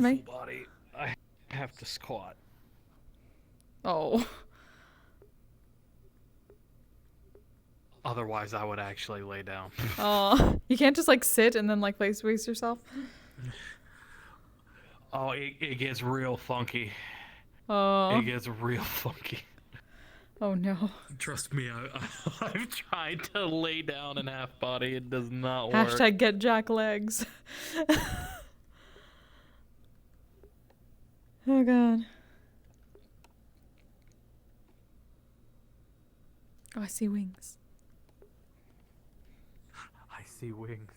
me. Full body. I have to squat. Oh. Otherwise, I would actually lay down. Oh. You can't just like sit and then like place yourself? Oh, it gets real funky. Oh. It gets real funky. Oh no. Trust me, I've tried to lay down in half body. It does not work. Hashtag get Jack legs. Oh god. Oh, I see wings. I see wings.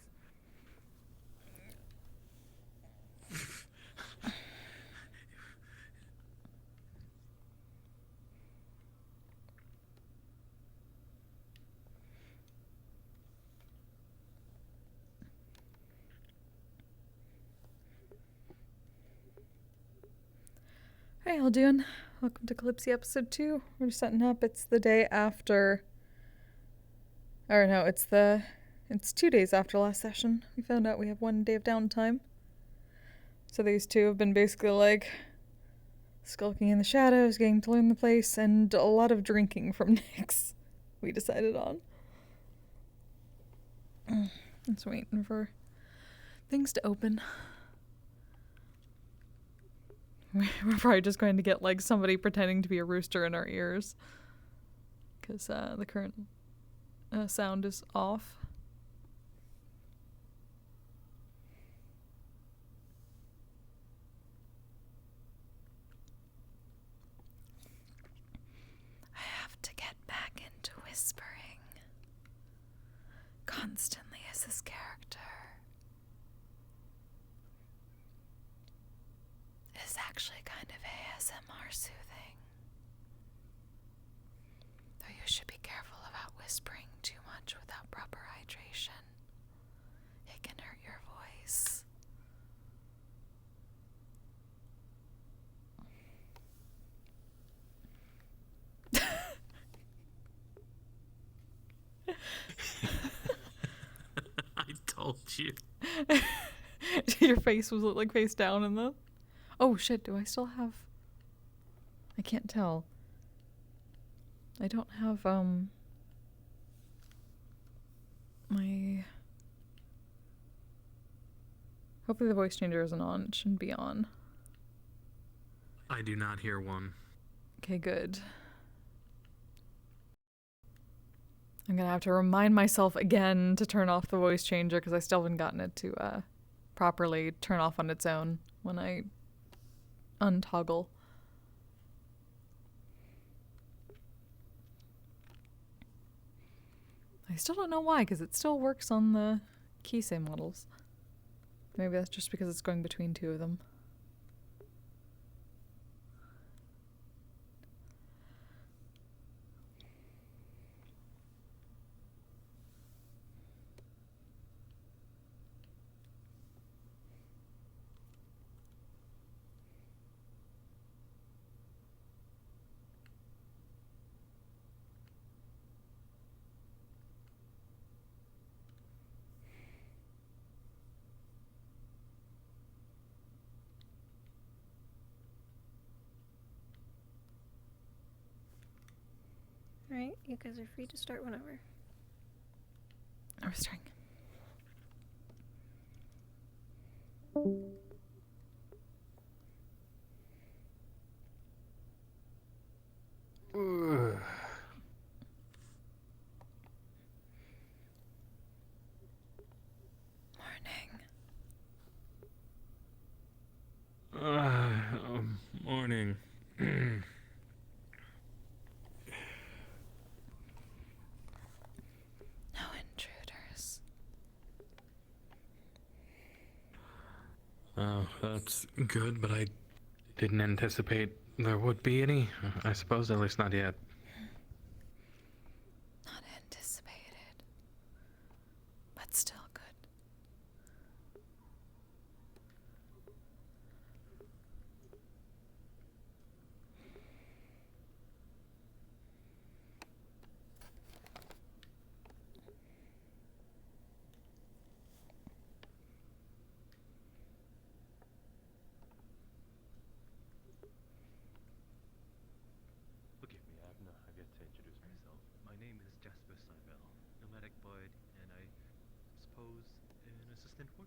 Hey, all doing? Welcome to Kalypsia episode 2. We're just setting up. It's the day after. Or no, it's 2 days after last session. We found out we have 1 day of downtime. So these two have been basically like skulking in the shadows, getting to learn the place, and a lot of drinking from Nyx. We decided on. Just waiting for things to open. We're probably just going to get like somebody pretending to be a rooster in our ears. Because the current sound is off. I have to get back into whispering. Constantly as this character is actually kind of ASMR soothing. Though you should be careful about whispering too much without proper hydration. It can hurt your voice. I told you. Your face was like face down in the... Oh shit, do I still have... I can't tell. I don't have, my... Hopefully the voice changer isn't on. It shouldn't be on. I do not hear one. Okay, good. I'm gonna have to remind myself again to turn off the voice changer because I still haven't gotten it to properly turn off on its own when I untoggle. I still don't know why, because it still works on the Kisei models. Maybe that's just because it's going between two of them. Alright, you guys are free to start whenever. I was trying. Morning. No intruders. Oh, that's good, but I didn't anticipate there would be any. I suppose, at least not yet. Not anticipated. But still good.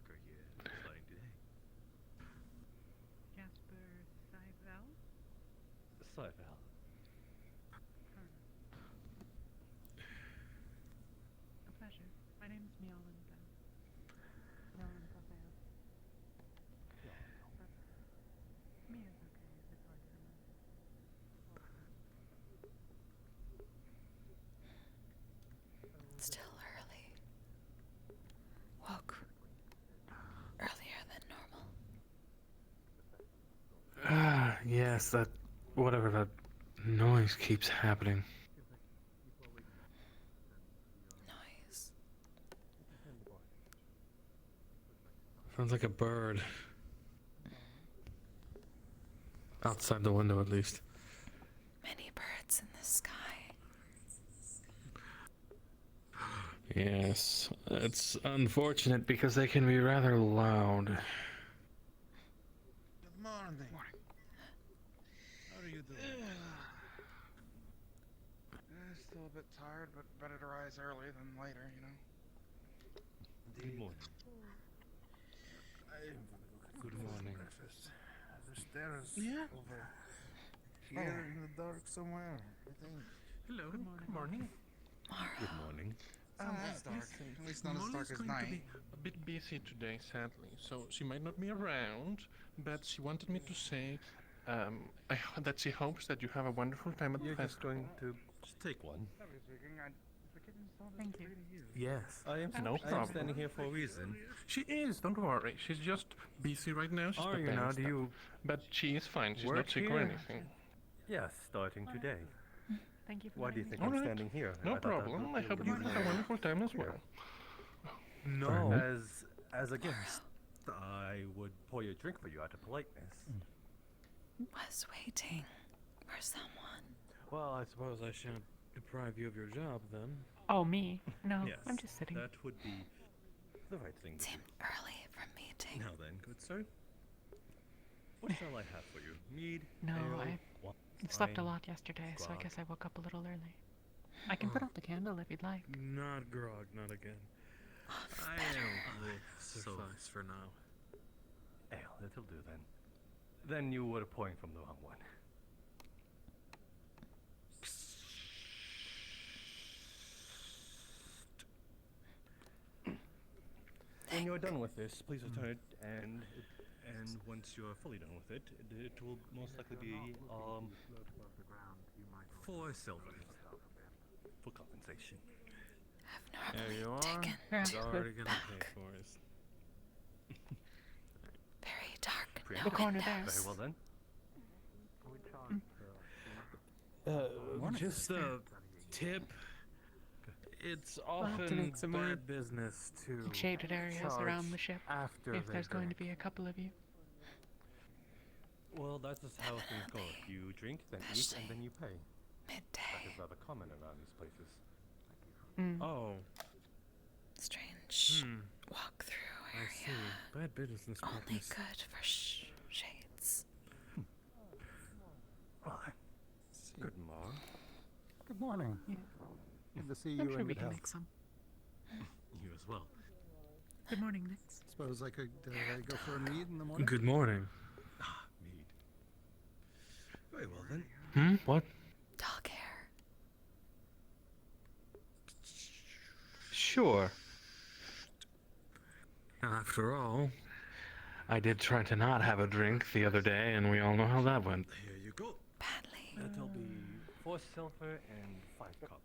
worker here starting today. Jasper Seibel? Seibel. A pleasure. My name is Miolan Bell. Miolan Raphael. Me is okay if it's hard to remember. Still early. Woke earlier than normal. Ah, yes, that. Whatever that noise keeps happening. Noise. Sounds like a bird. Outside the window, at least. Many birds in the sky. Yes, it's unfortunate because they can be rather loud. Good morning. How are you doing? Still a bit tired, but better to rise early than later, you know? Good morning. Good morning. Breakfast. There's stairs Yeah. over here in the dark somewhere, I think. Hello. Good morning. Good morning. Good morning. It's not as dark. At least not as dark as going night. to be a bit busy today, sadly, so she might not be around, but she wanted me to say that she hopes that you have a wonderful time at the You're just festival. going to just take one. Thank you. Yes. I am No I am problem. standing here for a reason. She is, don't worry. She's just busy right now. She's Are you preparing now? Do stuff. you But she is fine. She's work not sick or here? anything. Yes, starting today. Thank you for Why do you letting think me I'm Alright. standing here? No I thought that problem. would I be hope a you reason have a for- wonderful time as well. No. As a guest, I would pour you a drink for you out of politeness. Was waiting for someone. Well, I suppose I shan't deprive you of your job then. Oh, me? No, Yes, I'm just sitting. that would be the right thing to do. Seemed early for meeting. Now then, good sir. What shall I have for you? Mead? No, ale, I wine, slept a lot yesterday, so I grog. guess I woke up a little early. I can put out the candle if you'd like. Not grog, not again. I will suffice for now. Ale, it'll do then. Then you were pouring from the wrong one. When you're done with this, please return it, and once you're fully done with it, it will most likely be 4 silver for compensation. I've There you normally are. taken Yeah. It's to already gonna pay back. for it. Very dark. Pretty No The corner there. windows. Very well then. Just a tip. It's have to often make some more bad business to Shaded areas around the ship, after if they there's going to drink. be a couple of you. Well, that's just how things go. You drink, then eat, and then you pay. That Midday. is rather common around these places. Mm. Oh, Strange walk-through I see. area. Bad business Only practice. good for shades. Well, good morning. Good morning. Yeah. Good to see I'm you sure in we good can health. make some. You as well. Good morning, Nix. Suppose I could go for a mead in the morning? Good morning. Ah, mead. Very well then. What? Dog hair. Sure. After all, I did try to not have a drink the other day, and we all know how that went. Here you go. Badly. That'll be 4 silver and 5 copper.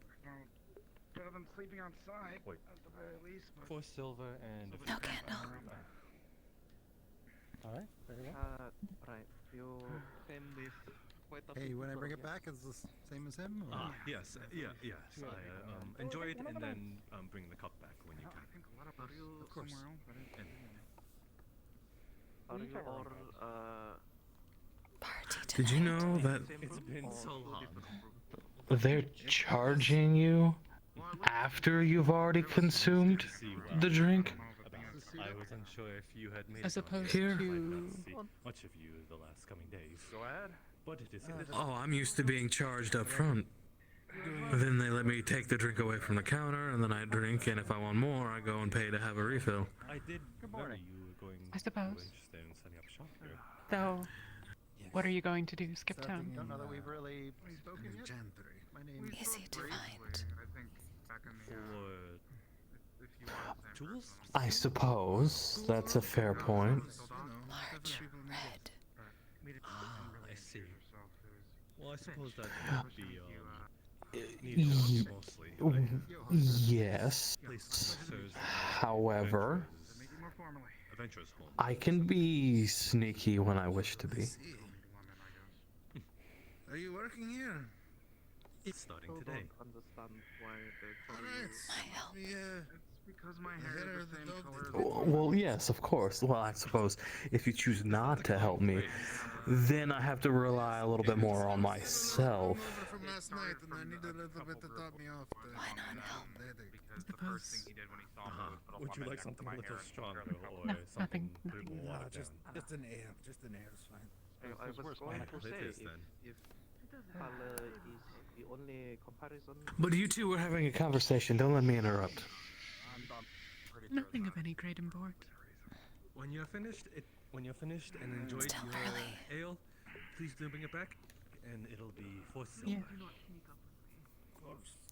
Better than sleeping outside, Wait. at the very least. But 4 silver and a No candle. Alright, very well. Right, you came with quite a hey, bit when I of bring it yeah. back, is the same as him? Or? Yes, yes. I enjoy it and then bring the cup back when you I can. think a lot of you Of course. somewhere else. But Are you all Party tonight. Did you know that same It's room been or so two long. different rooms? they're charging you after you've already consumed See, the drink? I was unsure if you had made As it on opposed here. Here. I might to- not see much of you the last coming days. Go ahead. But it is Oh, I'm used to being charged up front. Then they let me take the drink away from the counter, and then I drink, and if I want more, I go and pay to have a refill. I did worry you were going I suppose. interested in setting up shop here. So, what are you going to do? Skip town? Don't know that we've really spoken yet. My name is Easy to find. I think back in the if you want the same Tools? I suppose that's a fair point. Large red. I see. Well, I suppose that would be Ye- mostly. Yes. Please, However, Make it more formally. Adventurers Home. I can be sneaky when I wish to be. Are you working here? It's starting Still today. don't understand why they call Alright. you. My help. It's because my hair hair is of the the same dog color did- as Well, yes, of course. Well, I suppose if you choose not to help me, then I have to rely a little bit more on myself. Over from last night, and I need a little bit to top me off. Why not help? because the first thing he did when he saw me was put a Would you lemon like next to something my a little hair and stronger compare the color. or No, something nothing. a bit more watered Just down? an air. Just an air is fine. I was going to It say, is then. if color is the only comparison, But you two were having a conversation. Don't let me interrupt. I'm pretty sure Nothing of any great import. When you're finished, and enjoyed Still your early. ale, please do bring it back, and it'll be for silver. Yeah.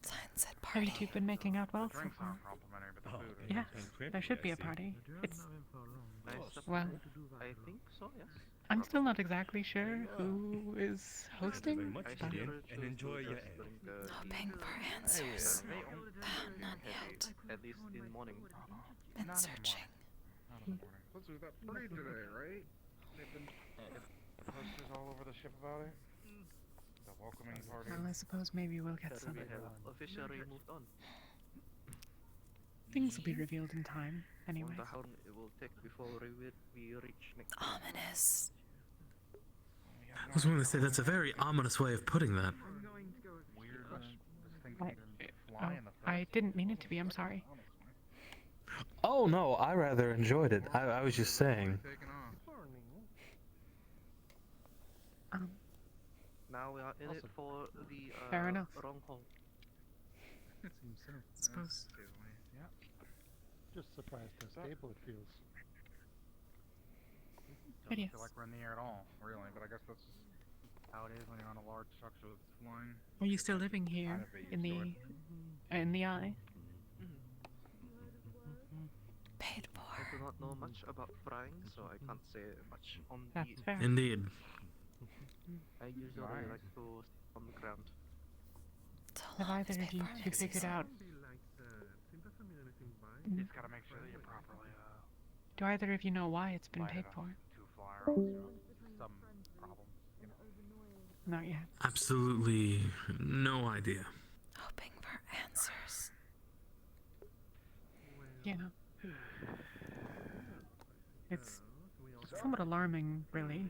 Sign said Have you party. two been making out well so drinks far? aren't complimentary, but the Oh, food is. Yeah, and crib, there should be I a see. party. It's I well, I think so, yes. I'm still not exactly sure who is Thank you very hosting, much, but Gideon, Choose and to enjoy your just ale. drink, Hoping tea for answers. and None heavy, yet. at least in the morning. Been Not in the searching. Not in the morning. Plus, there's that parade today, right? They've been posters all over the ship about it. The welcoming party. well, I suppose maybe we'll get So some. we have officially moved on. Things will be revealed in time, anyway. Wonder how long it will take before we reach next. Ominous. I was going to say that's a very ominous way of putting that. Weird. This thing I- didn't Oh, fly in the I first. didn't mean it to be. I'm sorry. Oh no, I rather enjoyed it. I was just saying. Taking off. Now we are in it Awesome. for the Fair enough. wrong hole. It seems so. Suppose. Yeah. Just surprised how stable it feels. But Doesn't yes. feel like we're in the air at all, really. But I guess that's how it is when you're on a large structure that's flying. Are you still living here Kind of a in used the eye? Paid I do for. not know much about flying, so I can't say much on That's the. fair. Indeed. I usually Nice. like to stay on the ground. So Have long either as of paid you for two makes figured sense. out? You just gotta make sure that you properly Do either of you know why it's been light paid it up for? to fly or else some problem. You know. Not yet. Absolutely no idea. Hoping for answers. You know. It's somewhat alarming, really.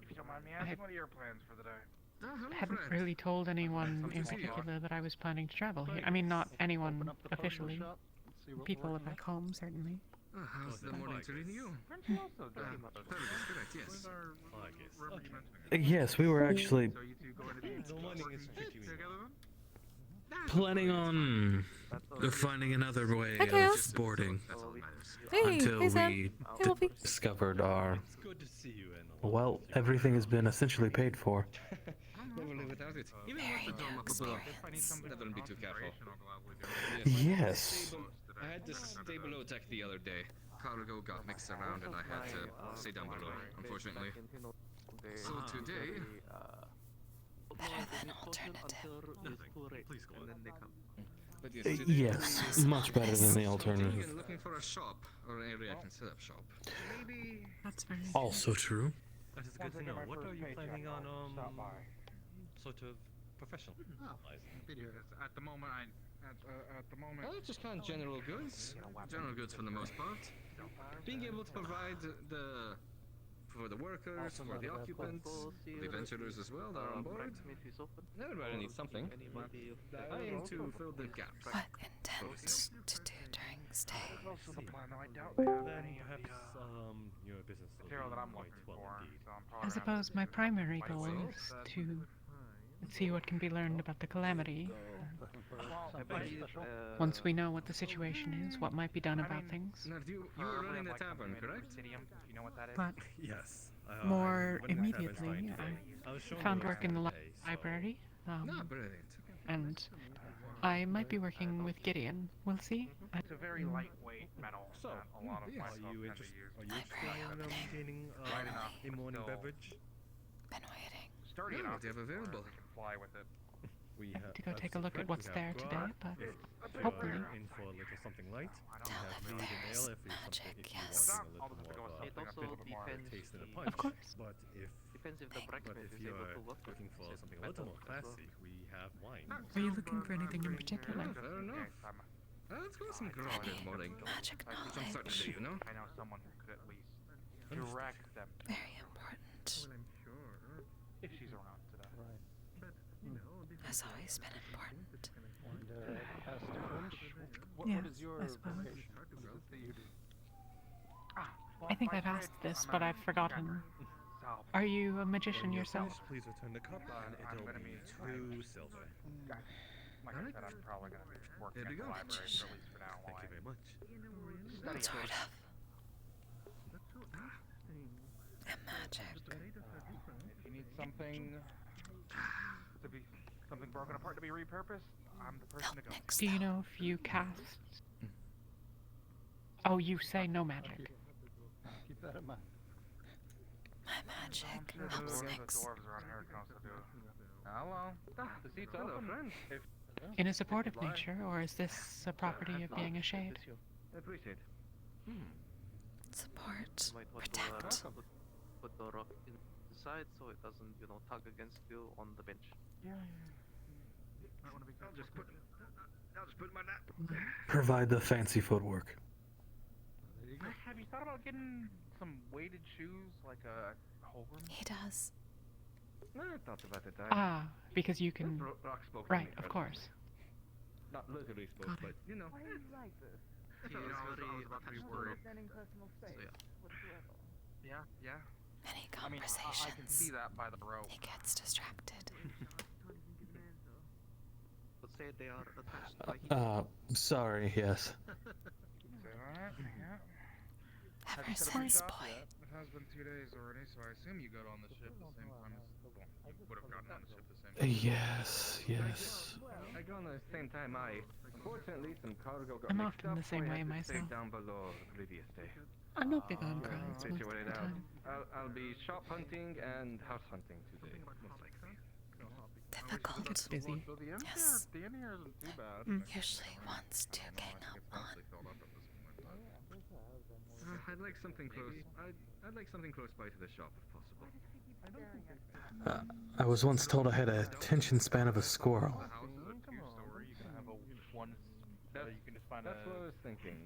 If you don't mind me I- asking, what are your plans for the day? Hadn't really told anyone in particular that I was planning to travel here. I mean, not anyone officially. People back home, certainly. How's the Oh, morning like treating this. you? Pretty much. Very good, correct, yes. I guess. Remember you Okay. mentioning it. Yes, we were actually So you two going to be The morning is tricky. together then? planning on That's all. finding another way Hi, of Chaos. boarding That's all that matters. Hey, until hey Sam. we Hey Wolfie. discovered our. It's good to see you, and Well, everything has been essentially paid for. Never live without it. Even Very with the new dorm experience. If I need something That for don't be too careful. concentration, I'll gladly do it. Yes. I had this stay below attack the other day. Cargo got mixed around and I had to stay down below, unfortunately. So today, Better than alternative. Please go on. And then they come. but Yes, much better than the alternative. Again, looking for a shop or an area I can set up shop. Maybe That's very. Also true. That is good once I to get know. my What first are you paycheck, planning on, I'll stop by. sort of professional wise? At the moment, at the moment. Well, just kind of general goods. General goods for the most part. Being able to provide for the workers, for the occupants, the adventurers as well that are on board. Blacksmith is open. Everybody needs something. Anybody I aim to fill the gaps. What intends to do during stay? That's also the plan, though. I doubt they have Then any of perhaps the your business will material be that I'm quite looking well for. indeed. So I'm I probably suppose my primary goal lightweight. is to see what can be learned about the calamity Once we know what the situation is, what might be done about things. Now, you were running the tavern, correct? But Yes. more running the tavern's immediately, fine today. I I was shown found the work in the today, so- library, No, brilliant. and I might be working with Gideon. We'll see. It's a very lightweight metal. So, that a lot of are my stuff you can be interested? used. Are you interested in gaining a morning So- beverage? Been waiting. Sturdy Yeah, enough. they have available. You can fly with it. We I have need to go as take a a look at friend, what's we there have today, grog. but If hopefully. you're in for a little something light, Tell we have if mead and there's ale if you magic, if you yes. want I'll a just little have to go more with of something a also bit more depends taste in a the- punch. Of course. But if Depends if the Thank blacksmith is able you're to work with looking for said something a little metal more as well. classy, we have wine. Are you looking for anything in particular? Yeah, fair enough. Let's go some grog this morning. Magic Some starting to knowledge. do, you know? I know someone who could at least direct them Very important. if she's around today. Has always been important. Yes, I suppose. I think I've asked this, but I've forgotten. Are you a magician When you're yourself? finished, please return the cup, and I'm it'll gonna be be 2 silver. Like I said, I'm probably going to be working There at we the go. library, for at least for now. Thank while you very much. Sort of. And magic. If you need something to be something broken apart to be repurposed, I'm the person Help to go. mix Do you them. know if you cast? Oh, you say no magic. My magic The helps dwarves, mix. the dwarves around here can also do it. Hello. The seat's open. friend. In a supportive nature, or is this a property of being a shade? Appreciate. Support. You might want Protect. to put the rock inside so it doesn't, tug against you on the bench. I'll just put my nap. Provide the fancy footwork. Have you thought about getting some weighted shoes, like a Holgram? He does. No, I thought about it. Ah, because you can. Rock spoke. Right, of course. Not literally spoke, Got it. but you know. He is very about to be attached to worried. So yeah. Yeah. Many I mean, I can conversations. see that by the rope. He gets distracted. But say they are attached by heat. Sorry, yes. Say that? Yeah. Ever Have you set up your since shop boy. yet? It has been 2 days already, so I assume you got on the ship the same time as you would have gotten on the ship the same time. Yes, yes. I got on the same time. Unfortunately, some cargo got I'm mixed often up, the same so I way had to stay myself. down below the previous day. I'm not big on crowds most of Situated the out. time. I'll be shop hunting and house hunting today, most likely. Difficult. Busy. So the inn Yes. here, the inn here isn't too bad. Usually wants to gang up on. Filled up at this point. I'd like something close. I'd like something close by to the shop if possible. I was once told I had a attention span of a squirrel. The house is a 2-story. You can have a one. You can just find That's what I a. was thinking.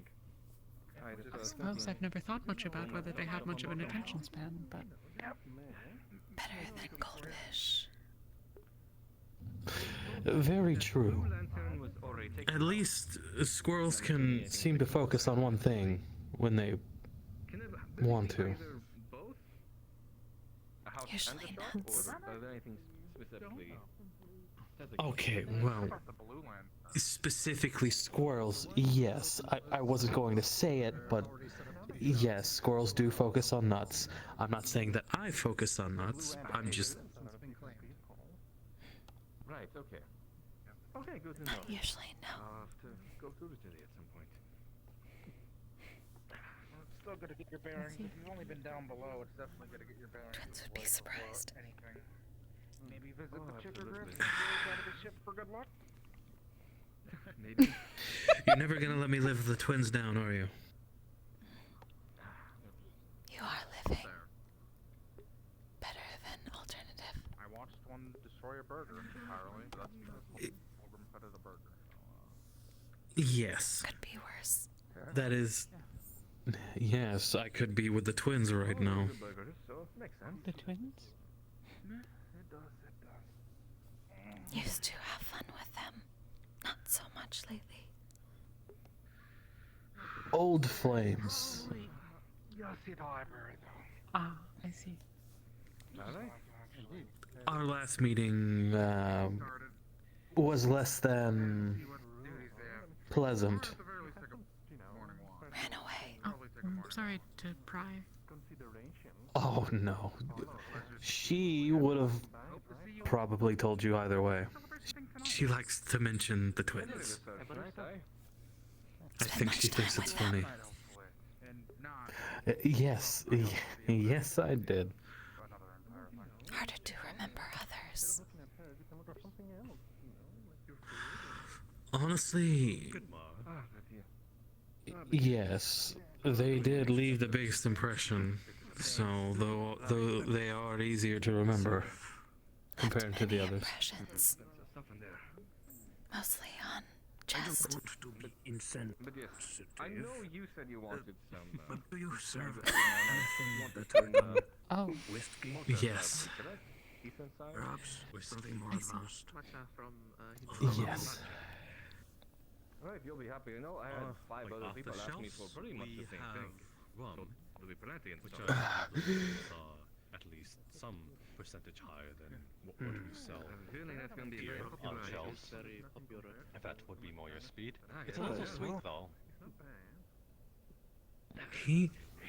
I just I was suppose thinking. I've never thought much about whether they have much of an attention span, but Better than goldfish. Very true. Lantern was already taken. At least squirrels can seem to focus on one thing when they Can it want be to. either both? A house and a Usually shop, nuts. or are there anything specifically? Okay, well, The blue land. specifically squirrels, yes. I wasn't going to say it, but yes, squirrels do focus on nuts. I'm not saying that I focus on nuts. I'm just... Right. Okay. Okay. Good to know. Not usually, no. I'll have to go through it today at some point. Well, it's still good to get your bearings. If you've only been down below, it's definitely good to get your bearings. Twins would be before surprised. Anything. Maybe visit Oh, the chicker absolutely. grips out of the ship for good luck. Maybe. You're never gonna let me live the twins down, are you? You are living. Better than alternative. I watched one destroy a burger entirely, but that's because Holgram fed it a burger. Yes. Could be worse. That is... Yes, I could be with the twins right now. Good burgers, so makes sense. the twins? It does, it does. Used to have fun with them. Not so much lately. Old flames. You'll see the library, though. Ah, I see. Are they? Our last meeting, Started. was less than pleasant. Ran away. Oh, I'm sorry to pry. Oh no. She would have probably told you either way. She likes to mention the twins. I think she thinks it's funny. Yes, yes, I did. Harder to remember others. Honestly, yes, they did leave the biggest impression. So, though they are easier to remember compared to the others. Impressions. Mostly on chest. To be insensitive. But yes, I know you said you wanted some. But do you serve anything that Oh, whiskey? Yes. Perhaps with something more I see. advanced. Yes. Right, you'll be happy. You know, I had 5 like other off the people ask me shelves, for pretty much we the same have thing. rum, So there'll be plenty in which store. I believe is at least some percentage higher than what we sell I have a feeling that's going to be a here very on popular item. shelves. Very popular. If that would be more your speed. It's a yeah. little sweet though.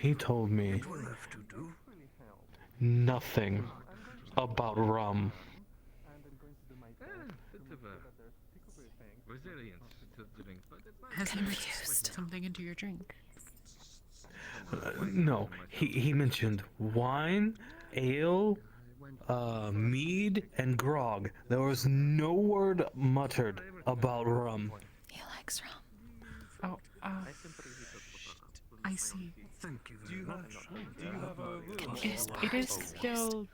He told me It will have to do. nothing about rum. Bit of a resilience to the drink, but it's not. has he mixed Confused. something into your drink? No, he mentioned wine, ale, mead, and grog. There was no word muttered about rum. He likes rum. Oh, I see. Thank you very much. Do you have a room? It is still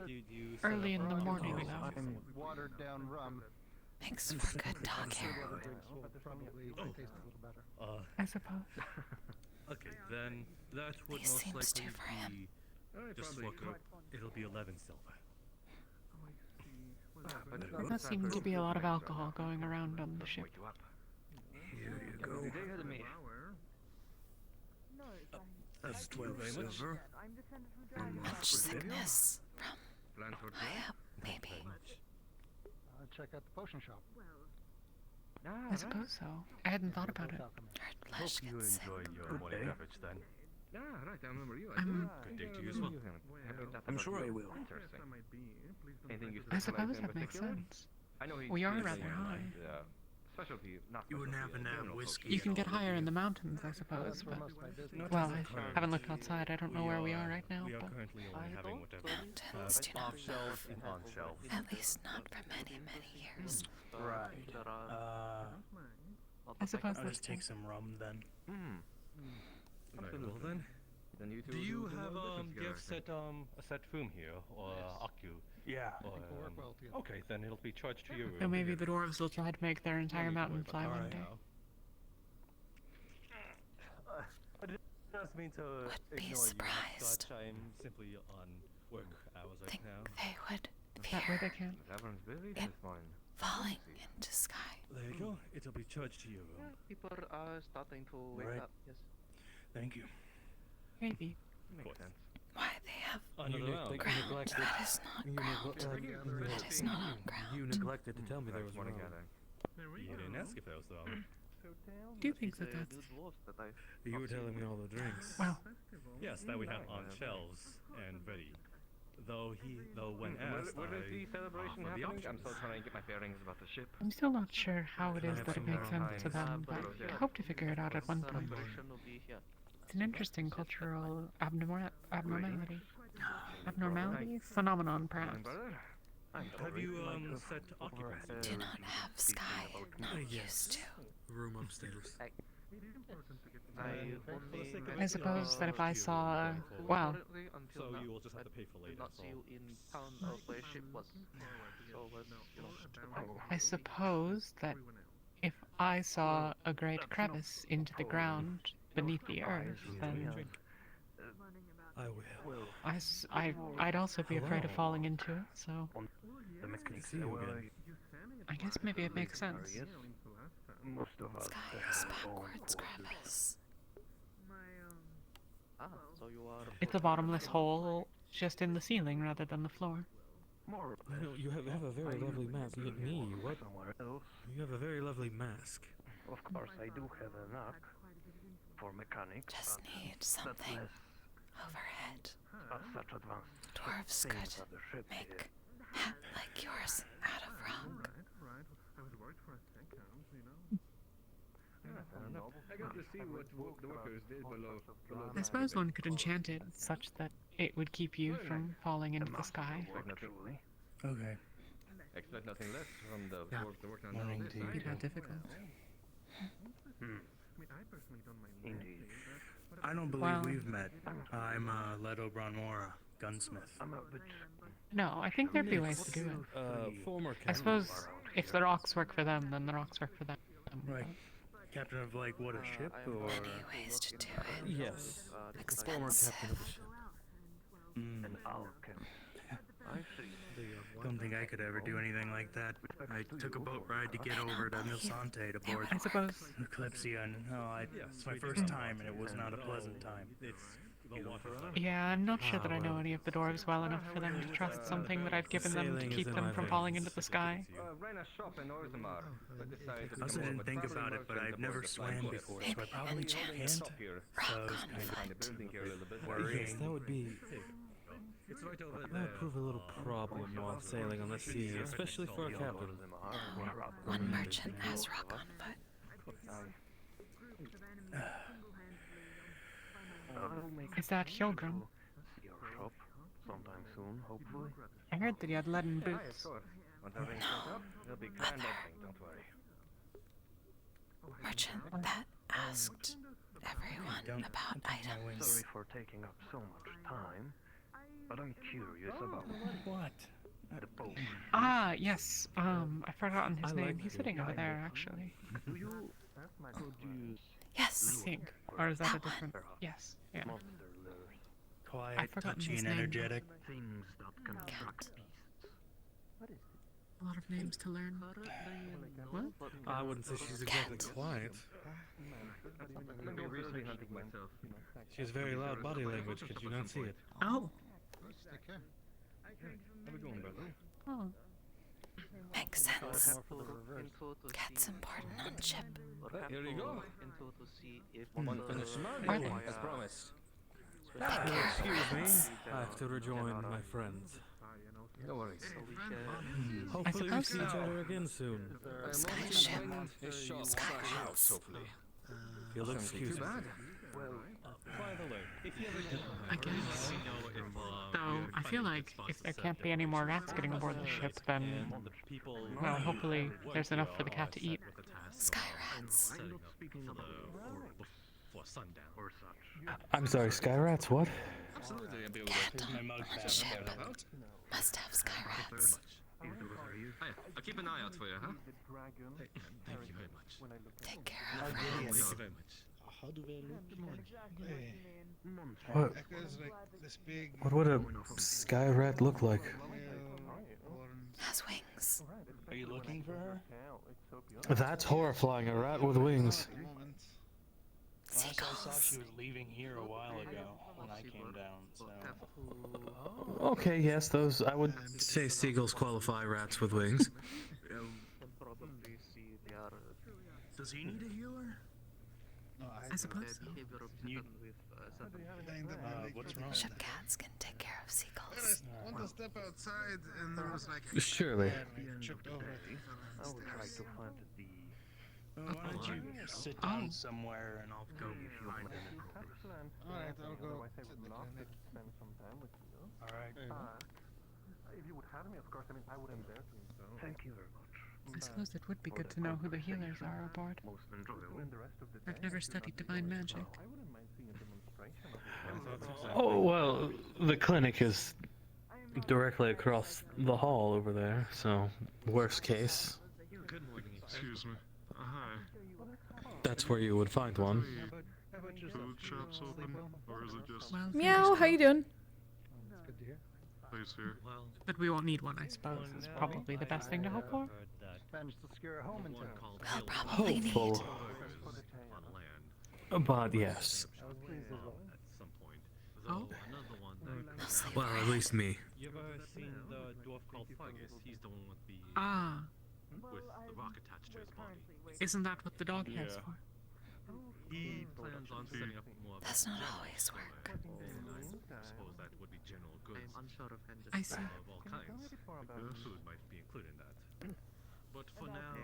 Do you early sell in the rum? morning, though. Watered down rum. Makes for good dog hair. I suppose. Okay, then that would These most seems likely due for him. be just look up. It'll be 11 silver. There does seem to be a lot of alcohol going around on the ship. Here you go. They heard me. That's 12 silver. Much sickness. Rum. Plan for High up, maybe. Check out the potion shop. I suppose so. I hadn't thought about it. Heard Flesh You gets sick. enjoy your morning beverage then. Yeah, right. I remember you. I'm- Good day to you as well. I'm sure I will. Interesting. Anything you I specialize suppose in that makes particular? sense. I know he We are is rather more high. like, specialty, not You would specialty, never know general whiskey. You can and get all higher that. in the mountains, I suppose, That's where but... most of my business. Well, I haven't looked outside. I don't know where we are right now, We are but... currently only having whatever Mountains do not off shelves move. and on shelves. At least not for many, many years. Right. There are I suppose I'll that's just take some rum then. Right, well then, Then you two do you do have business do you have together, I think. a set room here or Akku? Yeah. Or, work well together. okay, then it'll be charged to your room. So maybe the dwarves will try to make their entire mountain fly one day. I didn't mean to Would be ignore you, surprised. Dutch. I'm simply on work hours right Think now. they would That way fear they can. Everyone's busy It- this morning. falling into sky. There you go. It'll be charged to your room. people are starting to wake Right. up. Yes. Thank you. Maybe. Makes sense. Why they have Another round. ground that is not ground. That is not on ground. neglected to tell me Nice morning gathering. You didn't ask if I was wrong. Do you think that It's a that's... good dwarf that I You were telling me all the drinks. Well, Yes, that we have on shelves and ready. Though when asked, Where is the celebration offer the happening? I'm options. still trying to get my bearings about the ship. I'm still not sure how it is that it makes sense to Sometimes, them, but I hope to figure it out at one point. celebration will be here. It's an interesting cultural abnormality. Abnormality? Phenomenon, perhaps. Brother? Have you set occupancy? Do not have sky. Not used to. Room upstairs. I only I suppose that if I saw... Well, currently until So now, you will just have to pay for did later. not so- see you in town of where ship was. So was, you know, I suppose that if I saw a great crevice into the ground beneath the earth, then I will. I'd also be afraid of falling into it, so Good to see you again. I guess maybe it makes sense. Sky is backwards crevice. so you are It's a bottomless hole just in the ceiling rather than the floor. More or You know, you have a very lovely mask. Me, what? somewhere else. You have a very lovely mask. Of course, I do have a knack for mechanics. Just but need that's something less overhead. such advanced Dwarves things could of the ship make here. a hat like yours out of rock. Right. I was worried for a second, you know. I got to see what the workers did below. I suppose one could enchant it such that it would keep you from falling into the sky. Naturally. Okay. Expect nothing less from the Yeah. work they're working on Morning now. to you. Be that difficult. Hmm. I mean, I personally don't mind Indeed. mostly, I don't believe Well- we've met. I'm Leto Bronmora, gunsmith. I'm a bit No, I think there'd be ways to do it. Former I suppose if the rocks work for them, then the rocks work for them. Right. Captain of, like, what, a ship, or...? Many ways to do it. Yes. Former Expensive. captain of the ship. an alchemist. I see. Don't think I could ever do anything like that. I took a boat ride to get over to Milsante to board I suppose. Kalypsia, and it's my first time, and it was not a pleasant time. Yeah, I'm not sure that I know any of the dwarves well enough for them to trust something that I've given them to Sailing is keep in them my from falling veins. into the sky. Ran a shop in Orzammar, but decided to I also come over didn't with think traveling about it, but merchants I've aboard never the swam flying before, ship. so I probably can't. Stop here. So I was kind Behind the of building here a little bit. worrying. Yes, that would be. It's right over That would prove a little problem while sailing on the sea, especially for a captain. One merchant has rock on foot. Is that Hjolgrim? See your shop sometime soon, hopefully. I heard that he had leaden boots. Once everything's set up, it'll be grand opening, don't worry. Merchant that asked everyone Don't about touch my items. wings. Sorry for taking up so much time, but I'm curious about What? the boat. Ah, yes. I've forgotten his I name. like He's him. sitting over there, actually. Do you produce I Yes. think. Or is that a That one. different? Yes. Yeah. monster lures, Quiet, I've forgotten touchy, his and name. energetic. things that can attract Cat. beasts? A lot of names to learn. What? I wouldn't say she's exactly quiet. I've been recently hunting myself. She has very loud body language. Could you not see it? Oh. How's it going, brother? Oh. Makes sense. Cat's important on ship. Here you go. One Unfinished mug, Are they? as promised. Excuse me. I have to rejoin my friends. No worries. Hopefully we suppose see each other again soon. Sky ship. Sky rats. Hopefully. You'll excuse me. I guess. Though, I feel like if there can't be any more rats getting aboard the ship, then, well, hopefully there's enough for the cat to eat. Sky rats. I'm not speaking about or such. I'm sorry, Sky Rats, what? Absolutely, I'll be able Cat to. My mug on back. ship. Out. Must have sky rats. Hey, I'll keep an eye out for you, huh? Thank you very much. Take care of rats. Thank you very much. How do they look? What? Echoes like this big What would a Sky Rat look like? Has wings. Are you looking for her? That's horrifying, a rat with wings. moment. Last I saw, she Seagulls. was leaving here a while ago when I came down, so... Okay, yes, those, I would say seagulls qualify rats with wings. Does he need a healer? No, I suppose so. You, in the building. what's wrong? Ship cats can take care of seagulls. I want to step outside, and there was like Surely. tripped over I will try to find the Why don't you sit down somewhere and I'll go find her. Alright, I'll go sit in the clinic. Alright. If you would have me, of course, I mean, I would embarrass me, so... Thank you very much. I suppose it would be good to know who the healers are aboard. Most enjoyable. And the rest of the I've never studied divine magic. I wouldn't mind seeing a demonstration of it. Oh, well, the clinic is directly across the hall over there, so worst case, Excuse me. Hi. that's where you would find one. Food shops open? Or is it just Well, Meow, how you doing? place here? but we won't need one, I suppose. Is probably the best thing to hope for. Managed to scare a home in town. We'll probably need. Hopeful. But yes. Oh, Mostly Well, at least me. You ever seen the dwarf called Fergus? He's the one with the Ah, with the rock attached to his body. isn't that what the dog has for? He plans on setting up more of a Does not general always store, work. and I suppose that would be general goods I'm unsure of Henderson. I see. of all kinds. Food might be included in that. But for now,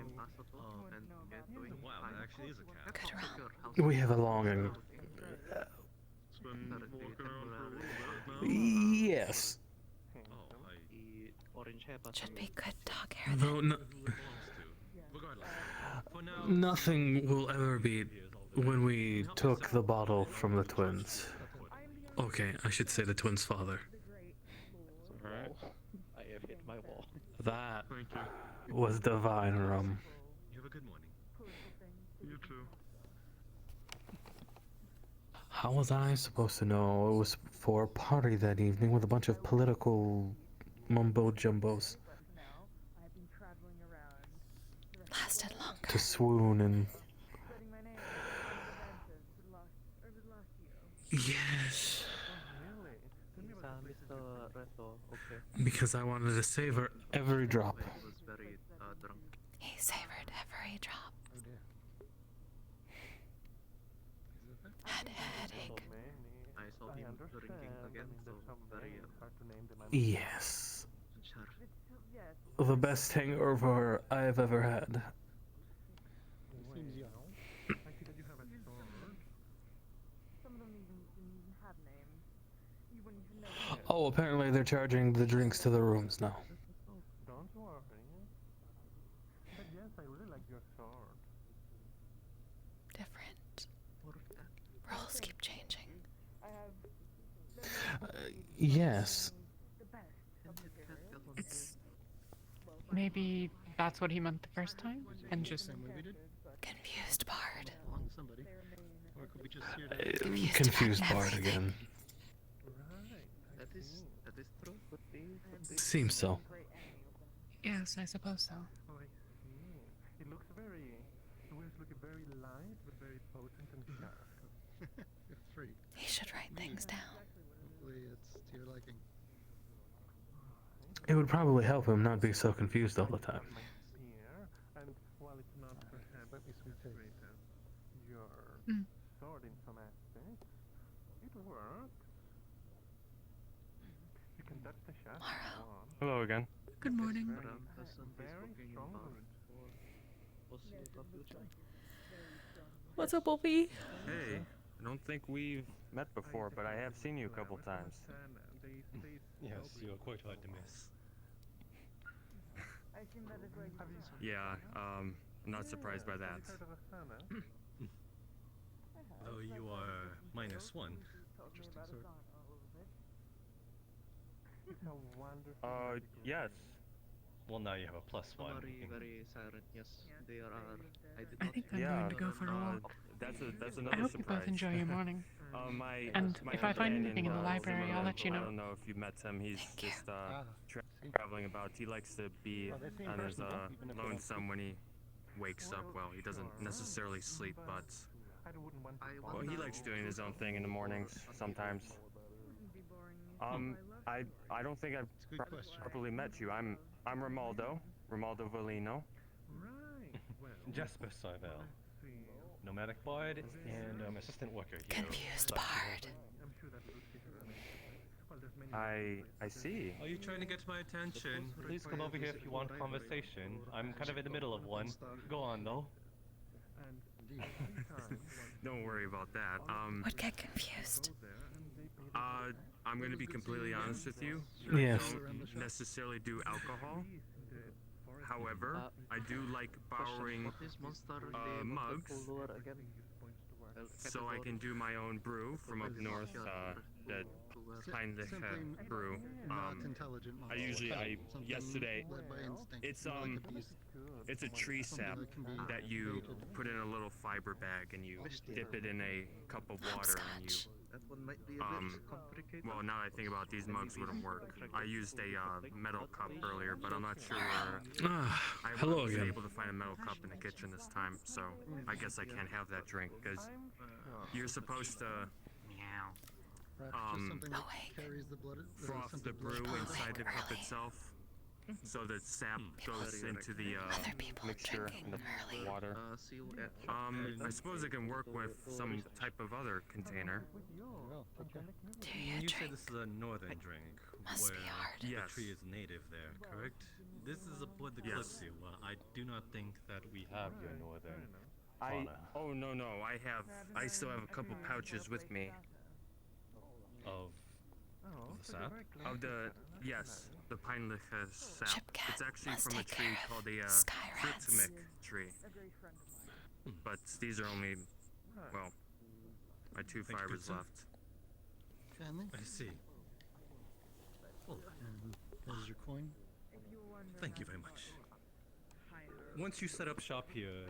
wow, that actually is a cat. Good round. We have a longing. It's been walking around for a little bit now. Yes. Should be good dog hair. Though no, Regardless, for now, nothing will ever beat when we took the bottle from the twins. Okay, I should say the twins' father. Alright. I have hit my wall. That Thank you. was divine rum. you have a good morning. You too. How was I supposed to know it was for a party that evening with a bunch of political mumbo jumbos Lasted longer. to swoon and. Yes. Mr. Reto, okay. Because I wanted to savor every drop. He was very drunk. He savored every drop. Had a headache. I saw him drinking again, so very Yes. unsure. The best hangover I have ever had. Oh, apparently they're charging the drinks to the rooms now. Don't worry. But yes, I really like your sword. Different. Rules keep changing. Yes. It's maybe that's what he meant the first time, and just Confused bard. Somebody. Or could we just hear Confused Bard again. That is true. Could be. Seems so. yes, I suppose so. Oh, I see. It looks very. The words look very light, but very potent and sharp. It's free. He should write things down. Hopefully it's to your liking. It would probably help him not be so confused all the time. Here, and while it's not perhaps as great as your sword in some aspects, it works. You can touch the shaft if you want. Hello again. Good morning. Very strong wood. What's up, Wolfie? Hey, I don't think we've met before, but I have seen you a couple times. Yes, you are quite hard to miss. Yeah, I'm not surprised by that. Though you are -1. Interesting sword. It's a wonderful. Yes. Well, now you have a +1. Very silent. Yes, they are. I did I not. think I'm going to go for a walk. That's I another hope you both enjoy your morning. My And my if I find companion, anything in the library, I'll let you I know. don't know if you met him. He's just traveling about. He likes to be on his lonesome when he wakes up. Well, he doesn't necessarily sleep, but well, he likes doing his own thing in the mornings sometimes. I don't think I've properly met you. I'm Romaldo Volino. Right. Well, Jasper Sybel, nomadic bard and assistant worker here. Confused bard. I'm sure that Lucy well, there's many. I see. Are you trying to get my attention? Please come over here if you want conversation. I'm kind of in the middle of one. Go on, though. And Don't worry about that. Would get confused. I'm going to be completely honest with you. Yes. I don't necessarily do alcohol. However, I do like borrowing mugs, so I can do my own brew from up north. That kind of brew. I usually, yesterday, it's a tree sap that you put in a little fiber bag and you dip it in a cup of water and you. That one might be a bit complicated. Well, now that I think about it, these mugs wouldn't work. I used a metal cup earlier, but I'm not sure where. I Hello wasn't again. able to find a metal cup in the kitchen this time, so I guess I can't have that drink because you're supposed to. froth the brew inside the cup itself, so that sap goes into the mixture in the water. I suppose it can work with some type of other container. When you say this is a northern drink, Must where be hard. the Yes. tree is native there, correct? This is aboard the Kalypsia. Well, I do not think that we have your northern fauna. Oh no, I still have a couple pouches with me Of the sap? of the Peinliche sap. Chipcat It's actually must from a take tree care called of a sky rats. Fritzmic tree. But these are only, well, my 2 Thank you, fibers good sir. left. I see. Well, There's your coin. thank you very much. Once you set up shop here,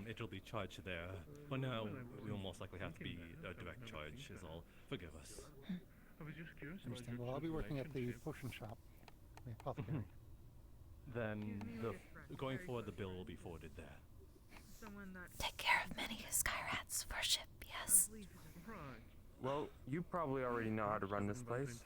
it'll be charged there. For now, we'll most likely have to be a direct charge, is all. Forgive us. I was just curious about Understand. your Well, I'll be working at the relationship. potion shop, the apothecary. Then, going forward, the bill will be forwarded there. Take care of many sky rats for ship, yes. Well, you probably already know how to run this place.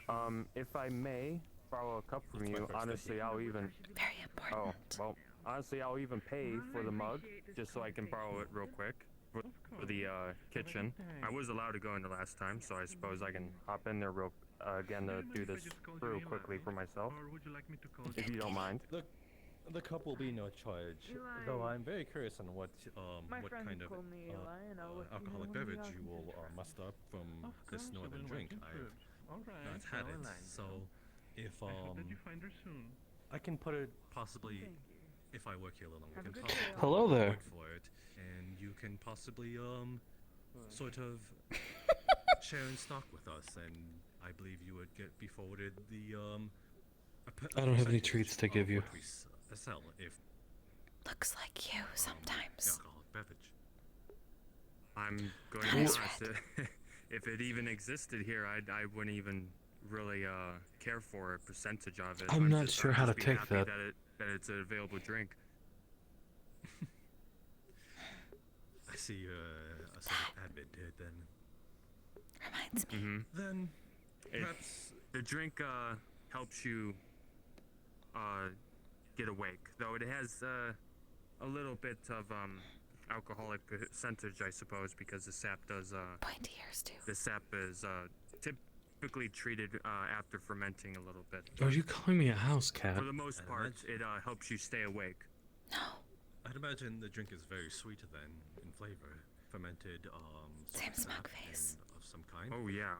If I may borrow a cup from That's my you, first honestly, tip. I'll even. Very Oh, important. well, honestly, I'll even pay for the mug just so I can borrow it real quick for the kitchen. I was allowed to go in the last time, so I suppose I can hop in there real again to do this brew quickly for myself, Or would you like me to call if you don't mind. The cup will be no charge, though I'm very curious on what kind of alcoholic beverage you will muster up from this northern drink. I've not had it, so if I hope that you find her soon. I can put it possibly, if I work here a little, we can possibly Hello there. work for it, and you can possibly sort of share in stock with us, and I believe you would be forwarded the I don't have any percentage treats to of give you. what we sell if Looks like you sometimes. alcoholic beverage. I'm going to be That's honest. If it even existed here, I wouldn't even really care for a percentage of it. I'm not just- sure I'd how just to be take happy that. that it's an available drink. I see you're a sort of admin here, then. Reminds me. Mm-hmm. Then It- perhaps The drink helps you get awake, though it has a little bit of alcoholic percentage, I suppose, because the sap does. Pointy ears too. The sap is typically treated after fermenting a little bit. Are you calling me a house cat? For the most I'd part, imagine. it helps you stay awake. No. I'd imagine the drink is very sweet then in flavor, fermented sort of Same smug sap face. and of some kind. Oh yeah.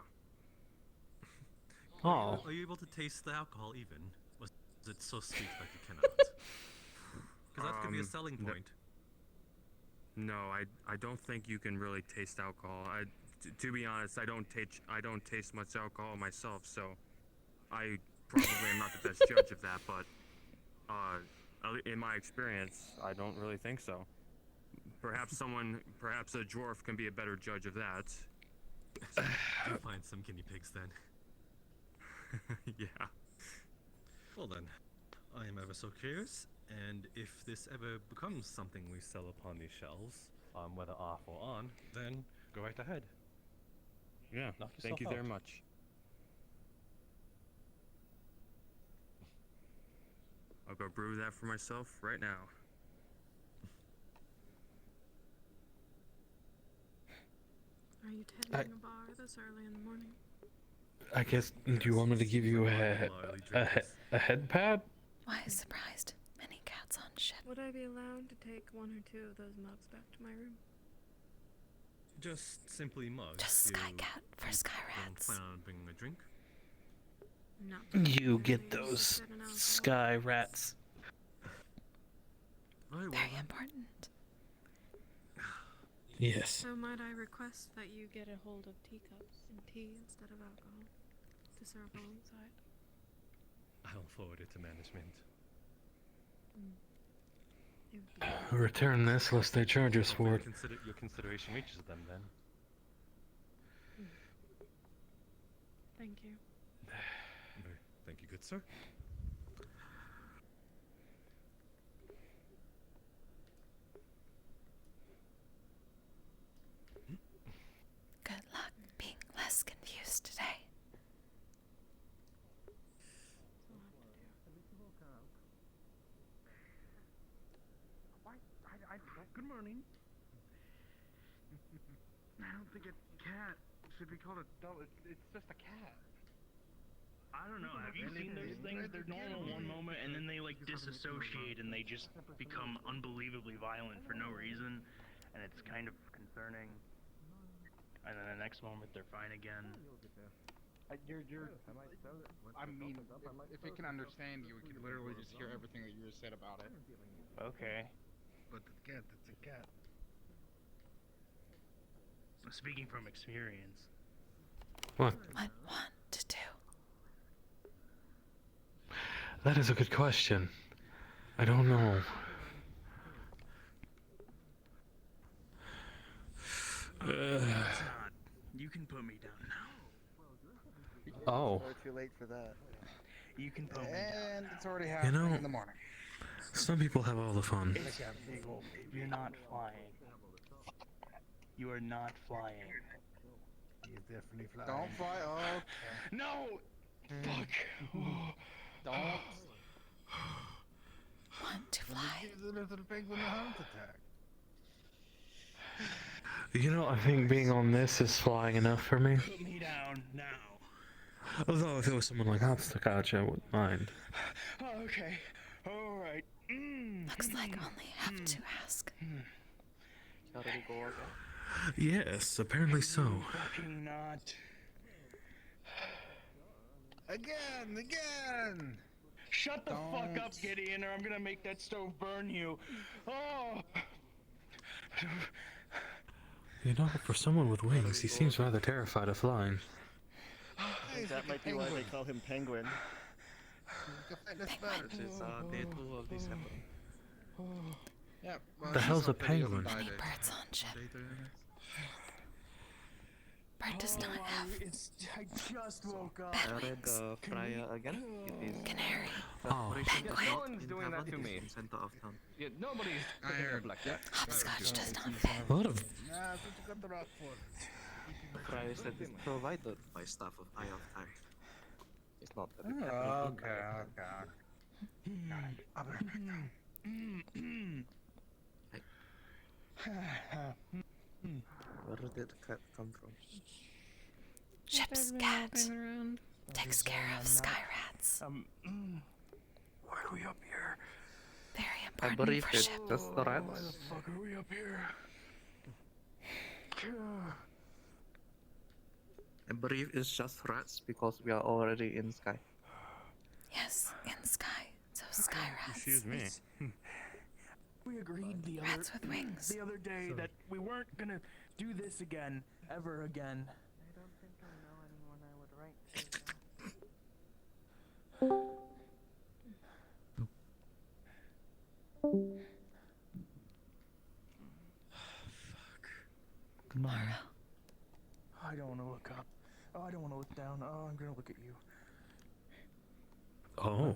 Oh. Are you able to taste the alcohol even? Was it so sweet that you cannot? Because that could be a selling point. No, I don't think you can really taste alcohol. To be honest, I don't taste much alcohol myself, so I probably am not the best judge of that. But in my experience, I don't really think so. Perhaps a dwarf can be a better judge of that. You'll find some guinea pigs then. Yeah. Well then, I am ever so curious, and if this ever becomes something we sell upon these shelves, whether off or on, then go right ahead. Yeah. Knock Thank you yourself very out. much. I'll go brew that for myself right now. Are you tending a bar this early in the morning? I guess. Do you want me to give you a head pad? Why surprised? Many cats on ship. Would I be allowed to take one or two of those mugs back to my room? Just simply mugs. Just Sky You Cat for Sky don't Rats. plan on bringing a drink? Not You get particularly those interested in alcohol. sky rats. Very well Very then. important. Yes. So might I request that you get a hold of teacups and tea instead of alcohol to serve alongside? I'll forward it to management. It would be Return this lest they charge us for it. Your consideration reaches them then. Thank you. Thank you, good sir. Good luck being less confused today. Good morning. I don't think a cat should be called a doll. It's just a cat. I don't know. Have you seen those things? They're normal one moment, and then they like disassociate, and they just become unbelievably violent for no reason, and it's kind of concerning. And then the next moment, they're fine again. I mean, if it can understand you, it can literally just hear everything that you just said about it. Okay. But the cat, that's a cat. Speaking from experience. What? What want to do? That is a good question. I don't know. It's not. You can put me down now. Oh. It's too late for that. You can put me down. And it's already You happening know, in the morning. some people have all the fun. You're not flying. You are not flying. He's definitely flying. Don't fly. Oh, okay. No! Fuck. Don't. Want to fly? Give the little penguin a heart attack. You know, I think being on this is flying enough for me. Put me down now. Although if it was someone like on the couch, I wouldn't mind. Oh, okay. All right. Looks like only have to ask. Yes, apparently so. Fucking not. Again! Shut the fuck up, Gideon, or I'm gonna make that stove burn you. Oh! You know, for someone with wings, he seems rather terrified of flying. That might be why they call him Penguin. Which is day 2 of December. Yeah, well, The hell's a penguin? Many birds on ship. Bird does not have I just woke up. I read Freya again. It is canary. Oh. Penguin. No one's doing that to me. Center of town. Yeah, nobody's picking a black cat. Hopscotch does not fit. A lot of... Nah, that's what you got the rock for. Freya said it's provided by staff of Eye of Time. It's not that the cat Okay. I'll be right back. Where did the cat come from? Ship's cat takes care of sky rats. Why are we up here? Very I important believe for it's ship. just the Why rats. the fuck are we up here? I believe it's just rats because we are already in sky. Yes, in sky. So sky rats. Excuse me. We agreed Rats with wings. the other day that we weren't gonna do this again, ever again. I don't think I know anyone I would write to. Tomorrow. I don't want to look up. Oh, I don't want to look down. Oh, I'm gonna look at you. Oh.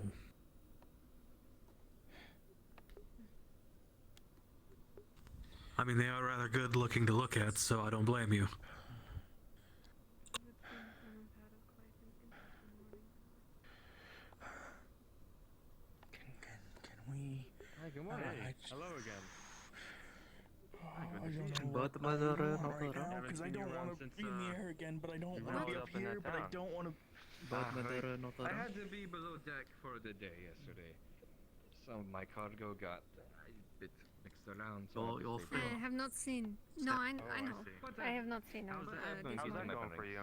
I mean, they are rather good looking to look at, so I don't blame you. Can we? Hi, good morning. Hello again. I don't know But what I mother, want not right mother. now because I don't want to be in the air again, but I don't want to be up here, but I don't want to. But mother, not I had to be below deck for the day yesterday. Some of my cargo got a bit mixed around. So You're I I have not seen. No, I know. But I have not seen. How's that these going ones. for you?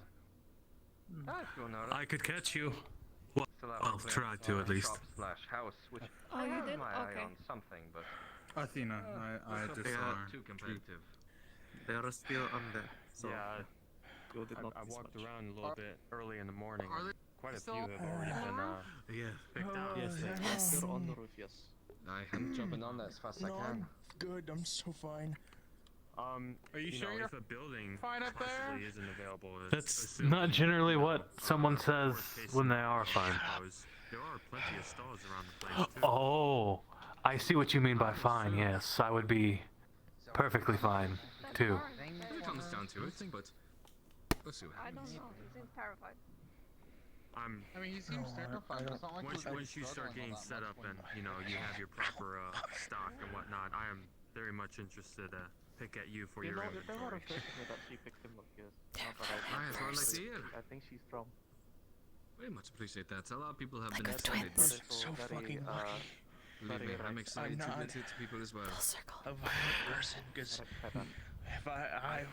It's going alright. I could catch you. Well, Still have I'll plans try to for at least. shop/house, which Oh, I you have did? my Okay. eye on something, but Athena, I it's just not saw her. too competitive. They are still under. So Yeah, you did not I miss walked much. around a little bit early in the morning. Are they Quite a still- few have already been Yeah. picked out. Yes. You're on the roof, yes. I am jumping on that as fast as I No, can. I'm good. I'm so fine. Are you sure know, you're if a building fine up there? possibly isn't available, it's That's assumed not that generally you what someone says worst case when they scenario, are I fine. suppose, there are plenty of stalls around the place too. Oh, I see what you mean by fine, yes. I would be perfectly fine, too. If it comes down to it, but we'll see what I happens. don't know. He seems terrified. I mean, he seems terrified. It's not like Once you start getting set up and you know you have your proper stock and whatnot, I am very much interested to pick at you for your There were inventory. reports that she picked him up, yes. Nice, well, let's see it. I think she's from. Very much appreciate that. A lot of people have Like been with excited. twins. So fucking lucky. Believe me, I'm excited to not get it to people as well. Full circle. A violent person, because if I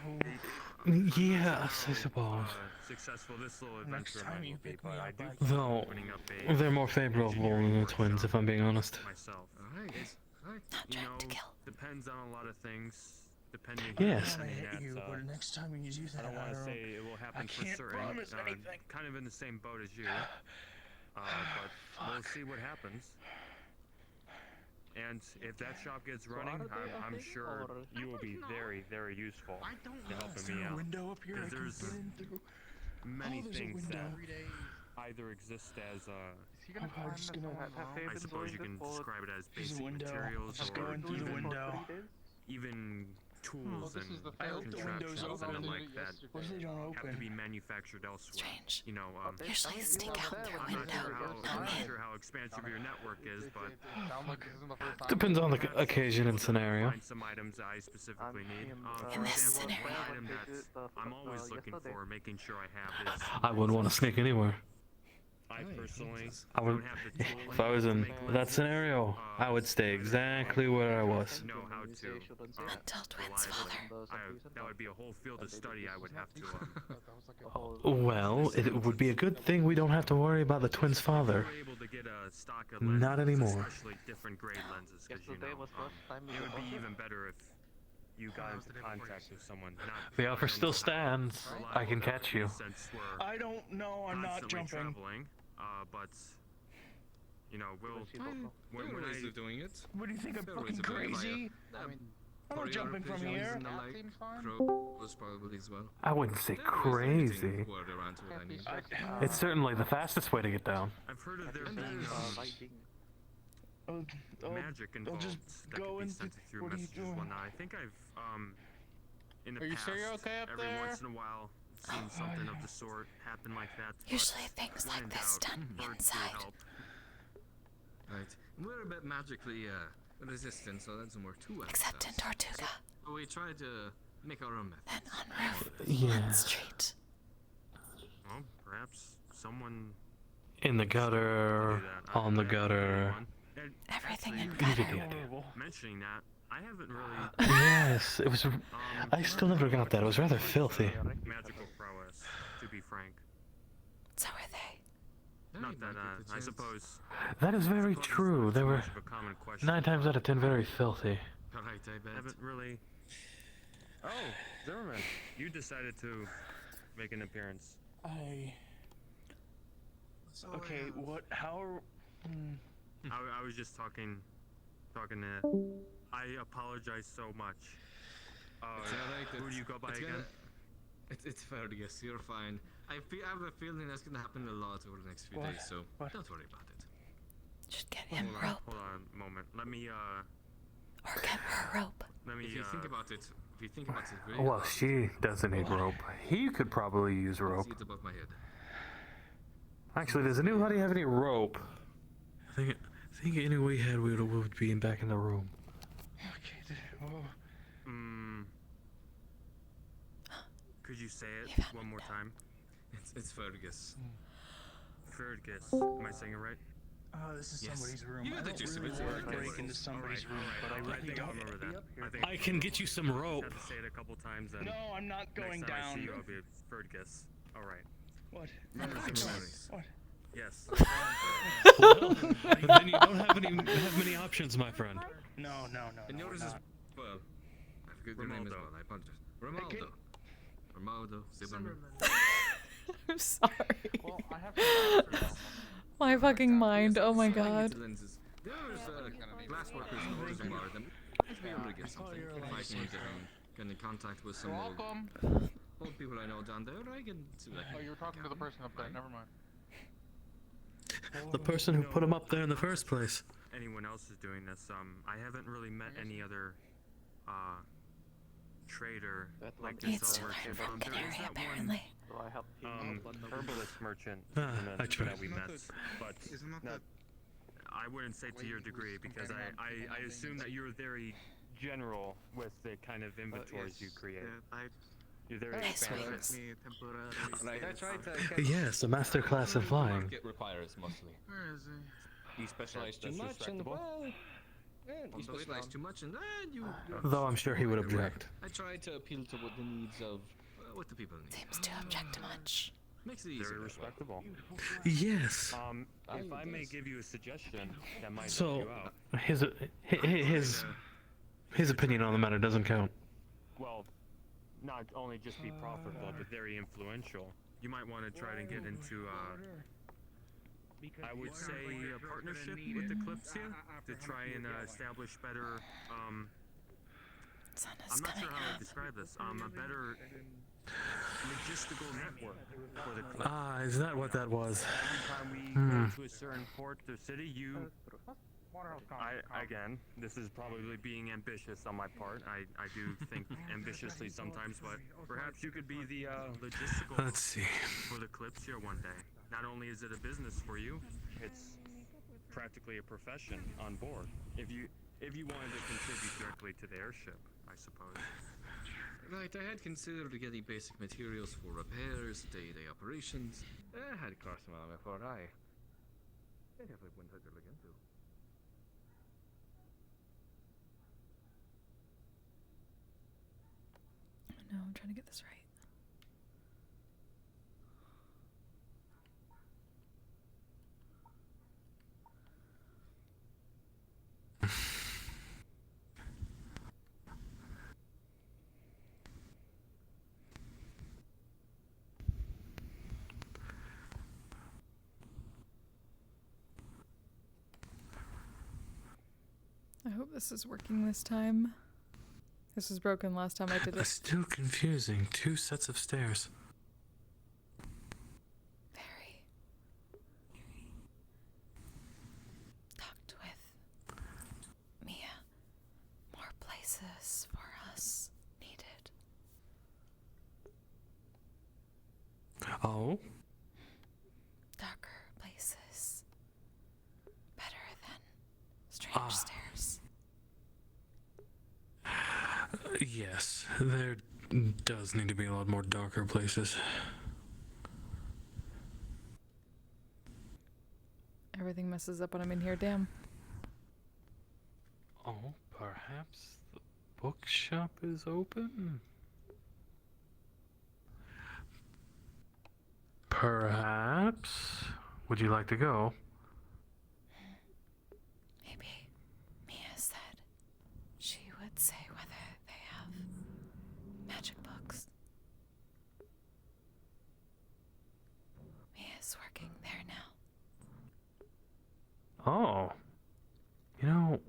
Yes, I suppose. Successful this little Next adventure time might you be, pick but me I up, do I plan on Though, opening up a they're more favorable than the twins, if I'm being honest. myself. Alright, alright. You know, depends on a lot of things. Depending. Yes. I don't want to hit you, but next time you do that, I don't want to don't- say it will happen I for can't certain. promise anything. Kind of in the same boat as you. But we'll see what happens. And if that shop gets running, I'm sure you will be very, very useful to helping me out. Window up here I Because can there's get in through. many there's a things that window. either exist as I'm just gonna. I suppose you can describe it as There's a basic window. materials Just or go in through the window. even tools this and is the I hope the window's contraptions and open. the like that What if they don't have to open? be manufactured elsewhere. Strange. You know, Usually stick out through I'm not sure window. how, I'm not sure how expansive your network is, but Depends on the occasion and scenario. find some items I specifically need. For In this example, one scenario. item that I'm always looking for, making sure I have is I wouldn't want to sneak anywhere. I personally I would, don't have the tool if I was in that scenario, I would stay exactly where I was. know how to Until twins' father. that would be a whole field of study I would have to Well, it would be a good thing we don't have to worry about the twins' father. We're able to get a stock of Not lenses, anymore. especially different grade lenses, because you know, it would be even better if you got into contact with someone. Not The offer still stands. I can catch you. since we're I don't know. I'm not constantly jumping. traveling, but you know, we'll There when are ways I of doing it. What do you think? I'm There are ways fucking of doing it via, crazy? I'm not jumping from choreography here. and the like. Crow was probably as well. I wouldn't say There are ways of crazy. getting word around to what I need. It's certainly the fastest way to get down. I've heard of there And being I'll magic involved just that go could be into. sent through What are you messages doing? and whatnot. I think I've in the Are you past sure you're okay up every there? once in a while seen something of the sort happen like that. but Usually things when like in this doubt, done birds do inside. help. Right. We're a bit magically resistant, so that's more to us. Except in Tortuga. So we try to make our own method. Then on roof. Yeah. On street. Well, perhaps someone In the gutter, on the gutter. And Everything actually, in You get the gutter. idea. mentioning that, I haven't really Yes, it was. I still never got that. It was rather filthy. magical prowess, to be frank. So are they. Not that, I suppose. That is very true. They were much of a common question. 9 times out of 10 very filthy. Alright, I bet. Haven't really. Oh, Zimmerman, you decided to make an appearance. Okay, what? How? I was just talking to. I apologize so much. It's alright. Who do you go by it's again? It's fair to guess. You're fine. I have a feeling that's gonna happen a lot over the next few What? days, so What? don't worry about it. Should get him Hold on, rope. hold on a moment. Let me Or get her rope. let me If you think about it, really Well, hard, she doesn't need rope. He could probably use I rope. see it above my head. Actually, does anybody have any rope? I think any we had, we would be back in the room. Could you say it one more time? It's fair to guess. Fair guess. Am I saying it right? Oh, this is Yes. somebody's room. You I got the don't gist of really it. want to Okay. break into somebody's room, but I I really think I'll don't. remember that. I think I can get you some rope. Have to say it a couple times. And No, I'm not going next time I down. see you, I'll be a third guess. All right. What? Remember What? some memories. What? Yes. Well, then you don't have many options, my friend. No. And yours is not. well. I forget your name as Romaldo. well. I apologize. Romaldo. Romaldo. Zimmerman. I'm sorry. Well, I have to My fucking mind. Oh my god. Lenses. There's glass workers in Rosenbar. Them might be able to get something. If I can get in contact with some old people I know down there, I can see what I Oh, can you were talking to the gather. person up there. Never mind. The person who put him up there in the first place. Anyone else is doing this? I haven't really met any other trader like Needs this to learn merchant. from There is Canary, that apparently. herbalist merchant I tried. that we met, but not, I wouldn't say to your degree because I assume that you're very general with the kind of inventories you create. You're very Nice expansive. words. Right, I tried to Yes, a master class in flying. Market requires mostly. Where is he? You specialize too That's much, and respectable. well, You specialize too much, and you. Though I'm sure he would object. I try to appeal to what the needs of what the people need. Seems to object to much. Makes it easy. Very respectable. Yes. If I may give you a suggestion that might help So, you out. his opinion on the matter doesn't count. Well, not only just be profitable, but very influential. You might want to try to get into, I would say, a partnership with Kalypsia to try and establish better, I'm not sure how to describe this, a better logistical network for the Kalypsia. Ah, is that what that was? Every time we go to a certain port or city, again, this is probably being ambitious on my part. I do think ambitiously sometimes, but perhaps you could be the logistical Let's see. for the Kalypsia one day. Not only is it a business for you, it's practically a profession on board. If you wanted to contribute directly to the airship, I suppose. Right, I had considered getting basic materials for repairs, day-to-day operations. I had cost some of before I definitely wouldn't have to look into. No, I'm trying to get this right. I hope this is working this time. This was broken last time I did it. It's still confusing. 2 sets of stairs. Very. Talked with Mia. More places for us needed. Oh? Darker places. Better than strange stairs. Yes, there does need to be a lot more darker places. Everything messes up when I'm in here, damn. Oh, perhaps the bookshop is open? Perhaps. Would you like to go? Maybe Mia said she would say whether they have magic books. Mia's working there now. Oh. You know...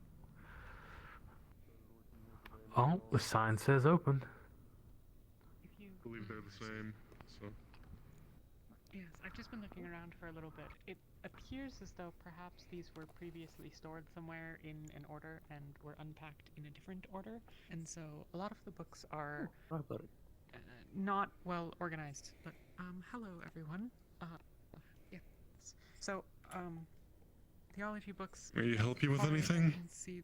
Oh, the sign says open. I believe they're the same, so... Yes, I've just been looking around for a little bit. It appears as though perhaps these were previously stored somewhere in an order and were unpacked in a different order. And so a lot of the books are not well organized. But, hello everyone. Yes. So, theology books... May I help you with far as I anything? can see,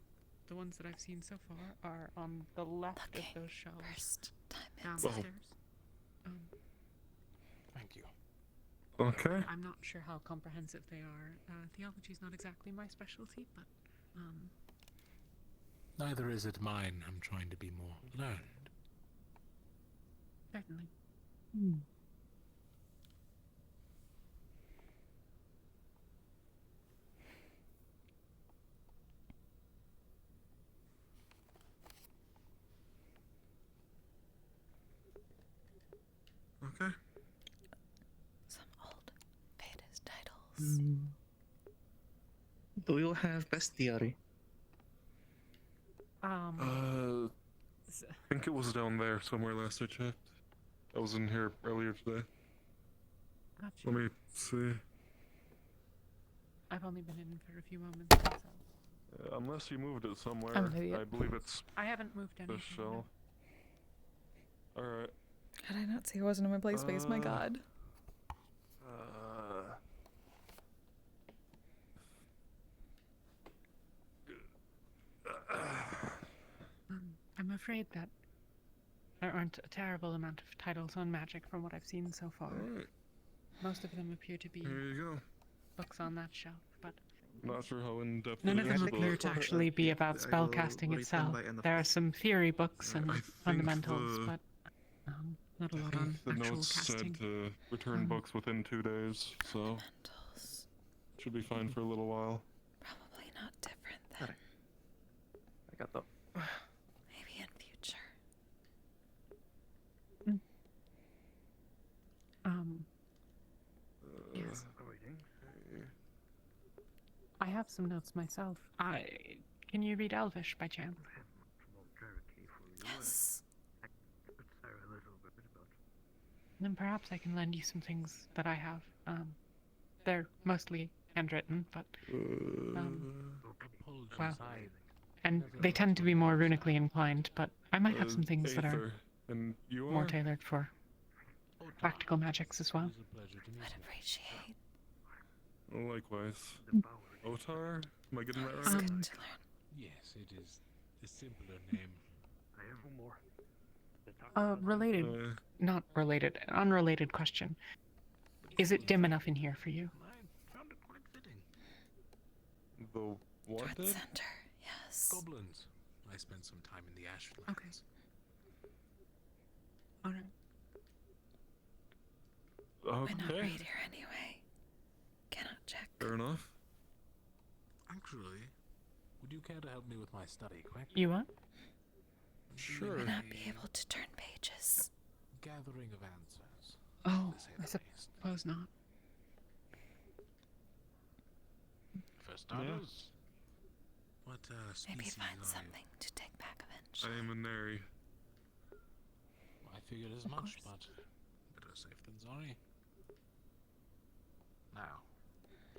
the ones that I've seen so far are on the left of those shelves. First time Downstairs. Thank you. Okay. I'm not sure how comprehensive they are. Theology is not exactly my specialty, but, Neither is it mine. I'm trying to be more learned. certainly. Okay. Some old Vedas titles. Do you have bestiary? I think it was down there somewhere last I checked. I was in here earlier today. Gotcha. Let me see. I've only been in for a few moments myself. Unless you moved it somewhere, I'm an idiot. I believe it's I haven't moved the anything. shelf. Alright. How did I not see it wasn't in my play space? My god. afraid that there aren't a terrible amount of titles on magic from what I've seen so far. Alright. Most of them appear to be Here you go. books on that shelf, but Not sure how in-depth none it of them is, appear but to actually be about I will spellcasting read them itself. by end of There are this. some theory books and I think fundamentals, the- but not a I lot think on the actual notes casting. said to return books within 2 days, so should be fine for a little while. Probably not different than I got the. maybe in future. Yes. I have some notes myself. Can you read Elvish by chance? Yes. Then perhaps I can lend you some things that I have. They're mostly handwritten, but well, and they tend to be more runically inclined. But I might have some things that are Aether. And you more are? tailored for practical magics as well. I'd appreciate. Likewise. Otar? Am I getting that It's right? good to learn. Yes, it is a simpler name. Related, not related, unrelated question. Is it dim enough in here for you? The what Dread did? Center, yes. Goblins. I spent some time in the Ashlands. Okay. Alright. Why not Okay. read here anyway? Cannot check. Fair enough. Actually, would you care to help me with my study, quick? You what? Sure. Why not be able to turn pages? Gathering of answers. Oh, to say I the least. suppose not. For starters, what Maybe species find are something to take back I eventually. am a nary. you? I figured as much, but better safe than sorry. Now,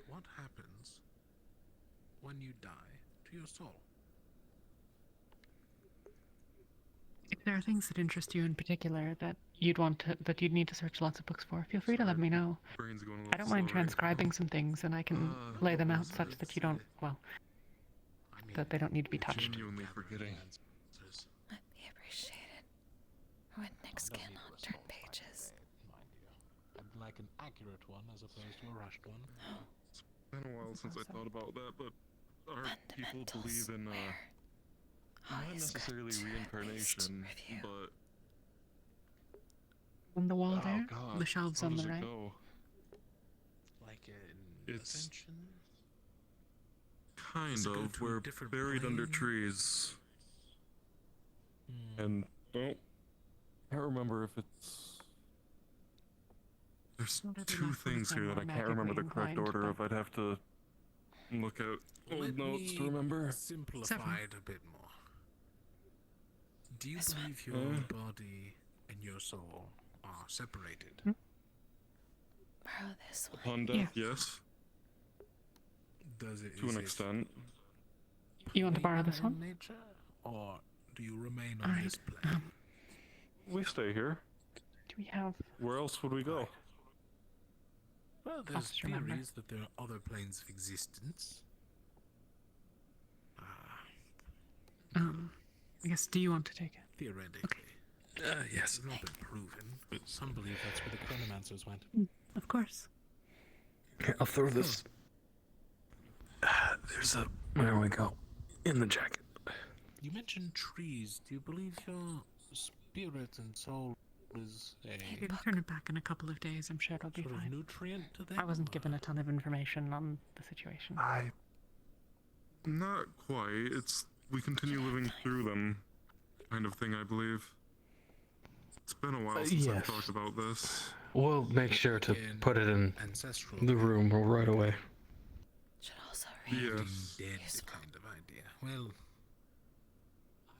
what happens when you die to your soul? If there are things that interest you in particular that you'd need to search lots of books for, feel free to let me know. Brain's going a little I don't mind slow right transcribing some things, and I can lay them out such that you don't, well, I mean, that they don't need to be touched. Genuinely forgetting. answers. That'd be appreciated. When next Don't can need on to turn assault my pages. blade, mind you. I'd like an accurate one as opposed to a rushed one. It's been a while since I thought about that, but our people believe in, not Always necessarily good to at least reincarnation, review. but On the wall oh there, god, the shelves how on does the it right. go? Like an It's ascension? kind Does it go of. to a We're different buried under plane? trees, and well, I can't remember if it's. There's Not every two last one things is here that I can't remember the magically correct inclined, order but- of. I'd have to look at old Let notes to me remember. simplify it a bit more. Do you This one. believe your body and your soul are separated? Borrow this one. Upon death, yes, Does it to is an it extent. You want to borrow this permanent one? in nature, or do you remain on Alright, this plane? We stay here. Do we have... Where else would we go? Well, there's just remember. theories that there are other planes of existence. I guess, do you want to take it? Theoretically. Yes. It's not been proven, but some believe that's where the chronomancers went. Of course. Here, I'll throw this. There's a. There we go. In the jacket. You mentioned trees. Do you believe your spirit and soul is a Maybe turn it back in a couple of days. I'm sure it'll be sort of fine. nutrient to them? I wasn't given a ton of information on the situation. Not quite. It's we continue living through them, kind of thing. I believe. It's been a while since I've yes. talked about this. We'll make sure to Again, put it in ancestral the room right away. Should also read. Yes, dead kind of idea. Well,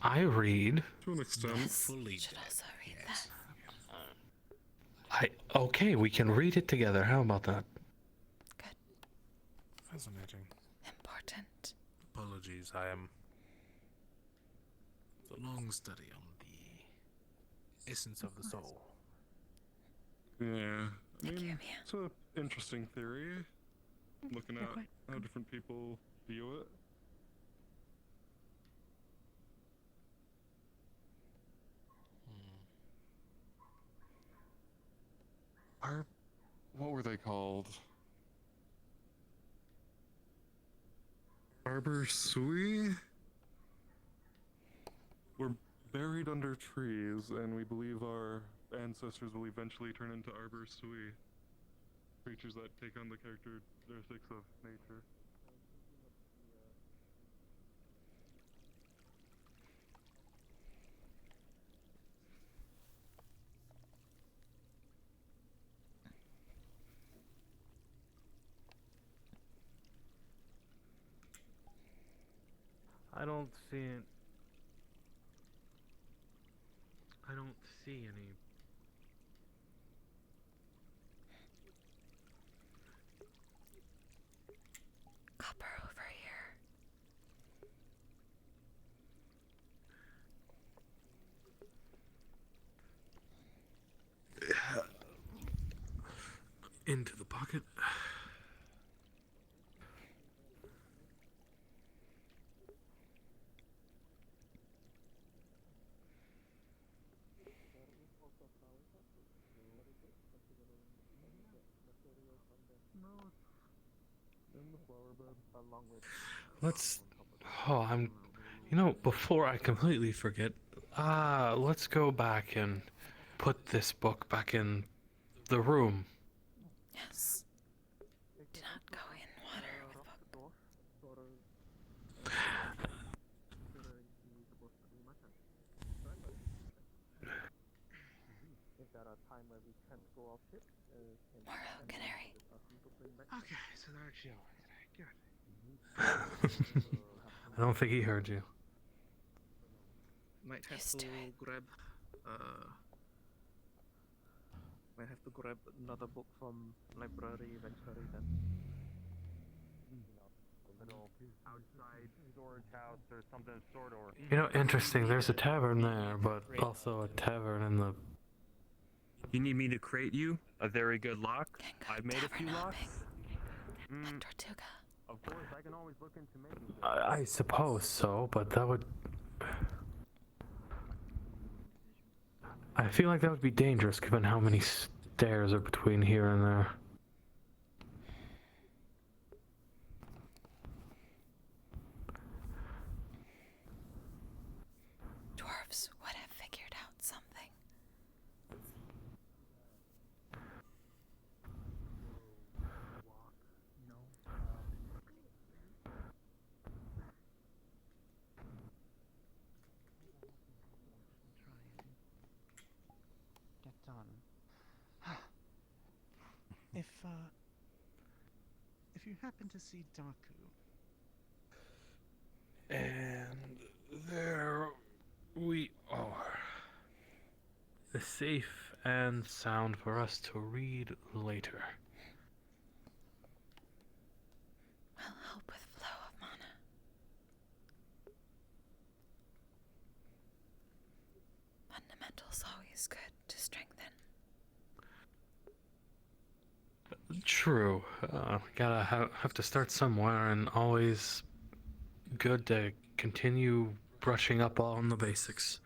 I read. to an extent. fully Should dead. also read yes. Okay, we can read it together. How about that? Fascinating. Important. Apologies, I am. It's a long study on the essence of the soul. Yeah, I Thank you, mean, Mia. it's an interesting theory. Looking at quite how different people view it. what were they called? Arbor Sui? We're buried under trees, and we believe our ancestors will eventually turn into Arbor Sui. Creatures that take on the characteristics of nature. I don't see it. I don't see any. Copper over here. Into the pocket. Let's. Oh, I'm. You know, before I completely forget, let's go back and put this book back in the room. Yes. Do not go in water with book. Is that a time where we can't go off ship? Morrow, Canary. Okay, so they're actually over today. Good. I don't think he heard you. Might have to grab might have to grab another book from library eventually then. Outside storage house or something of sort, or You know, interesting. There's a tavern there, but also a tavern in the. you need me to create you a very good lock? I've made a few locks. Tortuga. Of course, I can always look into making. I suppose so, but that would. I feel like that would be dangerous given how many stairs are between here and there. Dwarves would have figured out something. Get done. If you happen to see Daku. And there we are. The safe and sound for us to read later. Will help with flow of mana. Fundamentals always good to strengthen. True. Gotta have to start somewhere, and always good to continue brushing up on the basics.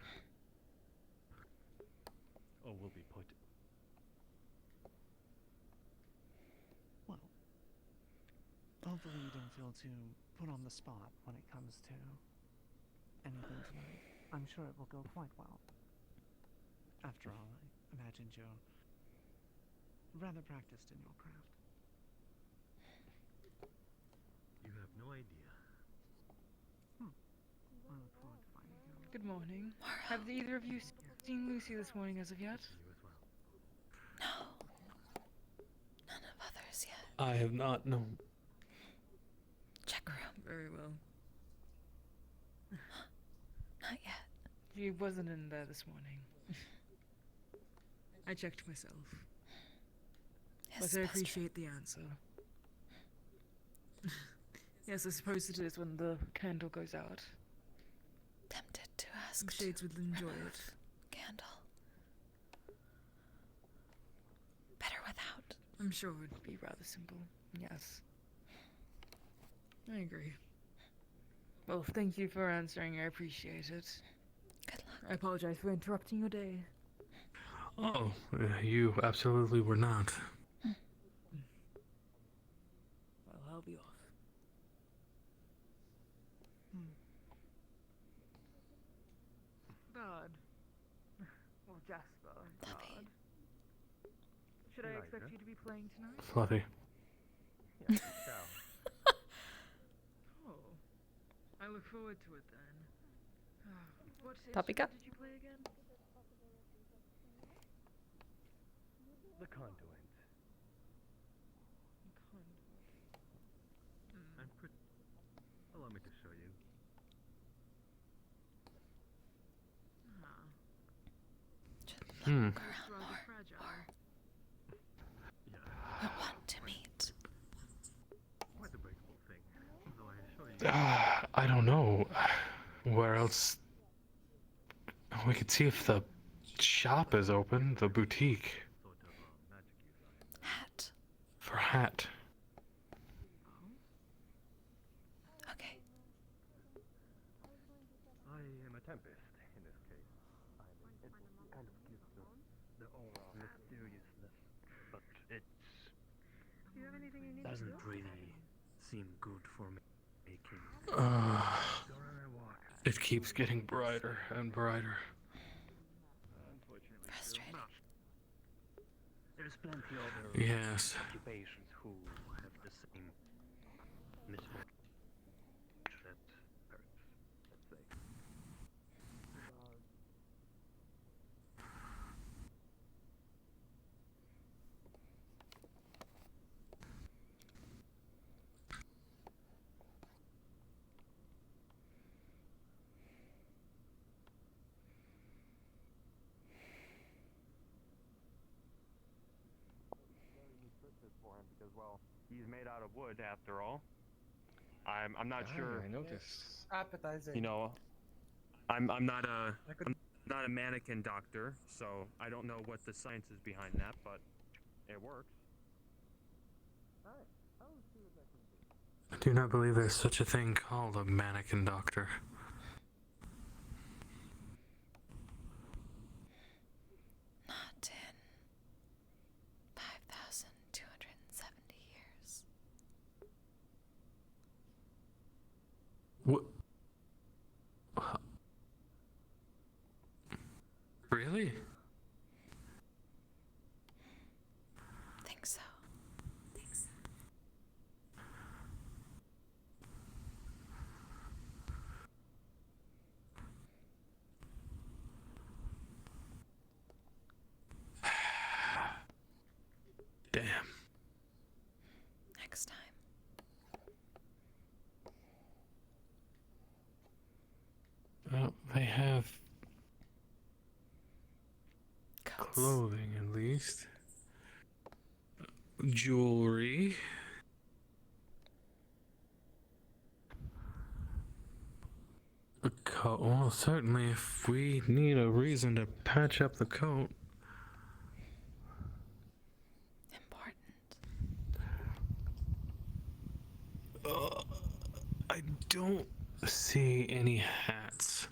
Oh, will be put. Well, hopefully you don't feel too put on the spot when it comes to anything tonight. I'm sure it will go quite well. After all, I imagined you're rather practiced in your craft. You have no idea. I look forward to finding you. Good morning. Have either of you seen Lucy this morning as of yet? No. None of others yet. I have not known. Check room. Very well. Not yet. She wasn't in there this morning. I checked myself. Yes, But I best appreciate the answer. Yes, I suppose it is when the candle goes out. Tempted to ask. Shades would enjoy it. Candle. Better without. I'm sure it'd be rather simple. Yes. I agree. Well, thank you for answering. I appreciate it. Good luck. I apologize for interrupting your day. Oh, you absolutely were not. God. Well, Jasper, God. Should I expect you to be playing tonight? Fluffy. Yeah, ciao. Oh. I look forward to it then. What Paprika? instrument did you play again? The conduit. I'm pretty. Allow me to show you. It's rather fragile. I want to meet. Quite a breakable thing. Though I assure you. I don't know. Where else? We could see if the shop is open, the boutique. Hat. For hat. Okay. I am a tempest in this case. It kind of gives the aura of mysteriousness, but it Do you have anything you need Doesn't to do? really seem good for me. Making. It keeps getting brighter and brighter. Frustrating. there's plenty other Yes. occupations who have the same misfortune that hurts, let's say. For him because, well, he's made out of wood after all. I'm not sure. I noticed. Appetizing. You know, I'm not a mannequin doctor, so I don't know what the science is behind that, but it works. I do not believe there's such a thing called a mannequin doctor. Not in 5,270 years. What? Really? Think so. Damn. Next time. Well, they have clothing at least. Jewelry. A coat. Well, certainly if we need a reason to patch up the coat. I don't see any hats.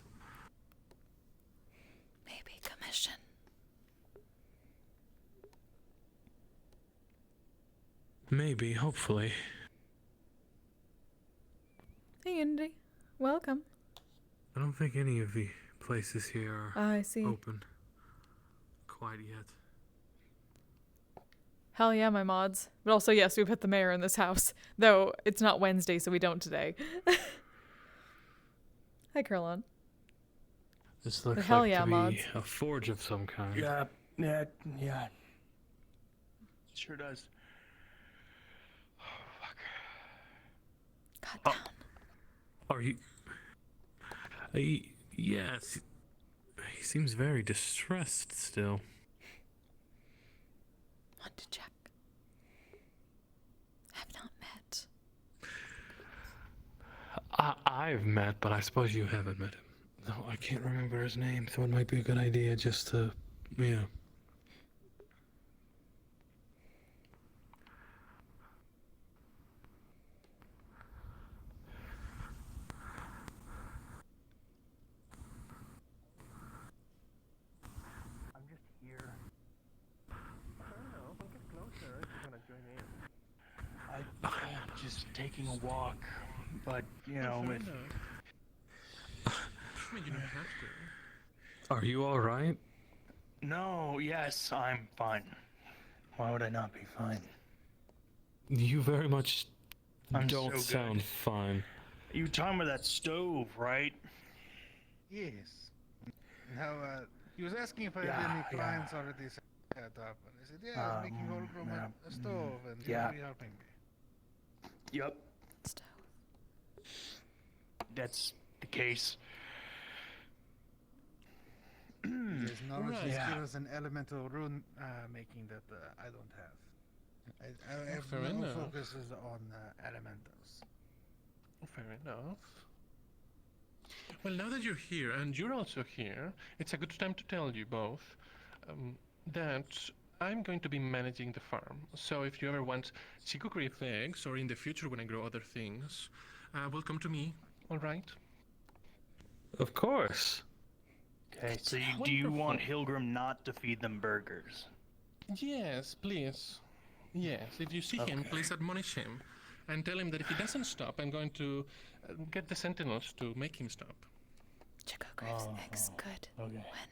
Maybe commission. Maybe, hopefully. Hey, Unity. Welcome. I don't think any of the places here are I see. open quite yet. Hell yeah, my mods. But also, yes, we put the mayor in this house. Though it's not Wednesday, so we don't today. Hi, Curlon. This looks hell like yeah, to be mods. a forge of some kind. Yeah. Sure does. God down. Are you... yes. He seems very distressed still. Want to check. Have not met. I've met, but I suppose you haven't met him. No, I can't remember his name, so it might be a good idea just to, yeah. I'm just here. I don't know. Don't get closer if you're gonna join in. I'm just taking a walk, but you know, I mean, you don't have to. Are you alright? No, yes, I'm fine. Why would I not be fine? You very much I'm don't so sound good. fine. You talking about that stove, right? Yes. Now, he was asking if I Yeah, had any yeah. clients already set up, and I said, yeah, I was making Holgrim a stove, and yeah. he'll be helping me. Yep. That's the case. There's knowledge Right. that Yeah. skills and elemental rune making that I don't have. I have fair no enough. focuses on elementals. Fair enough. Well, now that you're here, and you're also here, it's a good time to tell you both that I'm going to be managing the farm. So if you ever want chicory eggs, or in the future when I grow other things, welcome to me, all right? Of course. Okay, so do you want Hilgrim not to feed them burgers? Yes, please. Yes, if you see him, please admonish him. And tell him that if he doesn't stop, I'm going to get the sentinels to make him stop. Chico Graves eggs good okay. when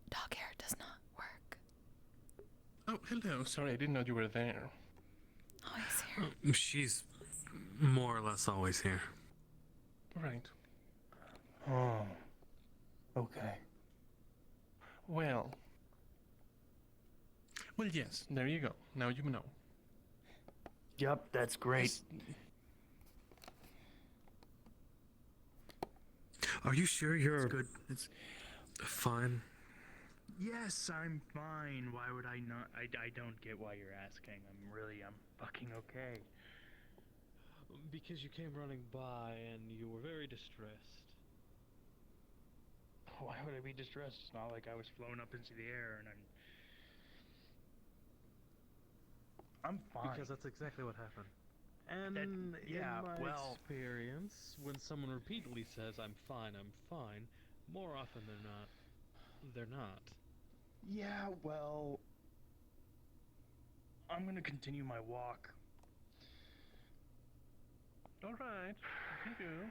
dog hair does not work. Oh, hello. Sorry, I didn't know you were there. Oh, he's here. She's more or less always here. Right. Oh. Okay. Well, yes, there you go. Now you know. Yep, that's great. Are you sure you're It's good. It's fine? Yes, I'm fine. Why would I not? I don't get why you're asking. I'm fucking okay. Because you came running by and you were very distressed. Why would I be distressed? It's not like I was flown up into the air and I'm fine. Because that's exactly what happened. And yeah, in my well, experience, when someone repeatedly says, I'm fine, more often than not, they're not. Yeah, well, I'm gonna continue my walk. All right, thank you.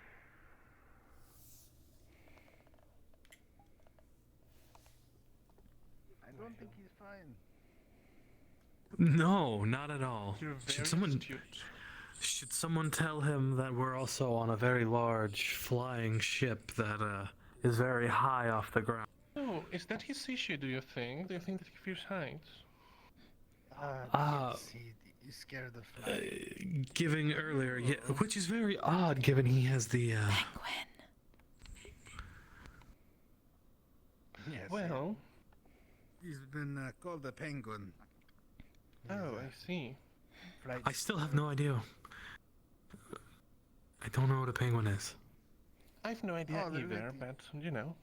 I don't think he's fine. No, not at all. You're Should very someone astute. should someone tell him that we're also on a very large flying ship that is very high off the ground? Oh, is that his issue, do you think? Do you think that he fears heights? Yes, he's scared of flying. Giving earlier, yeah, which is very odd given he has the Penguin. Yes. Well, He's been called the penguin. oh, I see. I still have no idea. I don't know what a penguin is. I've no idea Oh, they're either, but you know.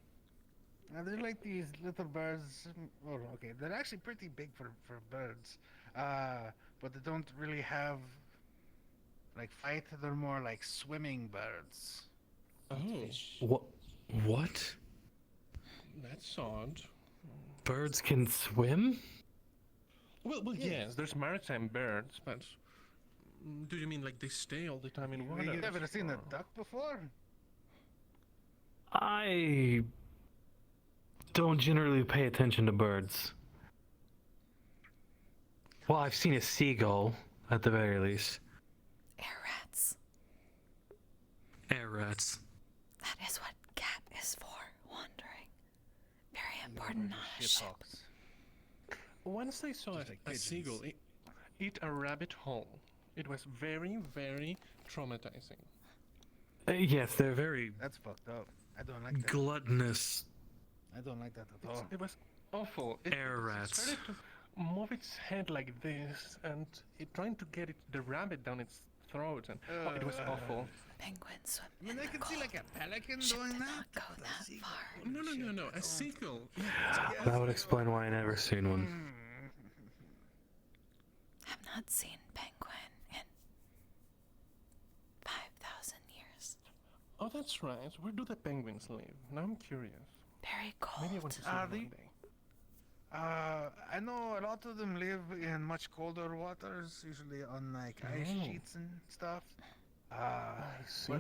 They're like these little birds. Oh, okay, they're actually pretty big for birds, but they don't really have like fight. They're more like swimming birds. Oh, What? that's odd. Birds can swim? Well, yes, there's maritime birds, but do you mean like they stay all the time in water? You've never seen a duck before? I don't generally pay attention to birds. Well, I've seen a seagull, at the very least. Air rats. Air rats. That is what cat is for. Wandering. Very important on a ship. Once I saw a seagull eat a rabbit whole. It was very, very traumatizing. Yes, they're very That's fucked up. I don't like that. gluttonous I don't like that at all. It was awful. air It rats. started to move its head like this, and it trying to get the rabbit down its throat, and it was awful. Penguins swim I mean, I can see like a pelican doing that. go that far. No, a seagull. That would explain why I never seen one. Have not seen penguin in 5,000 years. Oh, that's right. Where do the penguins live? Now I'm curious. Very cold. Maybe I want to see them one day. I know a lot of them live in much colder waters, usually on like ice sheets and stuff. I see.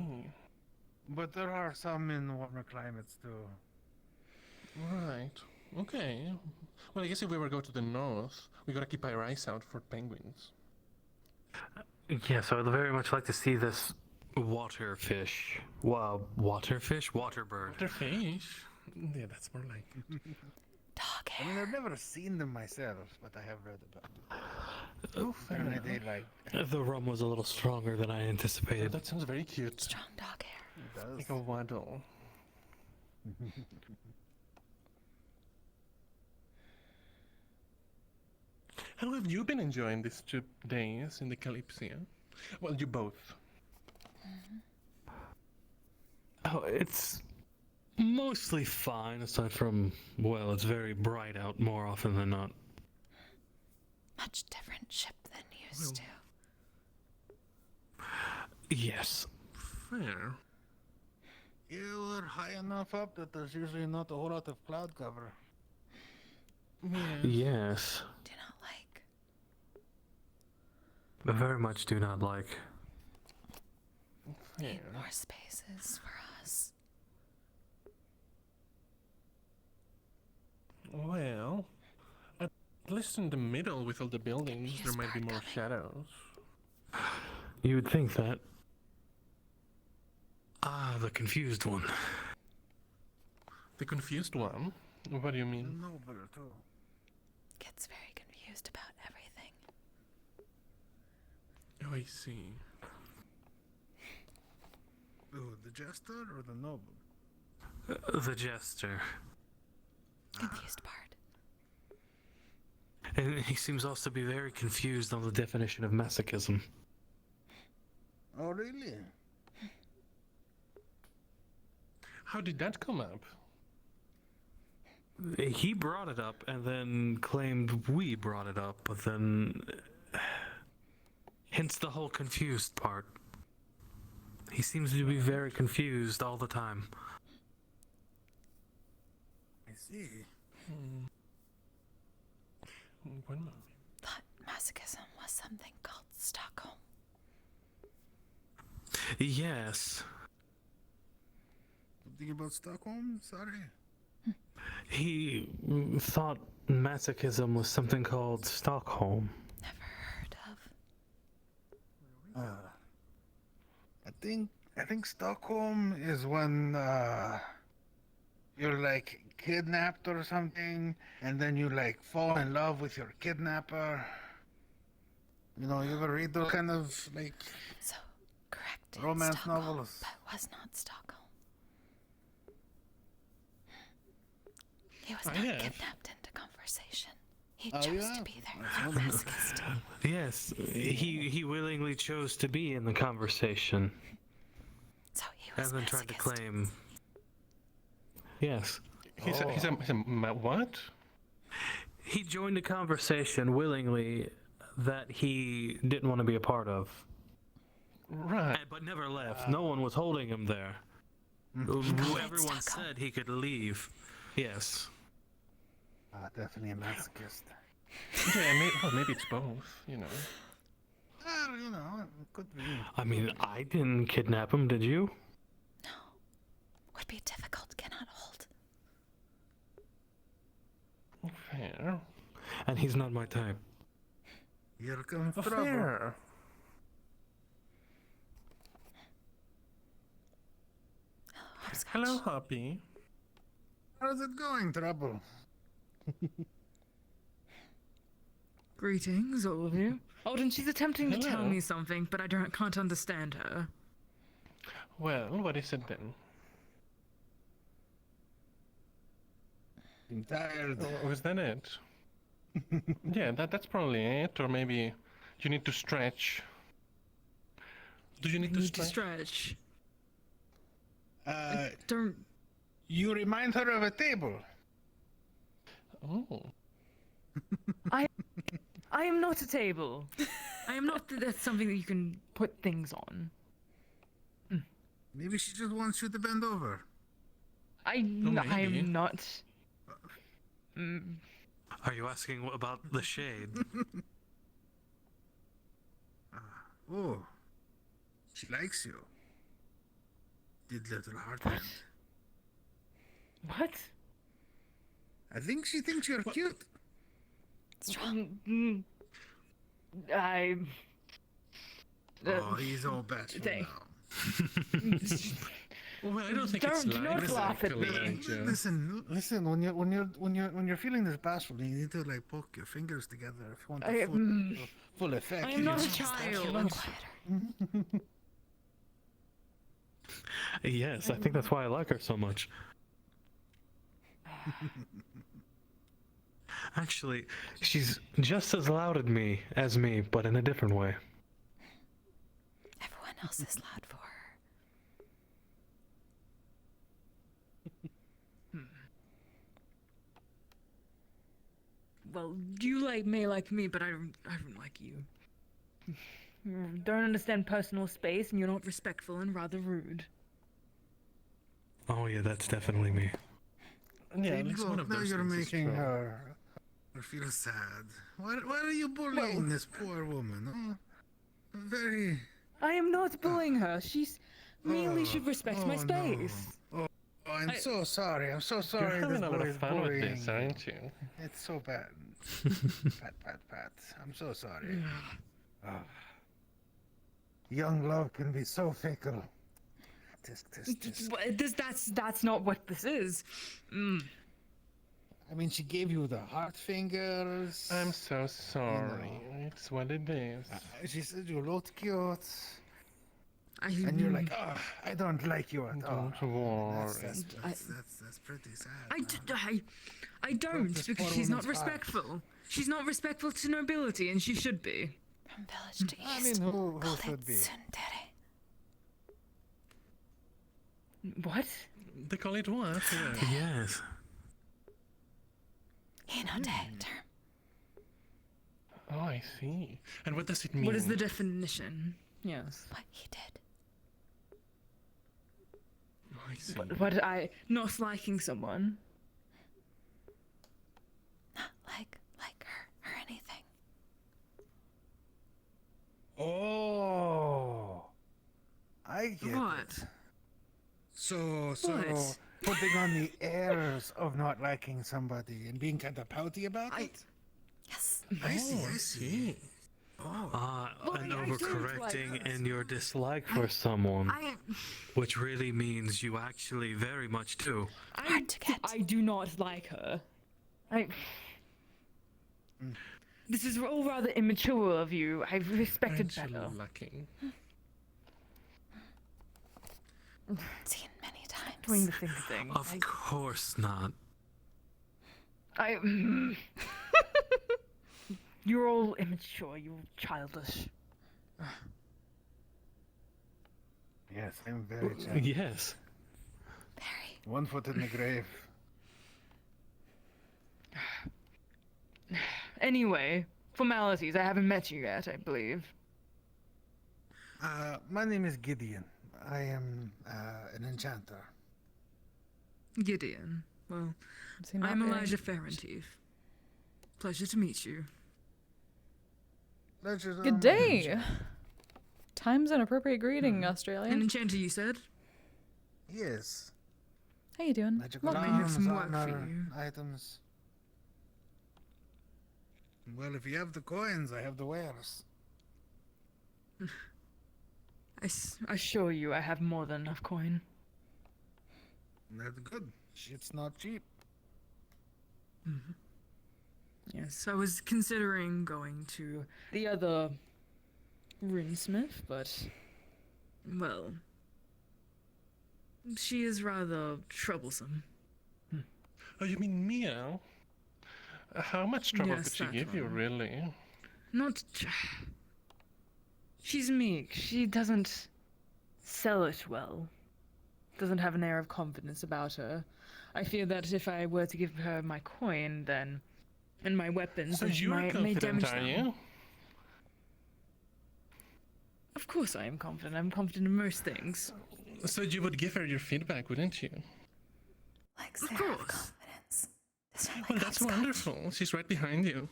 But there are some in warmer climates too. Right. Okay. Well, I guess if we ever go to the north, we gotta keep our eyes out for penguins. Yes, I would very much like to see this waterfish. Wow, waterfish? Waterbird. Waterfish? Yeah, that's more like it. Dog I mean, I've never seen them myself, but I have read about them. Oh, fair Apparently enough. they like The rum was a little stronger than I anticipated. That sounds very cute. Strong dog hair. it does. Like a waddle. How have you been enjoying these 2 days in the Kalypsia? Well, you both. Oh, it's mostly fine, aside from, well, it's very bright out more often than not. Much different ship than used to. Yes. Fair. You were high enough up that there's usually not a whole lot of cloud cover. Yes. Do not like. I very much do not like. Need more spaces for us. Well, at least in the middle with all the buildings, there might be more shadows. You would think that. Ah, the confused one. The confused one? What do you mean? No, but at all. Gets very confused about everything. Oh, I see. Oh, the jester or the noble? The jester. Confused part. And he seems also to be very confused on the definition of masochism. Oh, really? How did that come up? He brought it up and then claimed we brought it up, but then... Hence the whole confused part. He seems to be very confused all the time. I see. One moment. Thought masochism was something called Stockholm. Yes. Something about Stockholm? Sorry. He thought masochism was something called Stockholm. Never heard of. I think Stockholm is when you're like kidnapped or something, and then you like fall in love with your kidnapper. You know, you ever read those kind of like So, correct. romance Stockholm, novels? but was not Stockholm. He was I not have. kidnapped into conversation. He Oh, chose yeah? to be there. That's Masochist. Yes, he willingly chose to be in the conversation. So he was And then tried to masochist. claim... Yes. He's a what? He joined a conversation willingly that he didn't want to be a part of. Right. But never left. No one was holding him there. Everyone said he could leave. Yes. Definitely a masochist. Yeah, maybe it's both, you know. You know, it could be. I mean, I didn't kidnap him, did you? No. Would be difficult, cannot hold. Fair. And he's not my type. Here comes trouble. Fair. Hello, Hoppy. How's it going, Trouble? Greetings, all of you. Oh, and she's attempting to tell Hello. me something, but can't understand her. Well, what is it then? I'm tired. Oh, is that it? Yeah, that's probably it. Or maybe you need to stretch. Do you need to stretch? Don't. You remind her of a table. Oh. I am not a table. I am not. That's something that you can put things on. Maybe she just wants you to bend over. I maybe. am not. Are you asking about the shade? Oh, she likes you. Did little heart bend. What? I think she thinks you're cute. Oh, he's all bashful now. Well, I don't think it's do not laugh at me. Listen. When you're feeling this bashful, you need to like poke your fingers together if you want the full effect. I am not a child. Yes, I think that's why I like her so much. Actually, she's just as loud as me, but in a different way. Everyone else is loud for her. Well, you may like me, but I don't like you. You don't understand personal space, and you're not respectful and rather rude. Oh yeah, that's definitely me. Yeah, at least one of now those you're things is making true. her feel sad. Why are you bullying this poor woman? Oh, very. I am not bullying her. She's merely should respect my space. No. Oh, I'm so sorry. I'm so sorry. You're having a lot boy of is fun with bullying this, you. aren't you? It's so bad. Pat. I'm so sorry. Oh. Young love can be so fickle. That's not what this is. I mean, she gave you the heart fingers. I'm so sorry. It's what it is. She said you looked cute. And you're like, oh, I don't like you at all. Don't worry. That's pretty sad. I don't, because she's not respectful. She's not respectful to nobility, and she should be. From village to east. I mean, who should be? Tsundere. What? They call it what? Yes. Hinode term. Oh, I see. And what does it mean? What is the definition? Yes. What he did. Oh, I see. What I not liking someone. Not like her or anything. Oh, I get What? it. So What? putting on the airs of not liking somebody and being kind of pouty about it. Yes. I see. Oh. And overcorrecting in your dislike for someone, which really means you actually very much do. Hard to get. I do not like her. This is all rather immature of you. I've respected better. Lucky. Seen many times. Doing the thing. Of course not. You're all immature. You're childish. Yes, I'm very childish. Yes. Very. 1 foot in the grave. Anyway, formalities. I haven't met you yet, I believe. My name is Gideon. I am an enchanter. Gideon. Well, I'm Elijah Ferrantive. Pleasure to meet you. Good day. Time's an appropriate greeting, Australian. An enchanter, you said? Yes. How you doing? Magical I have arms, some work for honor, you. items. Well, if you have the coins, I have the wares. I assure you I have more than enough coin. That's good. Shit's not cheap. Yes, I was considering going to the other runesmith, but, well, she is rather troublesome. Oh, you mean Mia? How much trouble Yes, could she that give you, one. really? Not. She's meek. She doesn't sell it well. Doesn't have an air of confidence about her. I fear that if I were to give her my coin, then. And my weapons, So then she you're may confident, damage are them. you? Of course I am confident. I'm confident in most things. So you would give her your feedback, wouldn't you? Like Of zero course. confidence. It's not like Well, that's wonderful. She's right behind you.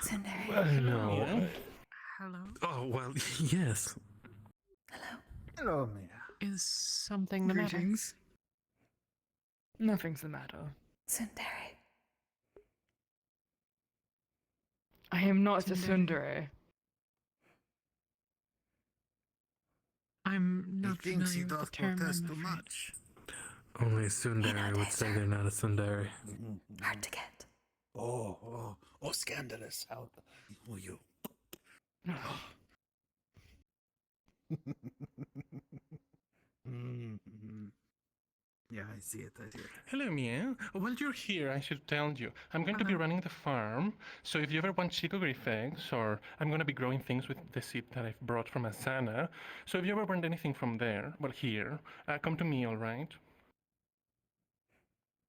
Tsundere. No. Yeah? Hello? Oh, well, yes. Hello. Hello, Mia. Is something the matter? Greetings. Nothing's the matter. Tsundere. I am not a tsundere. I'm not He thinks he familiar with doth the term, protest I'm too afraid. much. Only a tsundere would say they're not a tsundere. Hard to get. Oh, scandalous. How will you? Yeah, I see it. Hello, Mia. While you're here, I should tell you, I'm going to be running the farm, so if you ever want chickogriff eggs, or I'm going to be growing things with the seed that I've brought from Asana, so if you ever want anything from there, well, here, come to me, all right?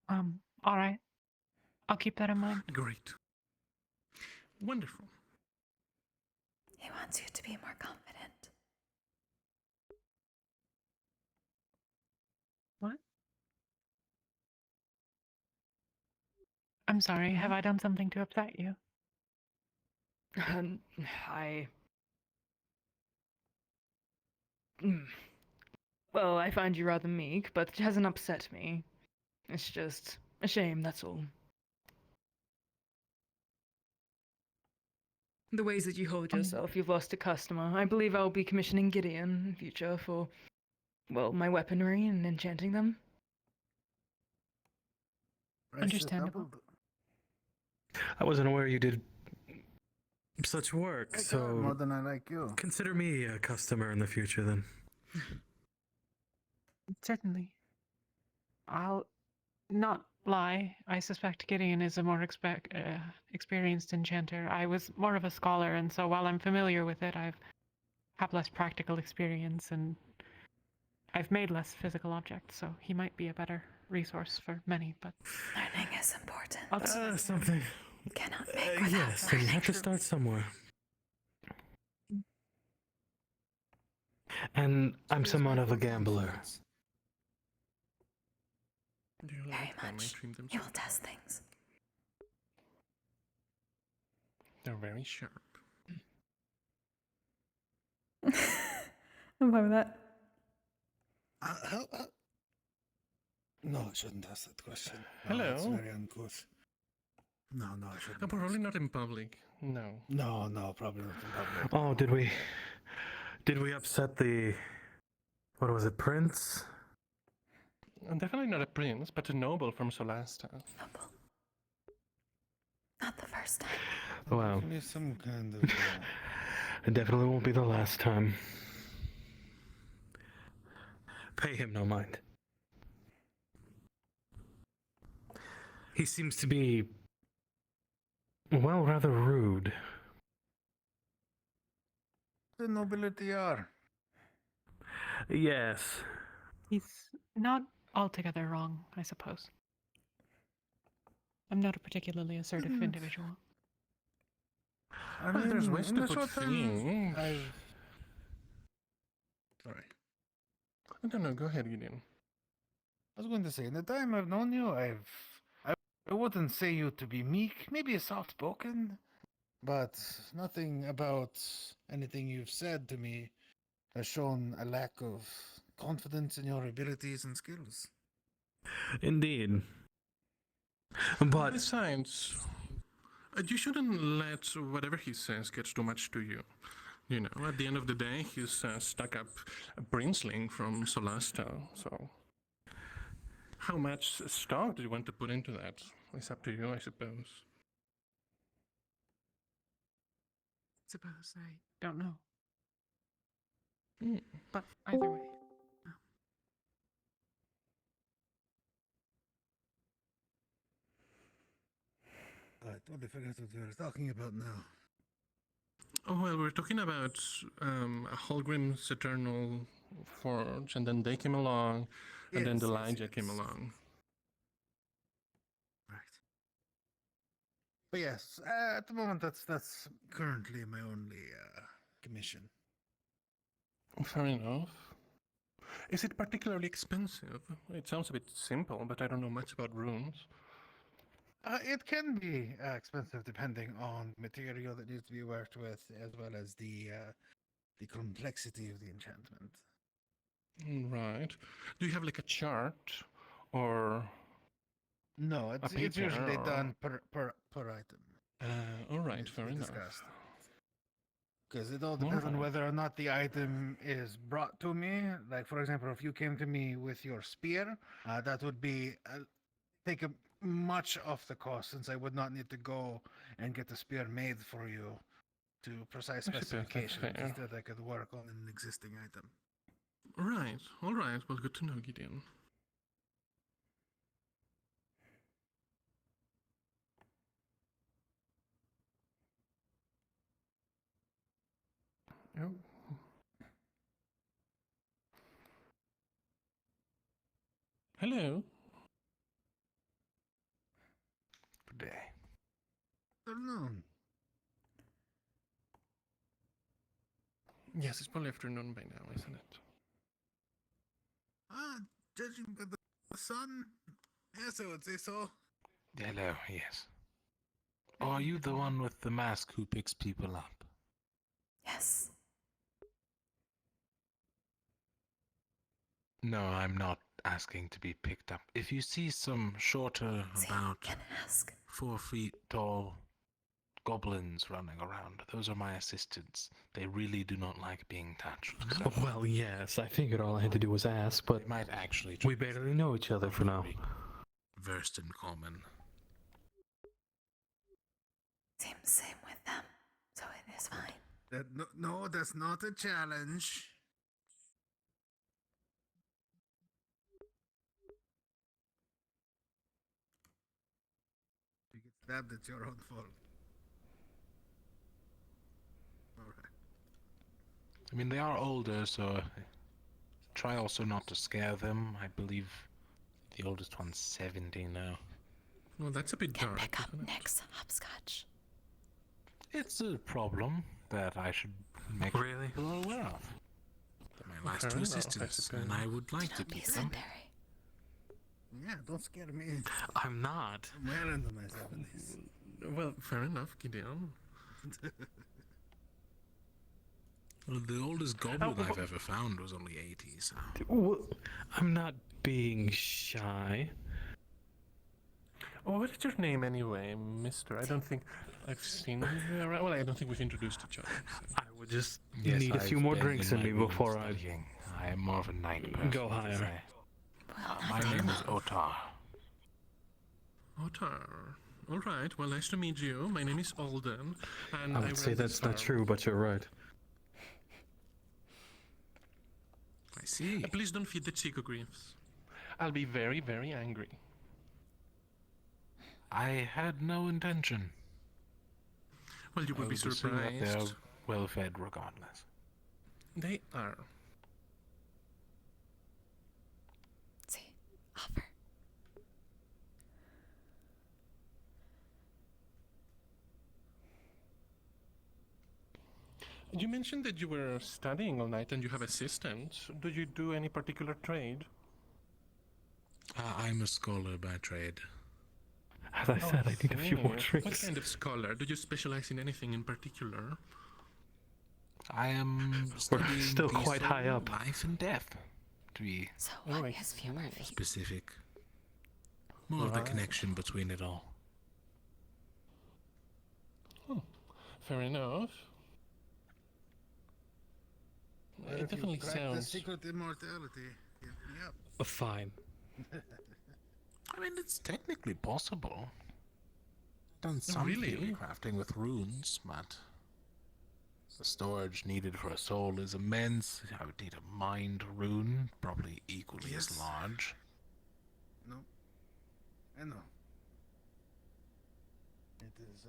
All right. I'll keep that in mind. Great. Wonderful. He wants you to be more confident. What? I'm sorry, have I done something to upset you? I... Well, I find you rather meek, but it hasn't upset me. It's just a shame, that's all. The ways that you hold yourself, you've lost a customer. I believe I'll be commissioning Gideon in future for, well, my weaponry and enchanting them. Understandable. I wasn't aware you did such work, so more than I like you. Consider me a customer in the future then. Certainly. I'll not lie. I suspect Gideon is a more experienced enchanter. I was more of a scholar, and so while I'm familiar with it, I've had less practical experience, and I've made less physical objects, so he might be a better resource for many, but... Learning is important. Something. Cannot make without Yes, and you learning. have to start somewhere. And I'm somewhat of a gambler. Very much. He will test things. They're very sharp. I'm fine with that. No, I shouldn't ask that question. Hello. That's very uncouth. No, I shouldn't. Probably not in public. No. No, probably not in public. Oh, did we upset the, what was it, prince? I'm definitely not a prince, but a noble from Solasta. Noble. Not the first time. Wow. Definitely some kind of... It definitely won't be the last time. Pay him no mind. He seems to be, well, rather rude. The nobility are. Yes. He's not altogether wrong, I suppose. I'm not a particularly assertive individual. I mean, There's ways in to the put short term, things. Sorry. No, go ahead, Gideon. I was going to say, in the time I've known you, I wouldn't say you to be meek, maybe soft-spoken, but nothing about anything you've said to me has shown a lack of confidence in your abilities and skills. Indeed. But besides, you shouldn't let whatever he says get too much to you. You know, at the end of the day, he's stuck up a Brinsling from Solasta, so... How much stock do you want to put into that? It's up to you, I suppose. Suppose I don't know. But either way. I totally forgot what we were talking about now. Oh, well, we're talking about Holgrim's Eternal Forge, and then they came along, and then Elijah came along. Right. But yes, at the moment, that's currently my only commission. Fair enough. Is it particularly expensive? It sounds a bit simple, but I don't know much about runes. It can be expensive depending on material that needs to be worked with, as well as the complexity of the enchantment. Right. Do you have like a chart, or No, A it's paper. usually done per item. All right, fair we enough. discussed. Because it all depends on Alright. whether or not the item is brought to me. Like, for example, if you came to me with your spear, that would be take a much off the cost, since I would not need to go and get the spear made for you to precise I suppose that's specifications. fair. Instead, I could work on an existing item. Right, alright, well, good to know, Gideon. Oh. Hello. Good day. Afternoon. Yes, it's probably afternoon by now, isn't it? Judging by the sun, yes, I would say so. Hello, yes. Oh, are you the one with the mask who picks people up? Yes. No, I'm not asking to be picked up. If you see some shorter, about 4 feet tall goblins running around, those are my assistants. They really do not like being touched. So Well, yes, I figured all I had to do was ask, but they might actually we barely know each other for now. versed in common. Same with them, so it is fine. No, that's not a challenge. You get stabbed, it's your own fault. Alright. I mean, they are older, so try also not to scare them. I believe the oldest one's 70 now. Well, that's a bit dark. Pick up Nick's hopscotch. It's a problem that I should make people aware of. They're my last Fair two enough, I assistants, suppose. and I would like to keep them. Yeah, don't scare me. I'm not. I'm well into my 70s. Well, fair enough, Gideon. Well, the oldest goblin I've ever found was only 80, so... Well, I'm not being shy. Oh, what is your name anyway, mister? I don't think I've seen you around. Well, I don't think we've introduced each other. So. I would just Yes, need a few I've more been drinks in in me my room before I studying. I am more of a night person. go higher. My name is Otar. Otar. All right. Well, nice to meet you. My name is Alden, and I would say run that's this not farm. true, but you're right. I see. Please don't feed the Chicogriffs. I'll be very, very angry. I had no intention. Well, you I will be would assume that they're surprised. well fed regardless. They are. See, offer. You mentioned that you were studying all night and you have assistants. Do you do any particular trade? I'm a scholar by trade. As I said, I need a few more What drinks. kind of scholar? Do you specialize in anything in particular? I am We're studying still the quite high soul, up. life and death, to be So what is fewer feet? specific. More of the Right. connection between it all. Fair enough. Well, It if definitely you crack the sounds. secret immortality, hit me up. Fine. I mean, it's technically possible. Done some really? theory crafting with runes, but the storage needed for a soul is immense. I would need a mind rune, probably equally as Yes. large. No, I know. It is,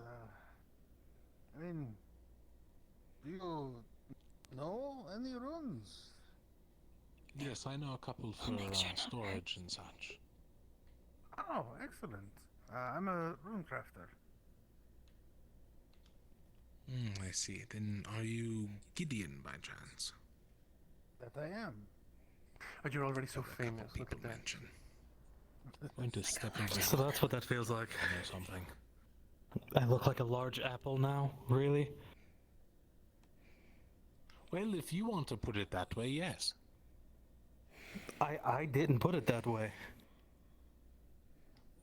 I mean, do you know any runes? Yes, I know a couple for storage and such. Oh, excellent. I'm a rune crafter. I see. Then are you Gideon by chance? That I am. Oh, you're already so famous. Look People at that. mention. Going to step over. So that's what that feels like. I know something. I look like a large apple now? Really? Well, if you want to put it that way, yes. I didn't put it that way.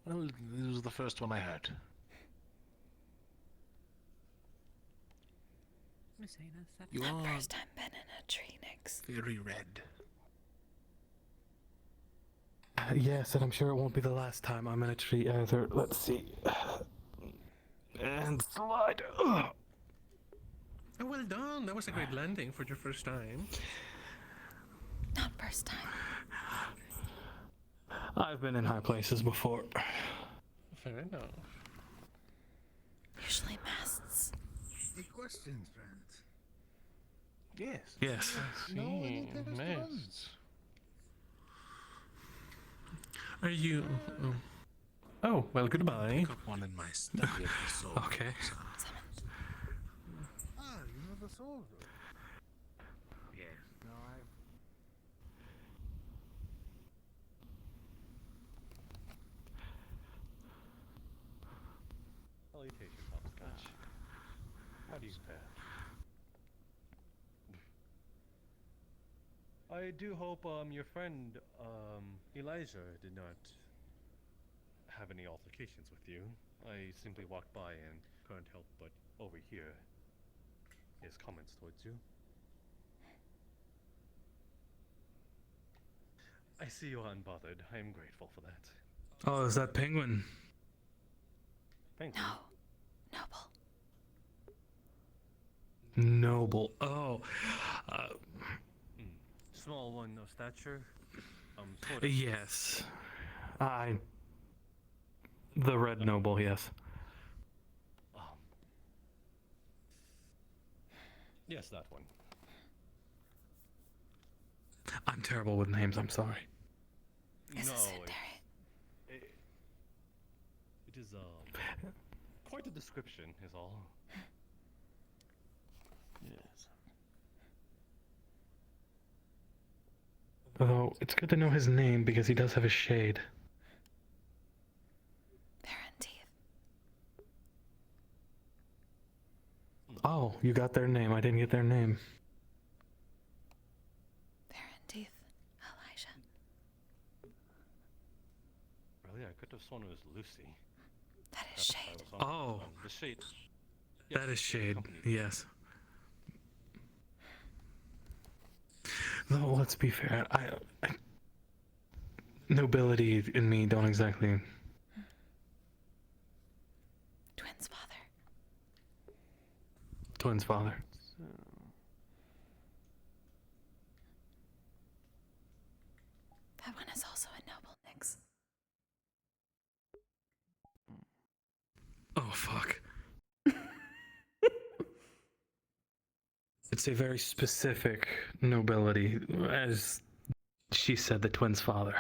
Well, this was the first one I heard. Miss Ayna, that's You not are first time been in a tree, Nix. very red. Yes, and I'm sure it won't be the last time I'm in a tree either. Let's see. And slide. Ugh. Oh, well done. That was a great landing for your first time. Not first time. I've been in high places before. Fair enough. Usually masts. Any questions, friends? Yes. Yes. No, any tennis Nice. runs. Are you... Oh, well, goodbye. Pick up one in my study of the soul. Okay. Ah, you know the soul road. Yes. No, I've... Salutation, hopscotch. How do you fare? I do hope your friend Elijah did not have any altercations with you. I simply walked by and couldn't help but overhear his comments towards you. I see you are unbothered. I am grateful for that. Oh, is that Penguin? Penguin? No. Noble. Noble. Oh. Small one of stature. Sort of. Yes. The Red Noble, yes. Yes, that one. I'm terrible with names, I'm sorry. Is No, this it is quite a description, is all. Yes. Although, it's good to know his name because he does have a shade. Oh, you got their name. I didn't get their name. Teeth. Elijah. Really, I could have sworn it was Lucy. That is Shade. Oh. The Shade. That is Shade, yes. Though, let's be fair, nobility in me don't exactly... Twins' father. Twins' father. That one is also a noble, Nix. Oh, fuck. It's a very specific nobility, as she said, the twins' father.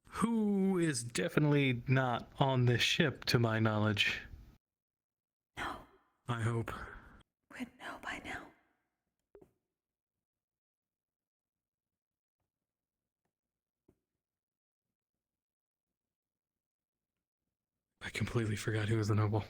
Who is definitely not on this ship, to my knowledge. No. I hope. We'd know by now. I completely forgot who was the noble.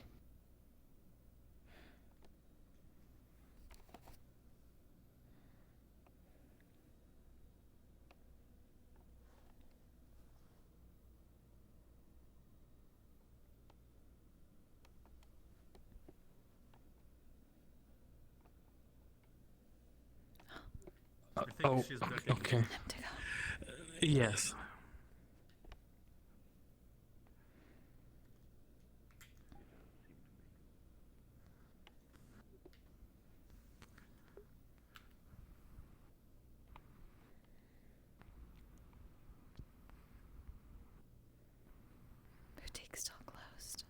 I think she's beckoning. Okay. Yes. Boutique's still closed.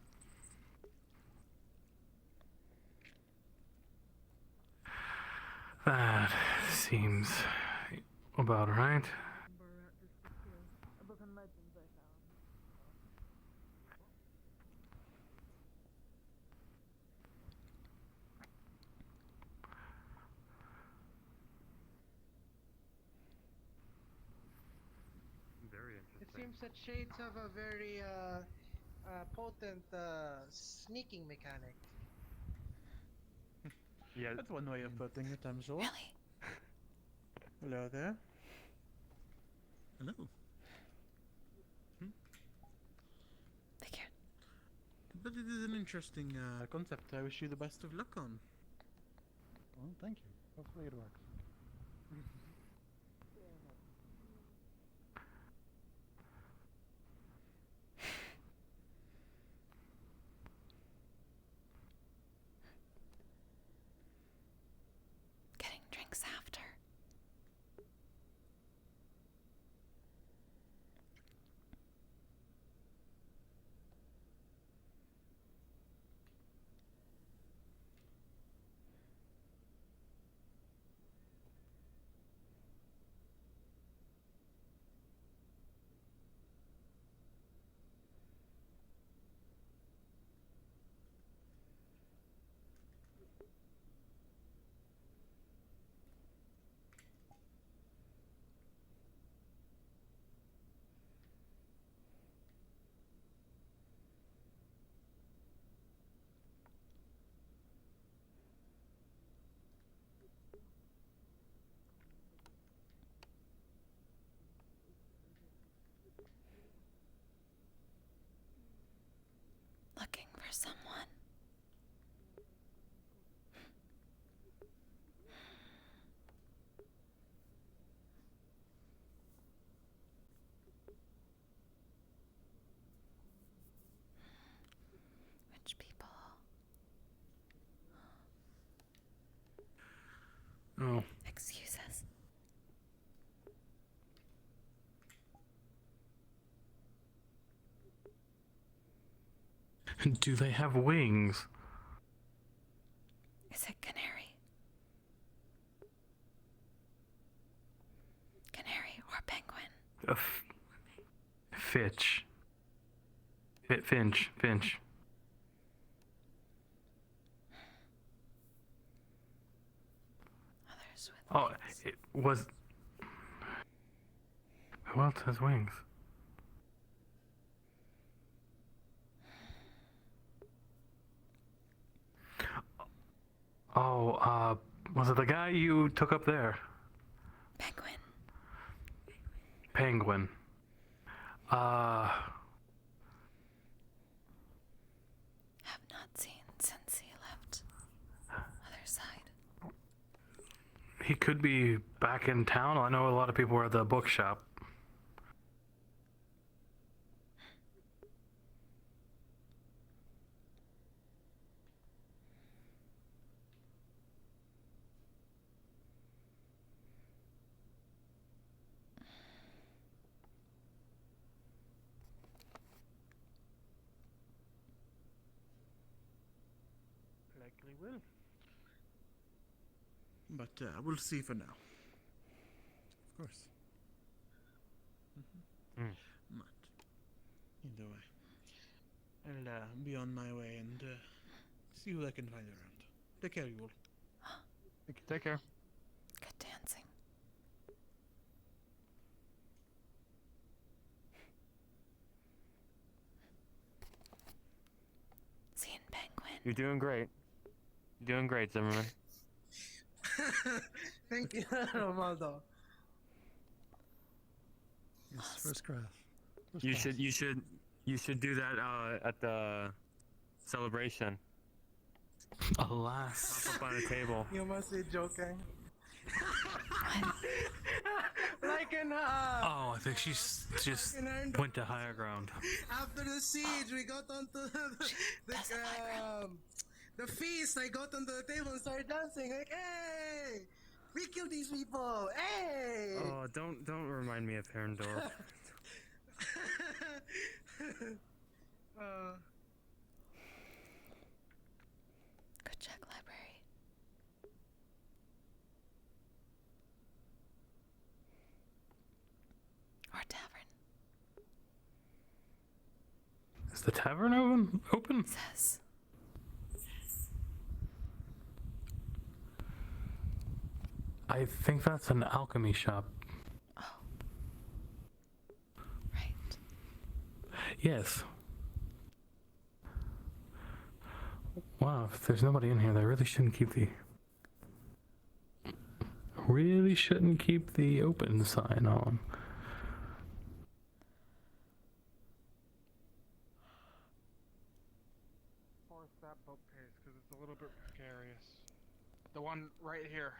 That seems about right. Very It interesting. seems that shades have a very potent sneaking mechanic. Yeah. That's one way of putting it, I'm sure. Really? Hello there. Hello. Thank you. But it is an interesting concept. I wish you the best of luck on. Well, thank you. Hopefully it works. Getting drinks after. Looking for someone. Which people? Oh. Excuses. Do they have wings? Is it canary? Canary or penguin? Fitch. Finch. Others with Oh, it was. Who else has wings? Oh, was it the guy you took up there? Penguin. Have not seen since he left other side. He could be back in town. I know a lot of people were at the bookshop. Likely will. But we'll see for now. Of course. But either way, I'll be on my way and see who I can find around. Take care, you all. Take care. Good dancing. Seeing penguin. You're doing great. You're doing great, Zimmerman. Thank you, Romaldo. Yes, first class. You should do that at the celebration. Alas. Hop up on a table. You must be joking. Like in Oh, I think she's just went to higher ground. after the siege, we got onto the feast. I got onto the table and started dancing. Like, hey, we killed these people. Hey. Oh, don't remind me of Herrendorf. Good check library. Or tavern. Is the tavern open? Says. I think that's an alchemy shop. Oh. Right. Yes. Wow, if there's nobody in here, they really shouldn't keep the really shouldn't keep the open sign on. Force that bookcase because it's a little bit precarious. The one right here.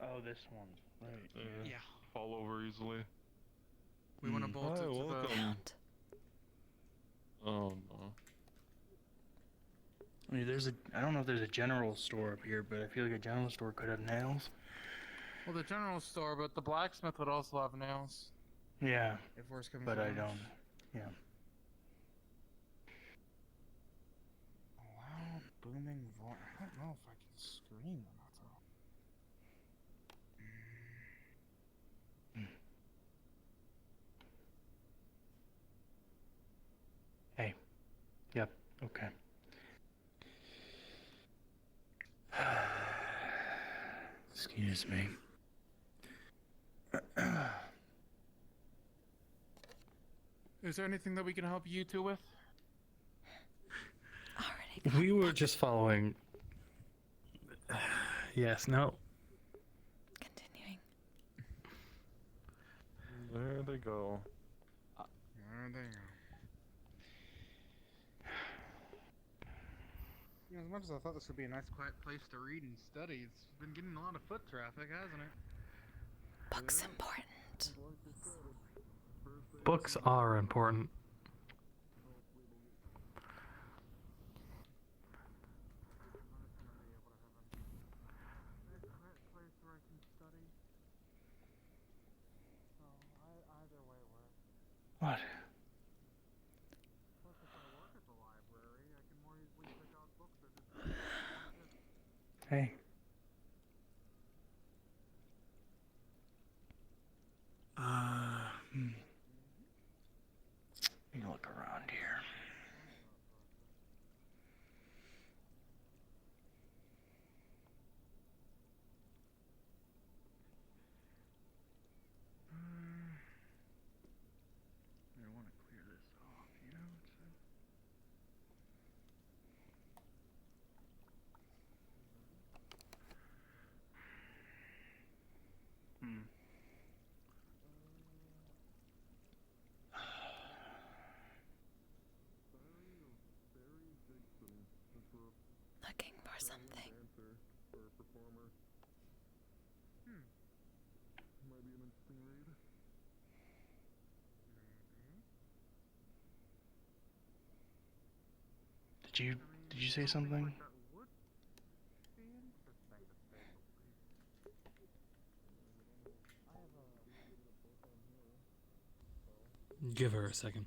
Oh, this one. Right. Yeah. Fall over easily. We want to bolt it to welcome. Oh no. I mean, I don't know if there's a general store up here, but I feel like a general store could have nails. Well, the general store, but the blacksmith would also have nails. Yeah. If worse comes but to I worse. don't. Yeah. Loud booming voice. I don't know if I can scream or not though. Hey. Yep. Okay. Excuse me. Is there anything that we can help you two with? We were just following. Yes, no. Continuing. There they go. There they go. You know, as much as I thought this would be a nice quiet place to read and study, it's been getting a lot of foot traffic, hasn't it? Books important. Books are important. What? Hey. Let me look around here. I want to clear this off, you know? Looking for something. Might be an interesting read. Did you say something? Give her a second.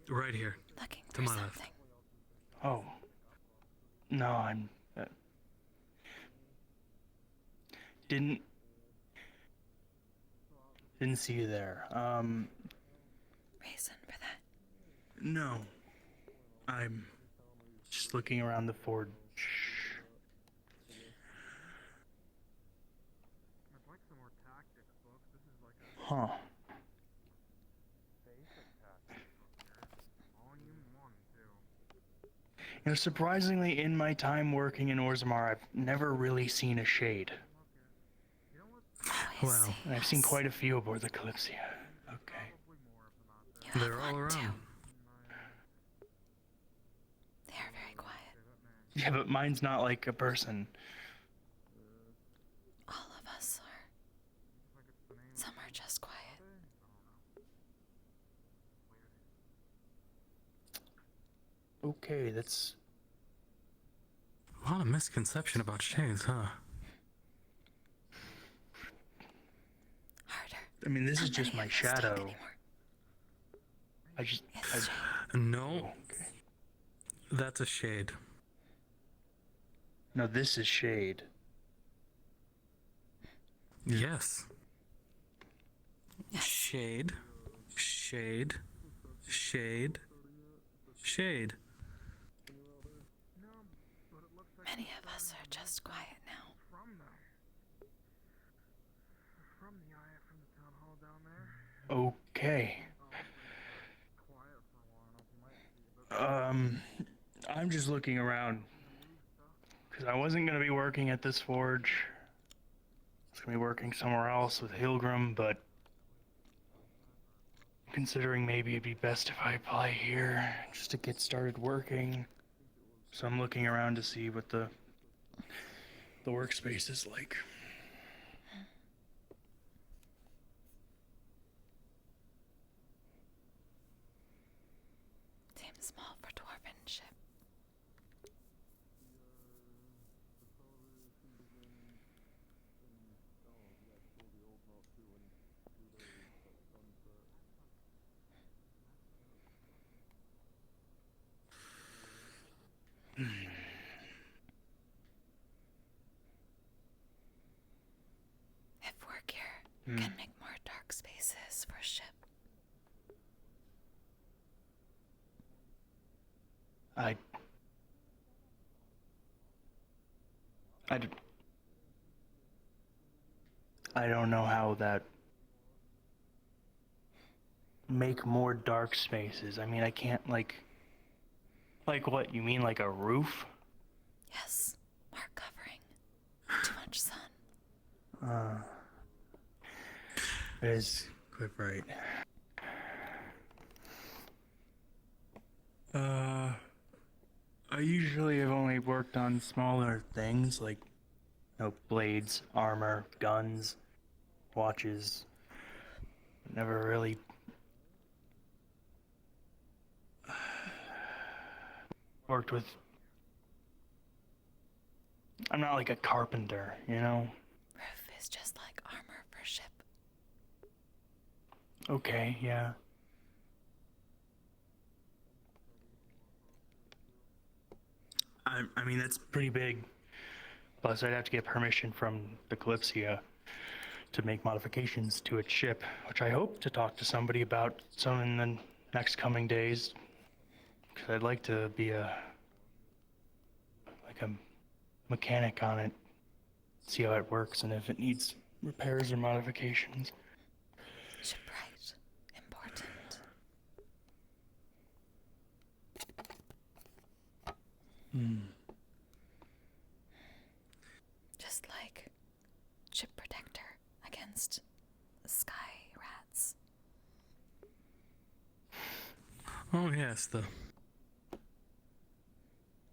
Right here. Looking to my left. Oh. No, I'm... Didn't see you there. Reason for that? No. I'm just looking around the forge. I'd like some more tactics books. This is like a Huh. basic tactics book here. Volume 1, too. You know, surprisingly, in my time working in Orzammar, I've never really seen a shade. Well, And I've seen quite a few aboard the Kalypsia. Okay. They're all around. They are very quiet. Yeah, but mine's not like a person. All of us are. Some are just quiet. Okay, that's... A lot of misconception about shades, huh? I mean, this is just my shadow. No. That's a shade. No, this is shade. Yes. Shade. Shade. Shade. Shade. Many of us are just quiet now. From the eye from the town hall down there. Okay. I'm just looking around. because I wasn't going to be working at this forge. I was going to be working somewhere else with Hilgrim, but considering maybe it'd be best if I apply here just to get started working. So I'm looking around to see what the workspace is like. Seems small for dwarven ship. If work here can make more dark spaces for ship. I don't know how that make more dark spaces. I mean, I can't like what? You mean like a roof? Yes, more covering. Too much sun. That is quite right. I usually have only worked on smaller things like, blades, armor, guns, watches. Never really worked with. I'm not like a carpenter, you know? Roof is just like armor for ship. Okay, yeah. I mean, that's pretty big. Plus, I'd have to get permission from the Kalypsia to make modifications to its ship, which I hope to talk to somebody about some in the next coming days. Because I'd like to be a mechanic on it, see how it works, and if it needs repairs or modifications. Shipwright. Important. Just like ship protector against sky rats. Oh yes, the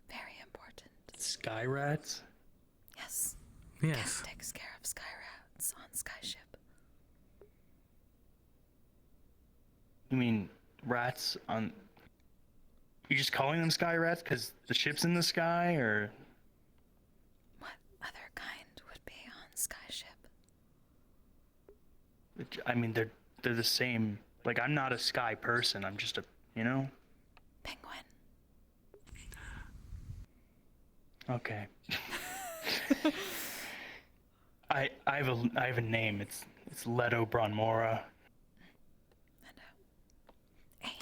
Very important. Sky rats? Yes. Yes. Cat takes care of sky rats on skyship. You mean rats on... You just calling them sky rats because the ship's in the sky, or... What other kind would be on skyship? I mean, they're the same. Like, I'm not a sky person. I'm just a, Penguin. Okay. I have a name. It's Leto Bronmora.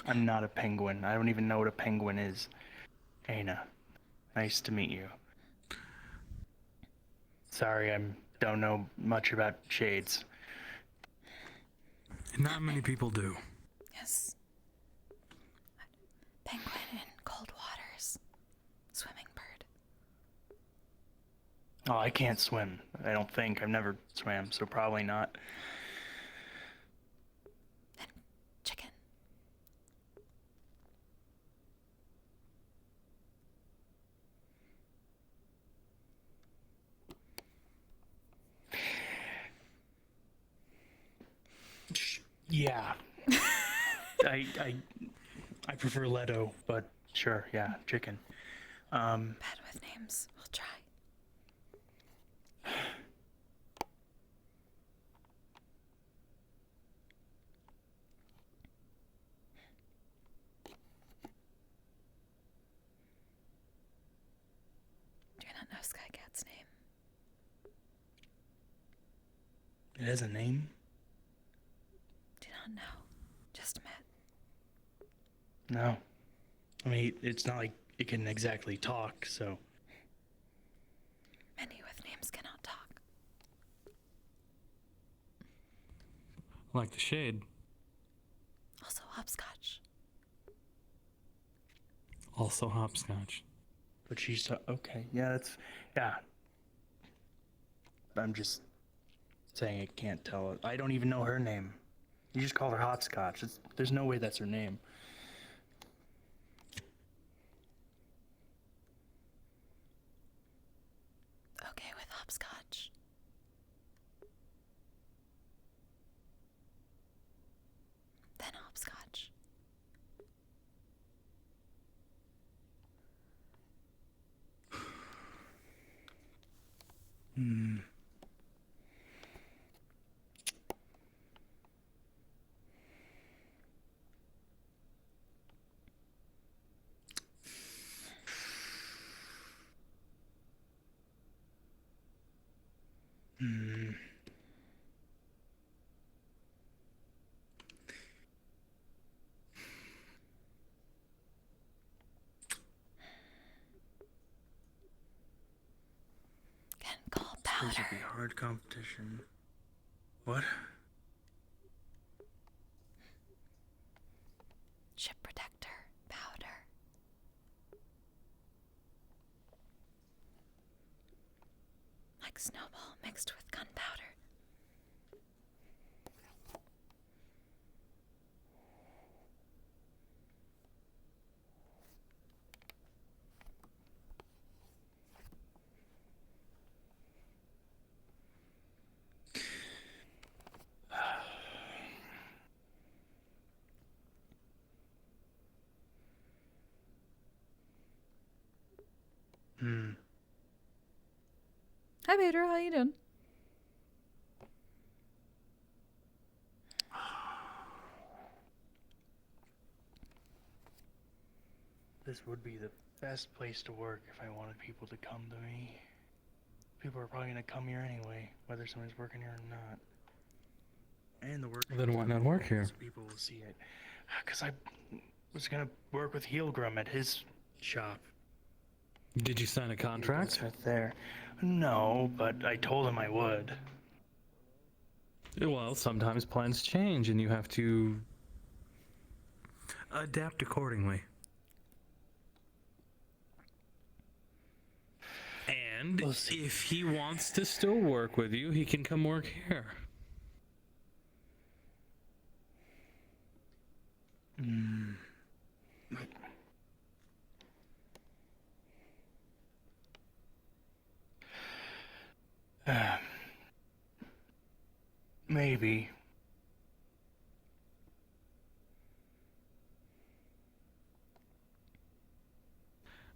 I'm not a penguin. I don't even know what a penguin is. Ayna, nice to meet you. Sorry, I don't know much about shades. Not many people do. Yes. Penguin in cold waters. Swimming bird. Oh, I can't swim. I don't think. I've never swam, so probably not. Chicken. Yeah. I prefer Leto, but sure, yeah, chicken. Bad with names. We'll try. Do you not know Skycat's name? It has a name? Do not know. Just met. No. I mean, it's not like it can exactly talk, so... Many with names cannot talk. Like the shade. Also hopscotch. Also hopscotch. But she's okay. Yeah, that's yeah. I'm just saying I can't tell. I don't even know her name. You just call her Hopscotch. There's no way that's her name. Okay with hopscotch. Then hopscotch. Hmm. Hmm. Can call This powder. would be hard competition. What? Ship protector. Powder. Like snowball mixed with gunpowder. Hmm. Hi, Peter. How you doing? This would be the best place to work if I wanted people to come to me. People are probably gonna come here anyway, whether someone's working here or not. And the work. Then why not work here? People will see it. Cause I was gonna work with Heelgrim at his shop. Did you sign a contract? Right there. No, but I told him I would. Well, sometimes plans change and you have to adapt accordingly. And if he wants to still work with you, he can come work here. Hmm. Maybe.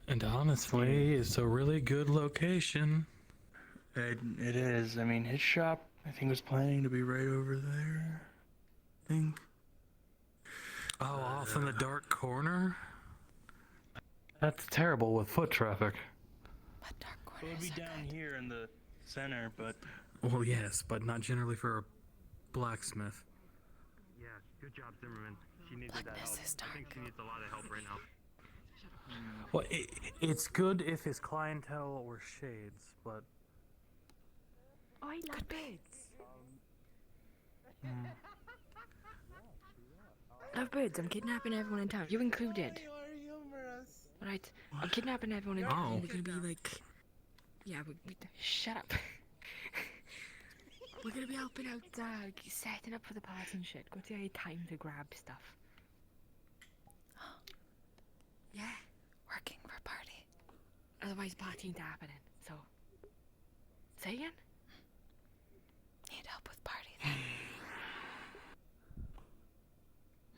And honestly, it's a really good location. It is. I mean, his shop, I think, was planning to be right over there. I think. Oh, off in the dark corner? That's terrible with foot traffic. But dark It corners would be are down good. here in the center, but. Well, yes, but not generally for a blacksmith. Yeah, good job, Zimmerman. She needed that help. I think she needs a lot of help right now. Well, it's good if his clientele were shades, but... Oh, I love birds. Love birds. I'm kidnapping everyone in town. You included. You are humorous. Right. I'm kidnapping everyone in Oh. town. We're gonna be like... Yeah, shut up. We're gonna be helping out, setting up for the party and shit. Go to any time to grab stuff. Yeah. Working for party. Otherwise, party ain't happening. So... Say again? Need help with party then.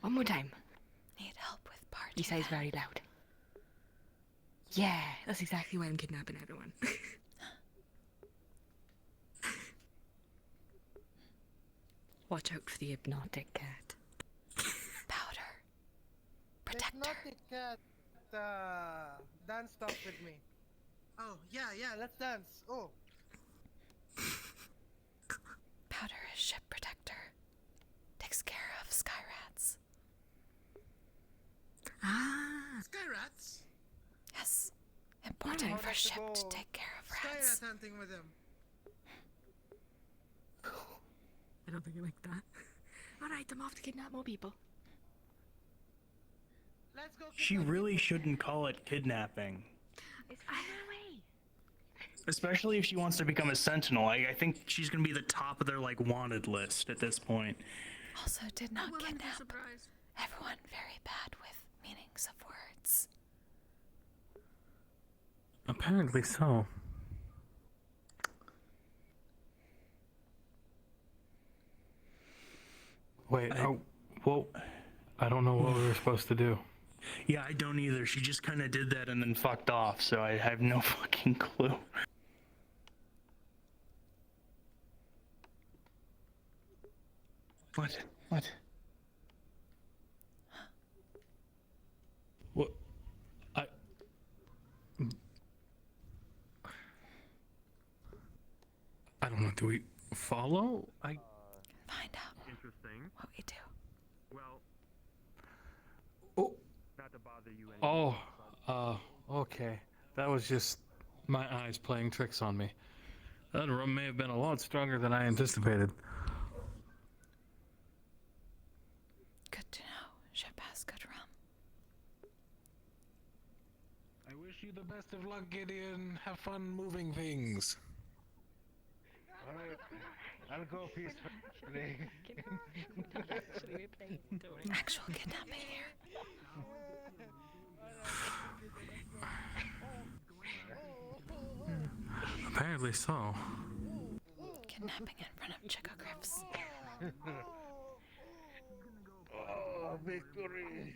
One more time. Need help with party. You say it's then. very loud. Yeah, that's exactly why I'm kidnapping everyone. Watch out for the hypnotic cat. Powder. Protector. Hypnotic cat. Dance stuff with me. Oh, yeah, let's dance. Oh. Powder is ship protector. Takes care of sky rats. Ah. Sky rats? Yes. Important for ship to take care of Sky rats. rat hunting with him. I don't think I like that. Alright, I'm off to kidnap more people. Let's go. She really shouldn't call it kidnapping. It's on my way. Especially if she wants to become a sentinel. I think she's gonna be the top of their like wanted list at this point. Also, did not kidnap everyone very bad with meanings of words. Apparently so. Wait, well, I don't know what we were supposed to do. Yeah, I don't either. She just kind of did that and then fucked off, so I have no fucking clue. What? What? What? I don't know. Do we follow? Find out Interesting. what we do. Well, Oh. not to bother you anymore. Okay. That was just my eyes playing tricks on me. That rum may have been a lot stronger than I anticipated. Good to know. Ship has good rum. I wish you the best of luck, Gideon. Have fun moving things. Alright, I'll go peacefully. Actual kidnapping here. Apparently so. Kidnapping in front of Chickogriffs. Oh, victory!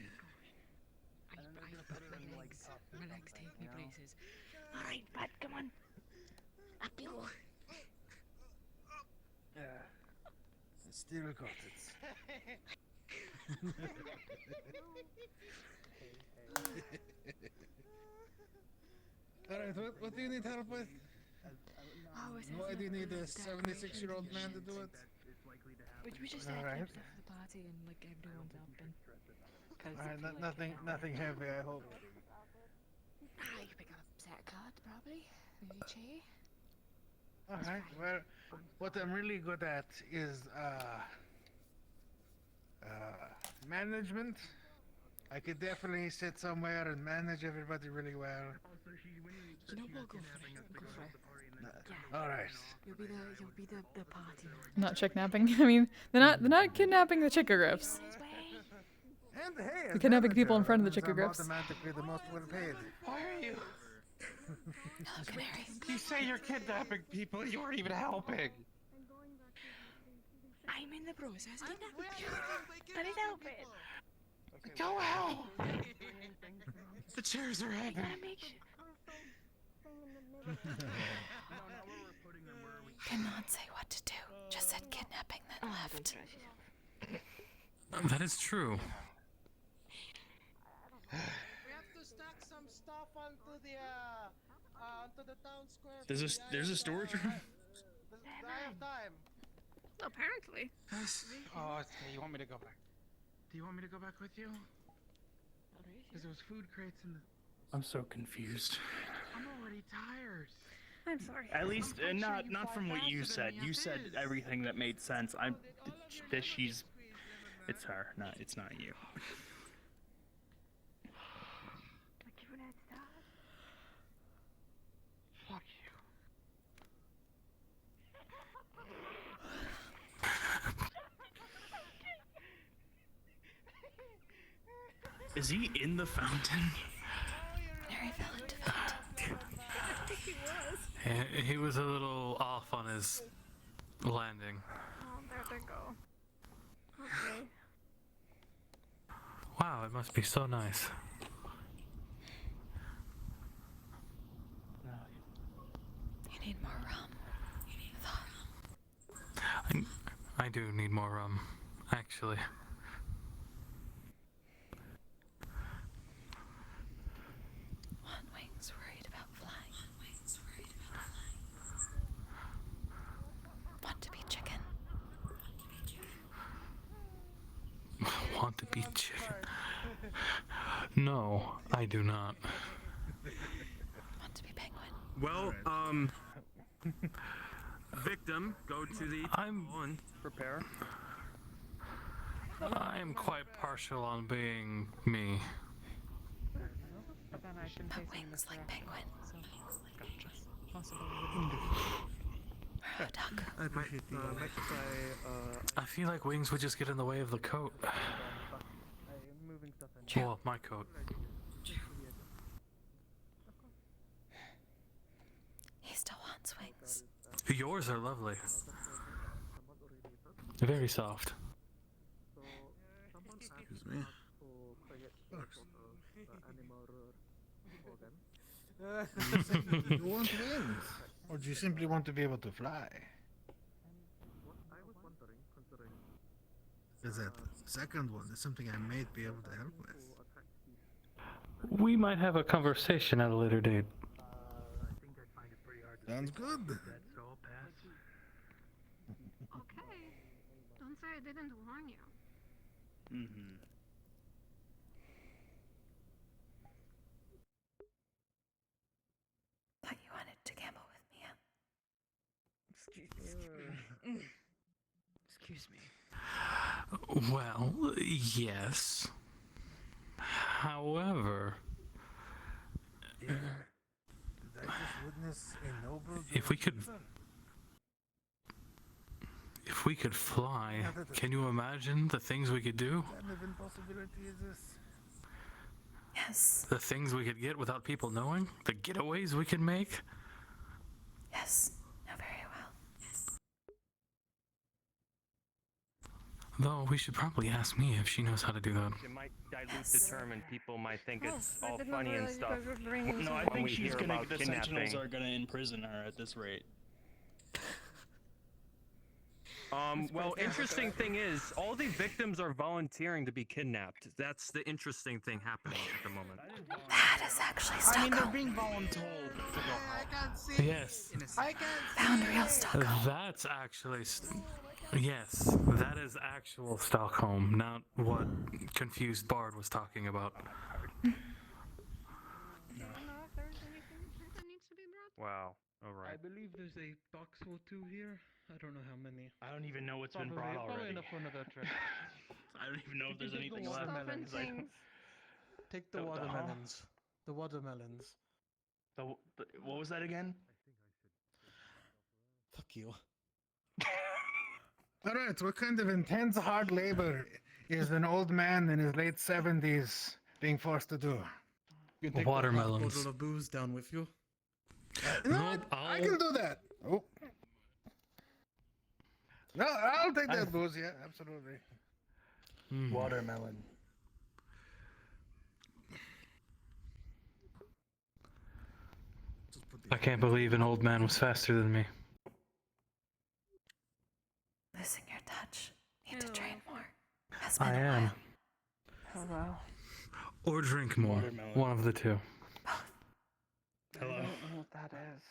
My legs take me places. Alright, bud, come on. Up you go. Yeah, I still got it. Alright, what do you need help with? Why do you need a 76-year-old man to do it? We just had Alright. stuff for the party and like everyone's up and Alright, nothing heavy, I hope. you can pick up a set card probably. Maybe a chair. Alright, well, what I'm really good at is management. I could definitely sit somewhere and manage everybody really well. You know, we'll go for it. Go for it. Alright. You'll be the party man. Not chicknapping. I mean, they're not kidnapping the Chickogriffs. And hey, They're kidnapping people in front of the I'm Chickogriffs. automatically the most well paid. Why are you? Hello, Canary. You say you're kidnapping people, you aren't even helping. I'm in the process of kidnapping people. I need help it. Go out! The chairs are heavy. Cannot say what to do. Just said kidnapping, then left. That is true. We have to stack some stuff onto the town square. There's a storage room? I have time. Apparently. Oh, it's okay. You want me to go back? Do you want me to go back with you? Because there was food crates in the... I'm so confused. I'm already tired. I'm sorry. At least, not from what you said. You said everything that made sense. It's her. It's not you. Fuck you. Is he in the fountain? Canary fell into fountain. I think he was. He was a little off on his landing. Oh, there they go. Okay. Wow, it must be so nice. You need more rum. I do need more rum, actually. One wing's worried about flying. Want to be chicken. Want to be chicken? No, I do not. Want to be penguin. Well, victim, go to the on. Prepare. I am quite partial on being me. But then I can But say wings like penguins. possible. I appreciate the I feel like wings would just get in the way of the coat. Well, my coat. He still wants wings. Yours are lovely. Very soft. Excuse me. You want wings? Or do you simply want to be able to fly? Because that second one is something I may be able to help with. We might have a conversation at a later date. Sounds good. Okay. Don't say I didn't warn you. Mm-hmm. Thought you wanted to gamble with me, huh? Excuse me. Well, yes. However, Did I just witness a noble? if we could fly, can you imagine the things we could do? What kind of impossibility is this? Yes. The things we could get without people knowing? The getaways we could make? Yes. No, very well. Though we should probably ask me if she knows how to do that. It might dilute the term and people might think it's all did not funny and realize you stuff. guys were bringing No, I when think we she's hear gonna. about The Sentinels kidnapping. are gonna imprison her at this rate. Well, interesting thing is, all the victims are volunteering to be kidnapped. That's the interesting thing happening at the moment. That is actually I mean, they're Stockholm. being voluntold. I can't see. Yes. I can't Found real Stockholm. That's actually... Yes, that is actual Stockholm, not what confused Bard was talking about. Wow. All I right. believe there's a box or two here. I don't know how many. I don't even know what's been brought Probably already. enough for another trip. I don't even know if there's Take the anything left. watermelons. 'cause I- Take the watermelons. The watermelons. What was that again? Fuck you. All right, what kind of intense hard labor is an old man in his late 70s being forced to do? You can take Watermelons. the bottle of booze down with you. No, I can do that. Oh. No, I'll take that booze, yeah, absolutely. Watermelon. I can't believe an old man was faster than me. Losing your touch. Need to train more. Has I been a am. while. Oh wow. Or drink more. Watermelon. One of the two. Hello. I don't know what that is.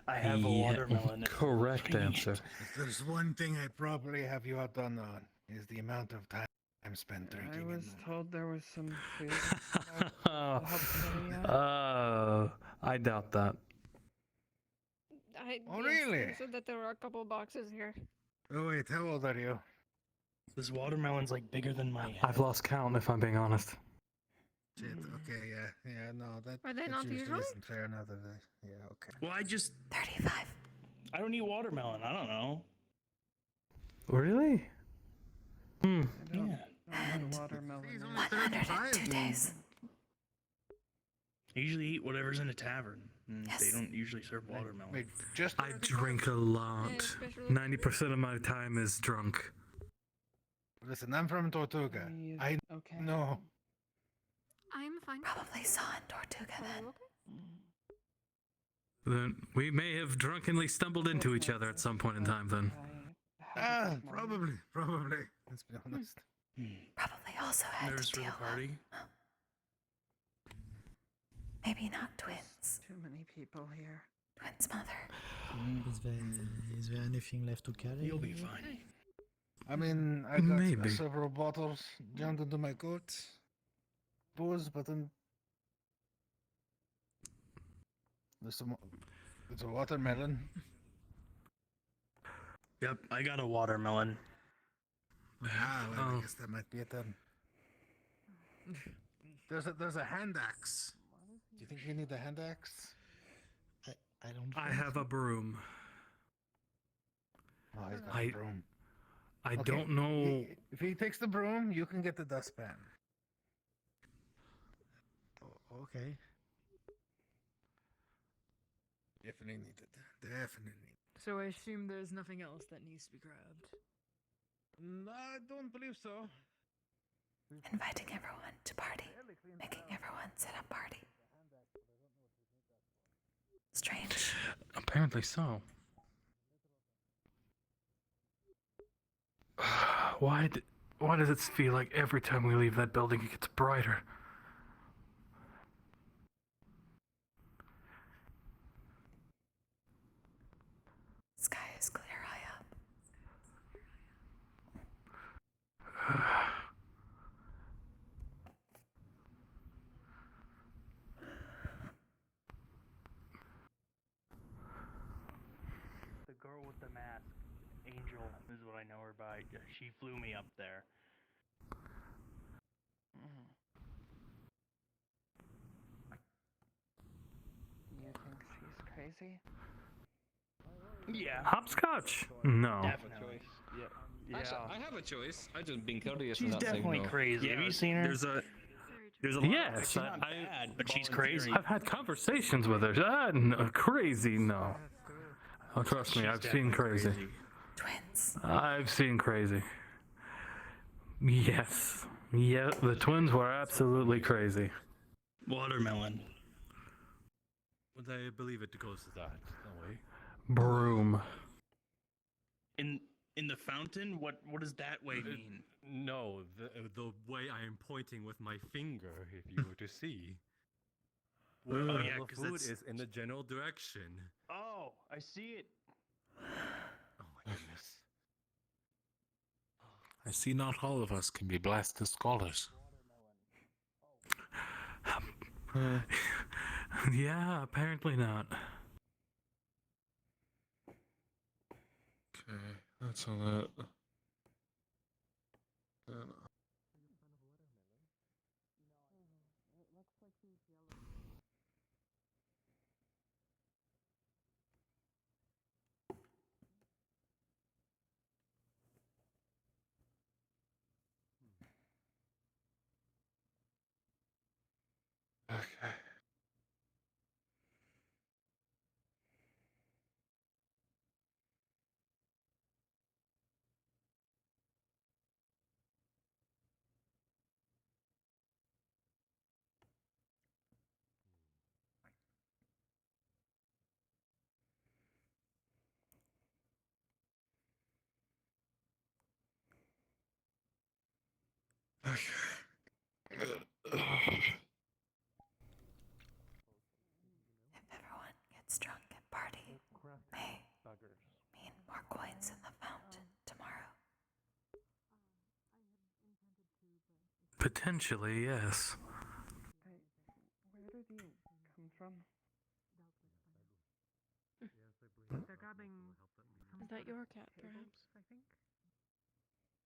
I have a watermelon. Correct answer. If there's one thing I probably have you outdone on, is the amount of time spent drinking. I was told there was some food. I doubt that. Oh, really? They said that there were a couple boxes here. Oh wait, how old are you? This watermelon's like bigger than my head. I've lost count if I'm being honest. Shit, okay, yeah, no, Are they that not usually usual? isn't fair enough, is it? Yeah, okay. Well, I just 35. I don't eat watermelon. I don't know. Really? Hmm. Yeah. I had watermelon. 102 days. I usually eat whatever's in a tavern. And They don't usually serve watermelon. Wait, just I drink a lot. 90% of my time is drunk. listen, I'm from Tortuga. I know. I'm fine. Probably saw in Tortuga then. Then we may have drunkenly stumbled into each other at some point in time then. Probably. Let's be honest. Probably also had Nervous to for deal the party? Maybe not twins. Too many people here. Twins' mother. Is there anything left to carry? You'll be fine. I mean, I got Maybe. several bottles jammed into my coat. Booze, but then there's a watermelon. Yep, I got a watermelon. Well, I guess that might be it then. There's a hand axe. Do you think you need a hand axe? I don't. I have a broom. Oh, he's got a broom. I Okay, don't know. If he takes the broom, you can get the dustpan. Okay. Definitely needed. Definitely. So I assume there's nothing else that needs to be grabbed. No, I don't believe so. Inviting everyone to party. Making everyone sit up party. Strange. Apparently so. Why does it feel like every time we leave that building it gets brighter? Sky is clear high up. The girl with the mask, Angel, is what I know her by. She flew me up there. You think she's crazy? Yeah. Hopscotch? No. Definitely. Yeah. Actually, I have a choice. I just been curious. She's and not saying definitely no. crazy. Yeah, Have you seen her? There's a lot. Yes, She's not bad, but she's crazy. I've had conversations with her. No, crazy, no. Oh, trust me, She's I've seen definitely crazy. Twins. I've seen crazy. Yes. Yeah, the twins were absolutely crazy. Watermelon. Would I believe it goes to that? No way. Broom. In the fountain? What does that way mean? No, the way I am pointing with my finger, if you were to see. Where Oh, all yeah, the 'cause food that's- is in the general direction. Oh, I see it. Oh my goodness. I see not all of us can be blessed as scholars. Yeah, apparently not. Okay, that's all that. Then okay. If everyone gets drunk and party, may mean more coins in the fountain tomorrow. Potentially, yes. Where did you come from? They're grabbing some Is that sort your of cat, tables, perhaps? I think.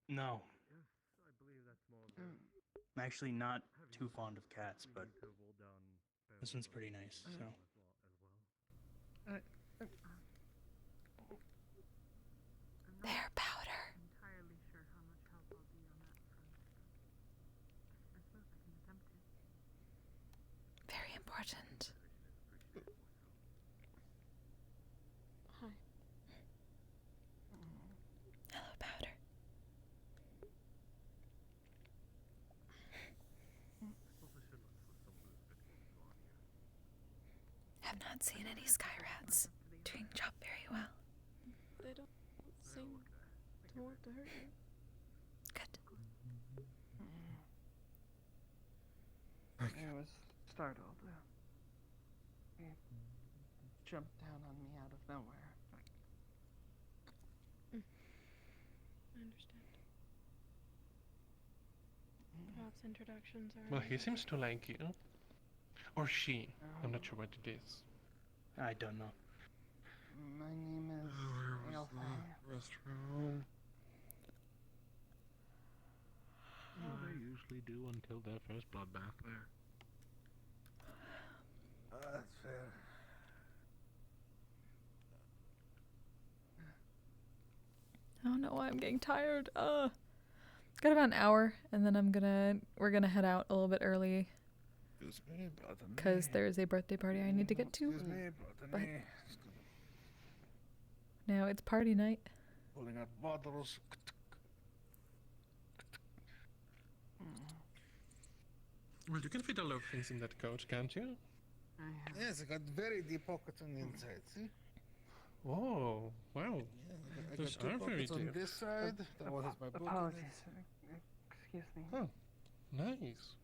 No. Yes, I believe that's more of I'm actually not too fond of cats, but this one's pretty nice, so. Their powder. Entirely sure how much help I'll be on that front. I suppose I can attempt to. Very important. Hi. Hello, powder. Have not seen any sky rats. Doing job very well. They don't seem to want to hurt you. Good. I was startled. He jumped down on me out of nowhere. I understand. Perhaps introductions are. Well, he seems to like you. Or she. I'm not sure what it is. I don't know. My name is Where was Alfang. the restroom? Well, they usually do until their first bloodbath there. That's fair. know why I'm getting tired. Got about an hour, and then we're gonna head out a little bit early because there's a birthday party I need to get to. But now it's party night. Pulling out bottles. Well, you can fit a lot of things in that coat, can't you? Yes, I got very deep pockets on the inside. See? Oh, wow. Yeah, I Those got two are very pockets on deep. this side. That one has my book in Apologies. it. Excuse me. Oh, nice.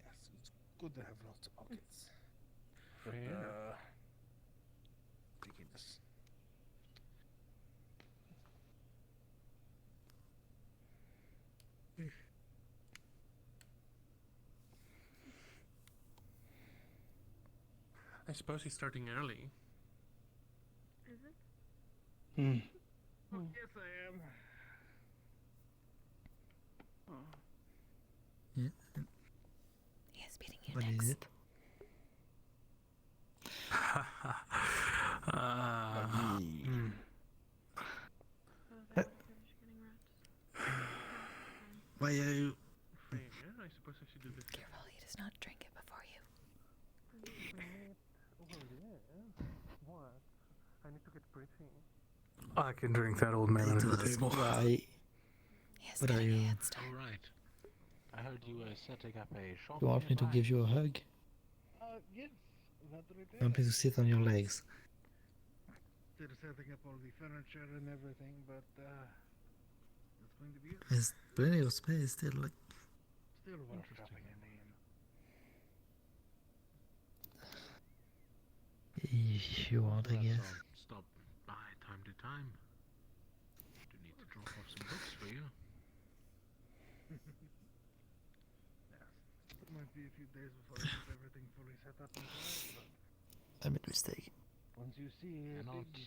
Yes, it's good to have lots of pockets. But, Fair. taking this. I suppose he's starting early. Is it? Yes, I am. Yeah. He is beating you What next. is it? Why are you? Fair, I suppose I should do this. Careful, he does not drink it before you. Oh, yeah. What? I need to get pretty. I can drink that old man under the table. Why? Yes, What are you? All right. I heard you were setting up a shop. You want me to nearby. give you a hug? Yes. Not right You want me to sit on your legs? They're setting up all the furniture and everything, but it's going to be it. There's plenty of space still. Like, Still workshopping, I mean. if you want, I Perhaps guess. I'll stop by time to time. Do need to drop off some books for you. Yes. It might be a few days before I get everything fully set up and but I made a mistake. once you see a Cannot, big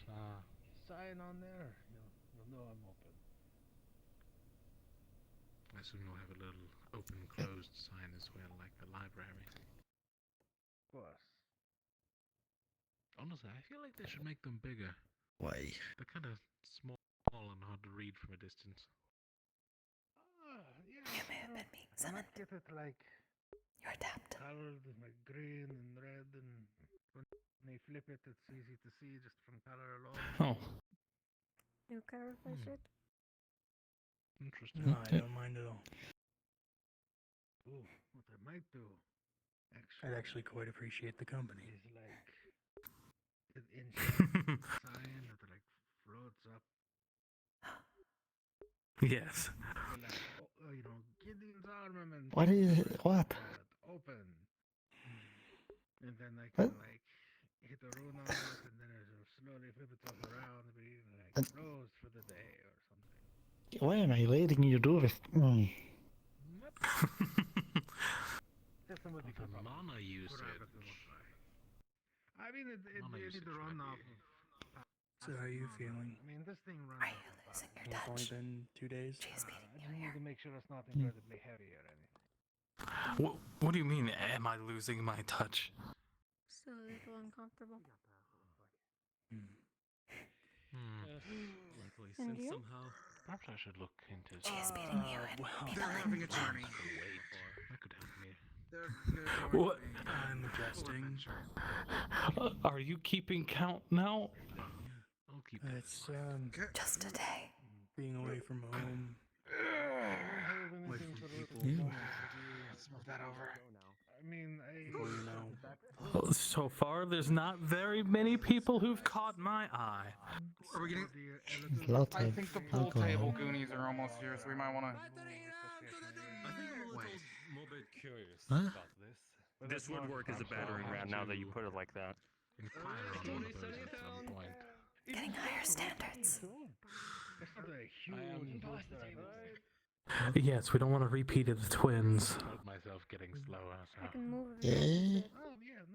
sign on there, you'll know I'm open. I assume you'll have a little open-closed sign as well, like the library. Of course. Honestly, I feel like they should make them bigger. Why? They're kind of small and hard to read from a distance. Yeah. You may have been being I summoned. might get it like You're tapped. colored with like green and red, and when they flip it, it's easy to see just from color alone. Oh. You clarify shit? Interesting. No, I don't mind at all. Ooh, what I might do, I'd actually quite appreciate the company. is like an enchanted sign that like floats up. Yes. Like, Gideon's armament. What is it? What? Open. And then I can like hit a rune on it, and then it'll slowly flip itself around and be like closed for the day or something. Why am I letting you do this? Just some of the mana usage. I mean, it need to run off. So how are you feeling? I mean, this thing runs. Are you losing your It's only touch? been 2 days. She is beating I you just need here. to make sure it's not incredibly heavy or anything. What do you mean, am I losing my touch? Still a little uncomfortable. Likely And sense you? somehow. Perhaps I should look into She is beating you and They're having a journey. That could help me. What? I'm adjusting. Are you keeping count now? I'll keep It's just a day. being away from home. Away from people. Let's move that over. I mean, Before you know. So far, there's not very many people who've caught my eye. Are we getting? Lot I of think the pool alcohol. table goonies are almost here, so we might want to. I think I'm a little bit curious Huh? about this. This would work as a battering ram now that you put it like that. Inquire on those at some point. Getting higher standards. It's not a huge Yes, we don't want to repeat it the twins. Felt myself getting slower. So. I can move it. Yeah. Oh, yeah,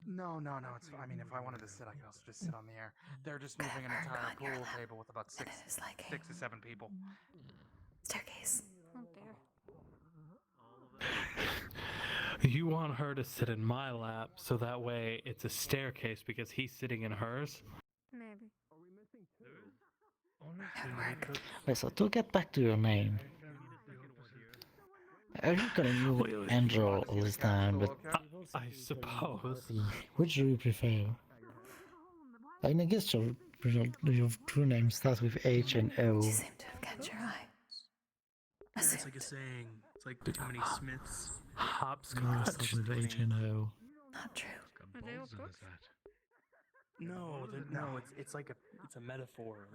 no. No, it's. I mean, if I wanted to sit, I could also just sit on the air. They're just moving an entire pool table with about And it is like a 6 to 7 people. staircase. Oh, there. You want her to sit in my lap, so that way it's a staircase because he's sitting in hers? Maybe. Wait, so to get back to your name, I've been calling you Angel all this time, but I suppose. which do you prefer? I mean, I guess your true name starts with H and O. You seem to have catch your eye. It's like a saying. It's like too many Smiths. No, starts with H and O. Not true. No, no, it's like it's a metaphor.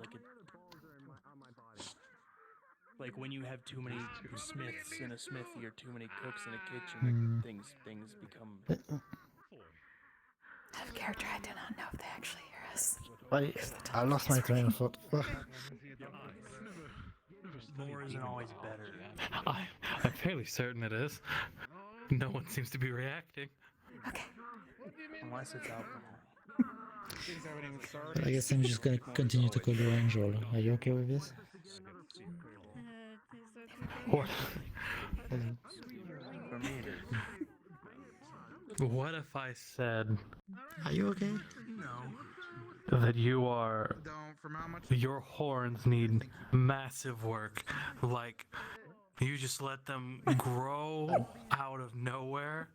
Like when you have too many Smiths in a smithy or too many cooks in a kitchen, things become. Out of character, I do not know if they actually hear us. I lost my train of thought. More isn't always better. I'm fairly certain it is. No one seems to be reacting. Okay. Unless it's alcohol. I guess I'm just gonna continue to call you Angel. Are you okay with this? What? For me, it is. What if I said... Are you okay? No. That you are... Your horns need massive work. Like, you just let them grow out of nowhere.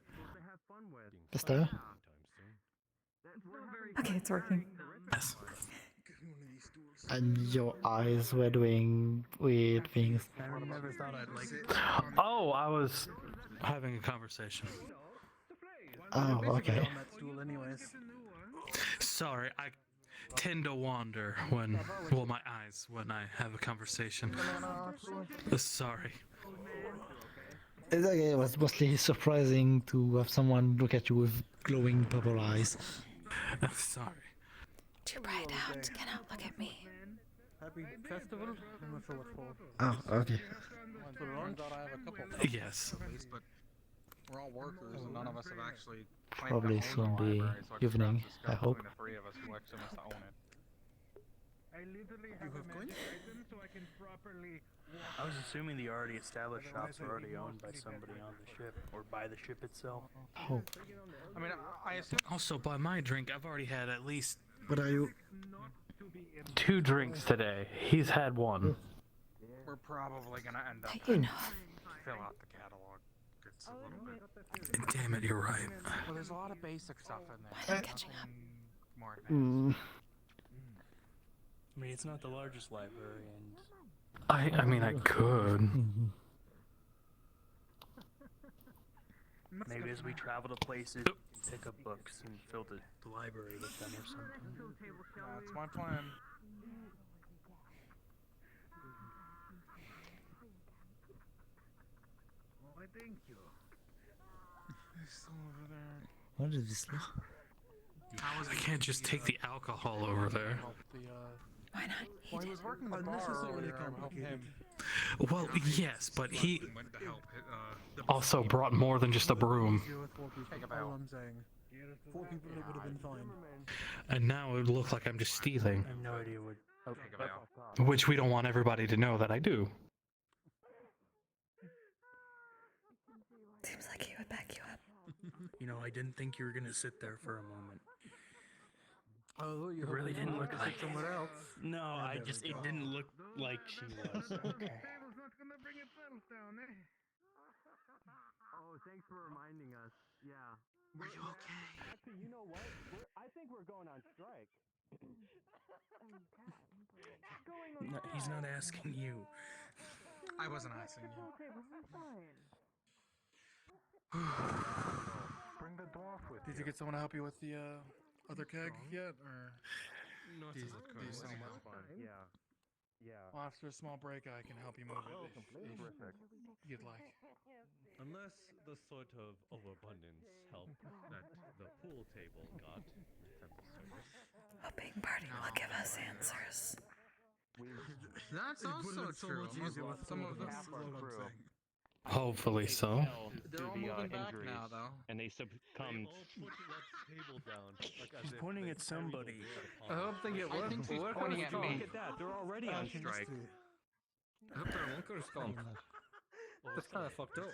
Esther? Okay, it's working. Yes. And your eyes were doing weird things. I never thought I'd like it. Oh, I was having a conversation. Oh, okay. On that stool anyways. Sorry, I tend to wander when, well, my eyes when I have a conversation. Sorry. It's okay, it was mostly surprising to have someone look at you with glowing purple eyes. Sorry. Too bright out. Cannot look at me. Happy festival? I'm not sure what for. Oh, okay. Turns out I have a couple of Yes. but we're all workers and none of us have actually Probably soon be evening, I hope. the three of us who actually must own it. I literally have items so I can properly I was assuming the already established shops were already owned by somebody on the ship, or by the ship itself. Oh. I mean, I assume Also, by my drink, I've already had at least What are you? 2 drinks today. He's had 1. we're probably gonna end up You know. fill out the catalog. It's a little bit. Damn it, you're right. Well, there's a lot of basic stuff in there. Why not catching up? More advanced. I mean, it's not the largest library, and I mean, I could. maybe as we travel to places, we can pick up books and fill the library with them or something. That's my plan. Why, thank you. He's still over there. What is this? I can't just take the alcohol over there. Why not? Well, he was working the bar earlier. I helped him. Well, yes, but he also brought more than just a broom. All I'm saying. 4 people that would have been fine. And now it would look like I'm just stealing. I have no idea what. Which we don't want everybody to know that I do. Seems like he would back you up. You know, I didn't think you were gonna sit there for a moment. Oh, It really didn't look like someone else. No, it didn't look like she was. Okay. Table's not gonna bring itself down, eh? Oh, thanks for reminding us. Yeah. Are you okay? Actually, you know what? I think we're going on strike. No, he's not asking you. I wasn't asking you. Bring the dwarf with Did you get someone to help you with the other keg yet, or? Not do as you, it do you goes. still want- Yeah. Yeah. Well, after a small break, I can help you move it if you'd like. Unless the sort of overabundance help that the pool table got temple service. Hoping Barty will give us answers. That's also true. Some of us. Hopefully so. They're all moving back now, though. And they succumbed. Table down. He's pointing at somebody. I hope they get work. She's pointing at me. Look at that. They're already on strike. I hope they're workers' comp. That's kind of fucked up.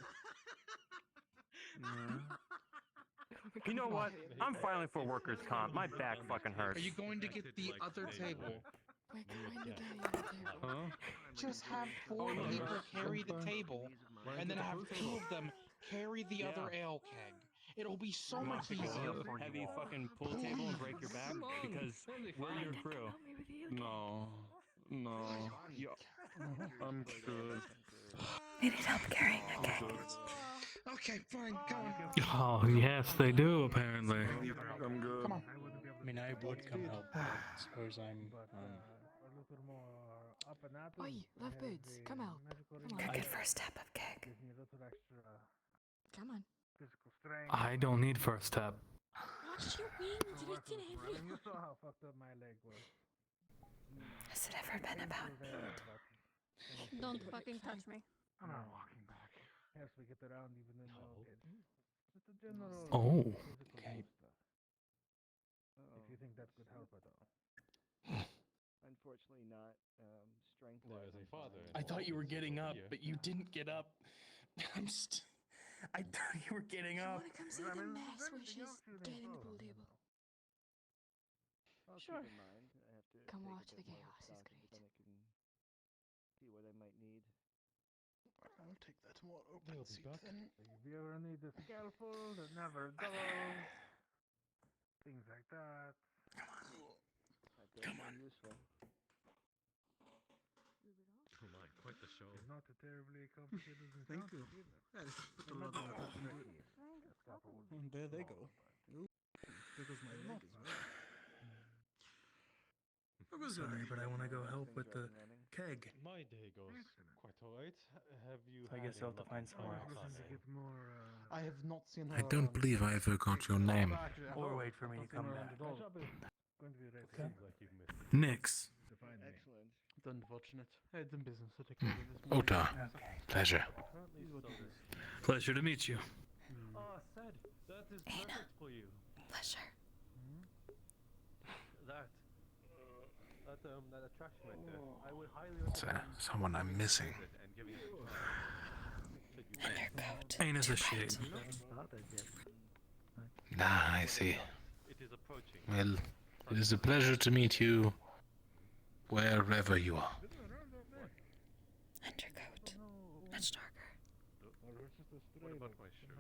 You know what? I'm filing for workers' comp. My back fucking hurts. Are you going to get the other table? Quick, find the guy on the table. Huh? Just have 4 people carry the table, and then have 2 of them carry the other ale keg. It'll be so much Pick easier a for you heavy all. fucking pool table and break your back because we're your crew. No. No. Yeah. I'm good. They need help carrying a keg. Okay, fine, go on. Oh, yes, they do, apparently. I'm good. Come on. I mean, I would come help, but I suppose I'm. Oi, lovebirds, come help. Come Go on. get first tap of keg. Come on. I don't need first tap. What do you mean? It's in heavy. You saw how fucked up my leg was. Has it ever been about Don't fucking touch me. I'm not walking back. Yes, we get around even in the just a general Oh. physical Okay. stuff. If you think that could help at all. Unfortunately not. Strength. Well, as a father. I thought you were getting up, but you didn't get up. I thought you were getting up. Wanna come see the mess where she's dead in the pool table? Sure. Keep in mind, I have to Come take a watch the bit more chaos, it's stock of great. the clinic and see what I might need. I'll take that more open They'll be seat back. then. If you ever need a scalpel that never goes, things like that. That does sound useful. Oh my, quite the show. It's not a terribly complicated Thank you. encounter either. Yeah, this put a lot of effort into it. And there they go. Ooh, there goes my leg as well. I was sorry, but I want to go help with the keg. My day goes quite alright. Have you I guess I'll have to find somewhere else. I have not seen her. I don't believe I ever got your name. Or wait for me to come back. My job is going to be right Okay. here. like you've missed it. Nix. To find me. Excellent. It's unfortunate. I had some business to take care of this morning. Ota. Pleasure. Is what it is. Pleasure to meet you. Ah, Sad, that is Ayna. perfect for you. pleasure? That attraction right there. I would highly It's recommend someone I'm missing. and giving it a try. Undercoat. Ayna's a shade. Ah, I see. It is approaching. Well, it is a pleasure to meet you wherever you are. Undercoat. Much darker. What about my shirt?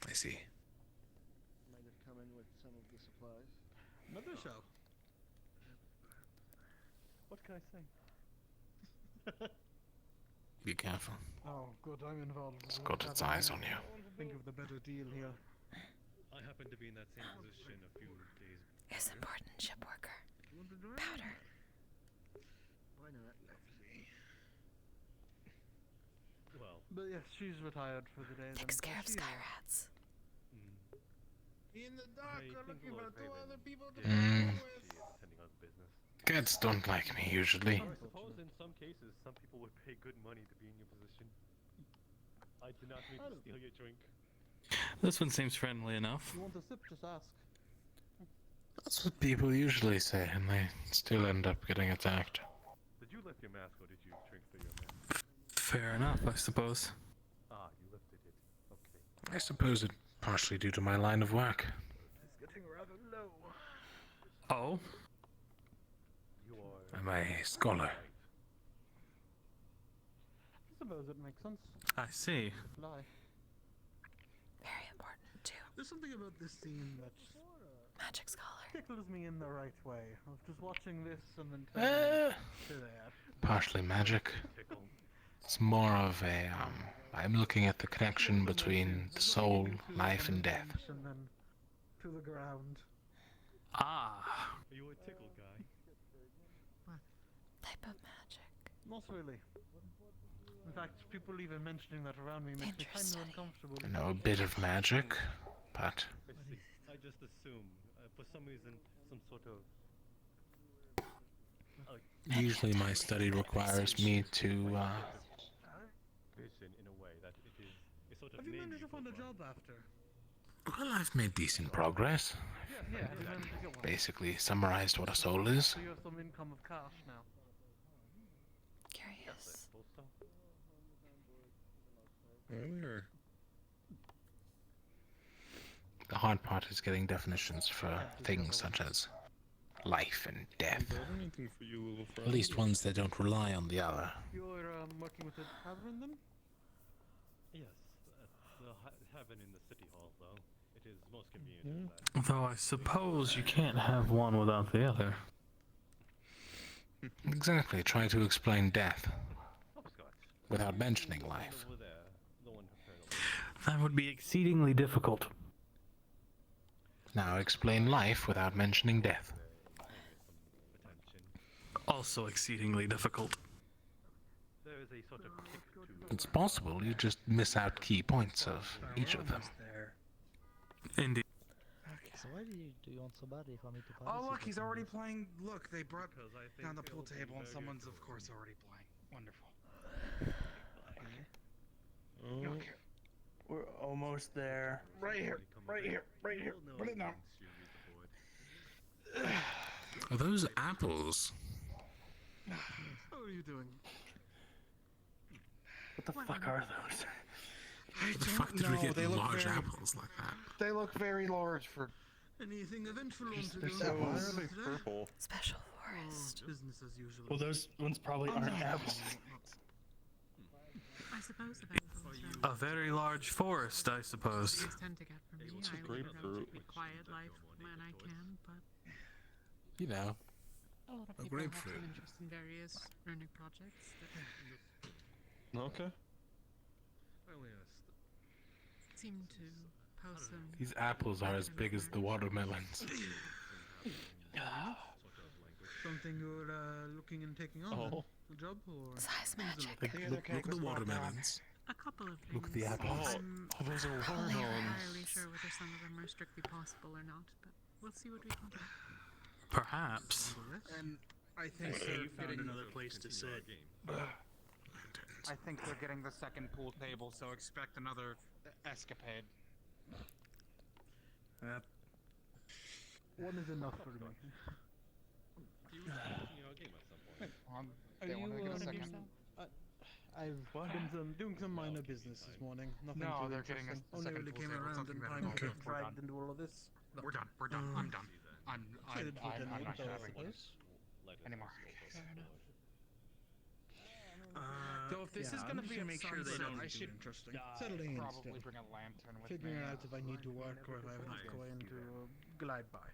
I see. Might have come in with some of the supplies. Another show. What can I say? Be careful. Oh, good, I'm involved. It's got its eyes on you. Think of the better deal here. I happen to be in that same position a few days. Is important ship worker. Powder. Why not? Well, But yes, she's retired for the day. Takes care of sky rats. In the dark, I we're think looking for Lord 2 Raven other people to Mm. play with. she is attending on business. Cats don't like me usually. I suppose in some cases, some people would pay good money to be in your position. I do not mean to steal your drink. This one seems friendly enough. You want a sip? Just ask. That's what people usually say, and they still end up getting attacked. Did you lift your mask or did you drink through your mask? Fair enough, I suppose. Ah, you lifted it. Okay. I suppose it's partially due to my line of work. It's getting rather low. Oh? You are. I'm a scholar. I suppose it makes sense. I see. Fly. Very important too. There's something about this scene that Magic scholar. tickles me in the right way. I was just watching this and then turning to that. Partially magic. It's more of a, I'm looking at the connection between the soul, life, and death. And then to the ground. Ah. Are you a tickle guy? Type of magic. Not really. In fact, people even mentioning that around me makes me kind of uncomfortable. I know a bit of magic, but I see. I just assume, for some reason, some sort of. usually my study requires me to, Vision in a way that it is a sort of. Have you name managed to go find a by. job after? well, I've made decent progress. Yeah, have you managed to get one? Basically summarized what a soul is. So you have some income of cash now. Curious. Earlier. The hard part is getting definitions for things such as life and death. Anything for you, little friend? At least ones that don't rely on the other. You're working with the tavern then? Yes, the tavern in the city hall, though. It is most convenient. Though I suppose you can't have one without the other. Exactly, try to explain death without mentioning life. That would be exceedingly difficult. Now explain life without mentioning death. Also exceedingly difficult. There is a sort of kick to It's possible you just miss out key points of each of them. Indeed. So why do you want so badly for me to Oh, look, he's already playing. Look, they brought down the pool table, and someone's, of course, already playing. Wonderful. Okay. We're almost there. Right here, right here, right here. Put it down. Are those apples? How are you doing? What the fuck are those? What the fuck did we get large apples like that? They look very large for anything eventful on to They're do. so Why are they purple? Special forest. Business as usual. Well, those ones probably aren't apples. I suppose the A very large forest, I suppose. things tend to get from me. It's a I lead a grapefruit. relatively quiet life when I can, but You know, a lot of a people have grapefruit. some interest in various learning projects that Okay. seem to pose some. These apples are as big as the watermelons. Something you're looking and taking on? Oh. A job or Size magic. Look at the watermelons. A couple of things. Look at the apples. Oh, those are I'm not watermelons. entirely sure whether some of them are strictly possible or not, but we'll see what we can do. Perhaps. And I think So they're you found getting another place to sit. I think they're getting the second pool table, so expect another escapade. One is enough for me. Are you, I've been doing some minor business this morning. Nothing No, too they're getting interesting. a Only second really pool came table, around something in that time to okay, get we're dragged done. into all of this. We're done. We're done. I'm done. I'm Excited for I'm tonight, not though, I having suppose. anymore. Fair enough. So if this is I'm gonna just be gonna make sure they don't I do should interesting. Settling in probably still. bring a lantern with Figuring me. out if I need to work or if I have enough coin to glide by.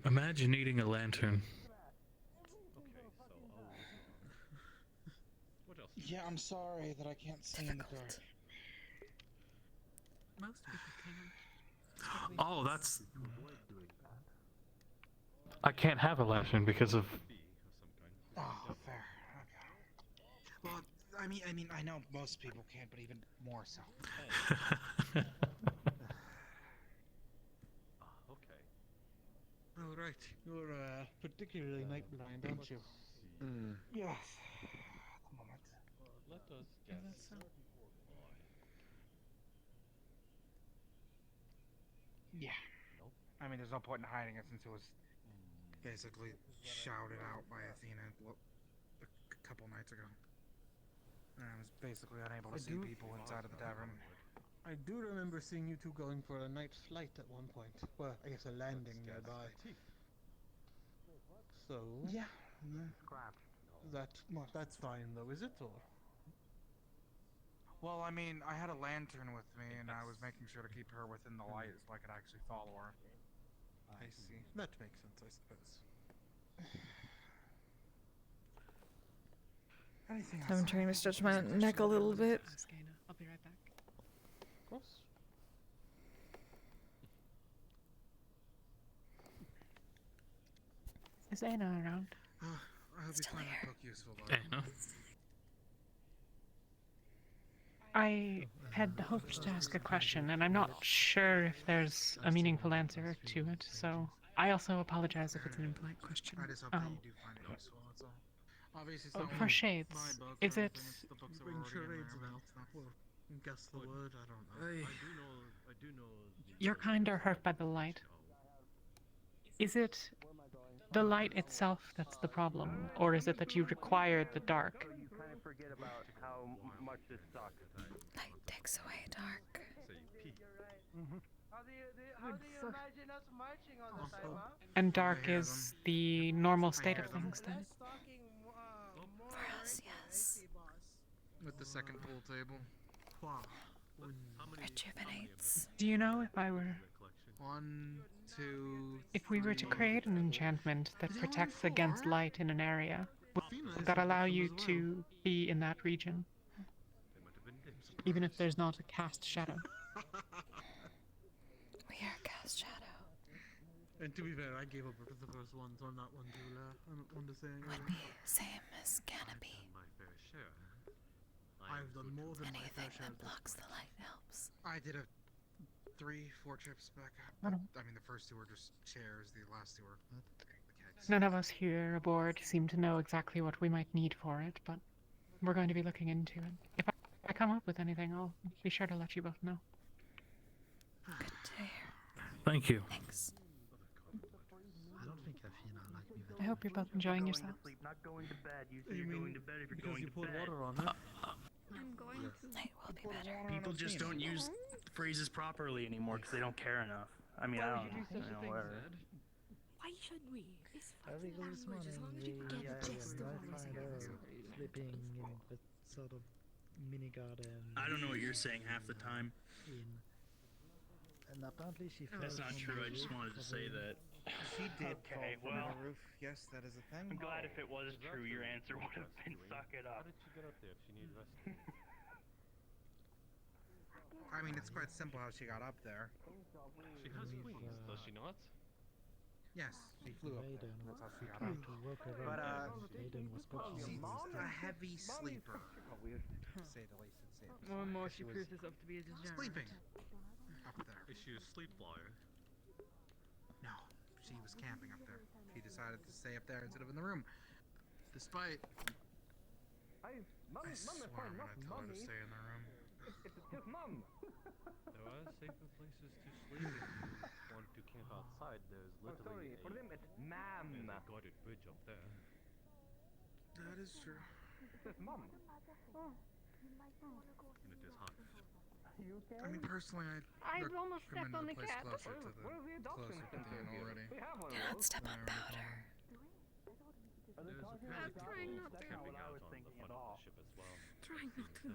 Imagine needing a lantern. Yeah, I'm sorry that I can't see in the dark. Most people can. Oh, that's... I can't have a lantern because of... Oh, fair. Okay. Well, I mean, I know most people can't, but even more so. Okay. All right, you're particularly night blind, aren't you? Yes. At the moment. Let us Is guess. that so? Yeah. I mean, there's no point in hiding it since it was basically shouted out by Athena a couple nights ago. And I was basically unable to see people inside of the tavern. I do remember seeing you two going for a night flight at one point. Well, I guess a landing nearby. So Yeah. that's fine though, is it? Or Well, I mean, I had a lantern with me, and I was making sure to keep her within the light so I could actually follow her. I see. That makes sense, I suppose. Anything else? I'm trying to stretch my neck a little bit. Ask Ayna. I'll be right back. Of course. Is Ayna around? I hope you find that book useful, though. Ayna? I had hoped to ask a question, and I'm not sure if there's a meaningful answer to it, so I also apologize if it's an impolite question. I just hope that you do find it useful, that's all. Obviously, it's not For shades, my book, is or it... the books that Bring were already in charades there, about, but or guess the word, I don't know. I do know. You're kind or hurt by the light. Is it the light itself that's the problem, or is it that you require the dark? You kind of forget about how much this sucks. Light takes away dark. imagine us marching on the sidewalk? And dark is the normal state of things then. For us, yes. With the second pool table. Rejuvenates. Do you know if I were... 1, 2, If we were to create an enchantment that protects against light in an area, would that allow you to be in that region? Even if there's not a cast shadow. We are cast shadow. And to be fair, I gave up after the first one, so I'm not one to I'm not one to say anything. Would be same as canopy. I've done more than my fair Anything share. that blocks the light helps. I did 3-4 trips back up. I don't- I mean, the first 2 were just chairs, the last 2 were the kegs. None of us here aboard seem to know exactly what we might need for it, but we're going to be looking into it. If I come up with anything, I'll be sure to let you both know. Good to hear. Thank you. Thanks. I don't think Athena liked me I hope you're both enjoying yourselves. Not going to bed. You You mean going to bed if you're because going you to poured bed. water on it? I'm going to. Night will be better. People just don't use phrases properly anymore because they don't care enough. I mean, I don't know, whatever. Why should we? It's Early fucking this language, as long as you morning, get the gist of I what we're find saying. her sleeping in the sort of mini garden. I don't know what you're saying half the time. And apparently she fell That's not from true. the I just roof wanted to of say a- that. She did Okay, fall from well, the roof. Yes, that is a thing. I'm glad if it was true, your answer would have been suck it How up. did she get up there if she needs rescue? I mean, it's quite simple how she got up there. She has wings, does she not? Yes, she flew up there. Maiden That's how she got tried up. to work her But, out. Maiden was coaching she's him. a heavy sleeper, to say the least. More and more She she was proves herself to be a degenerate. sleeping up there. Is she a sleep flyer? No, she was camping up there. She decided to stay up there instead of in the room. Despite... I swear I'm gonna tell her to stay in the room. There are safer places to sleep. If you want to camp outside, there's literally a guarded bridge up there. That is true. And it is hot. I mean, personally, I've almost stepped on recommend the the place cat. closer to the inn already. Don't step on powder. There's I'm apparently trying people not to. camping out on the front of the ship as well. Trying not to.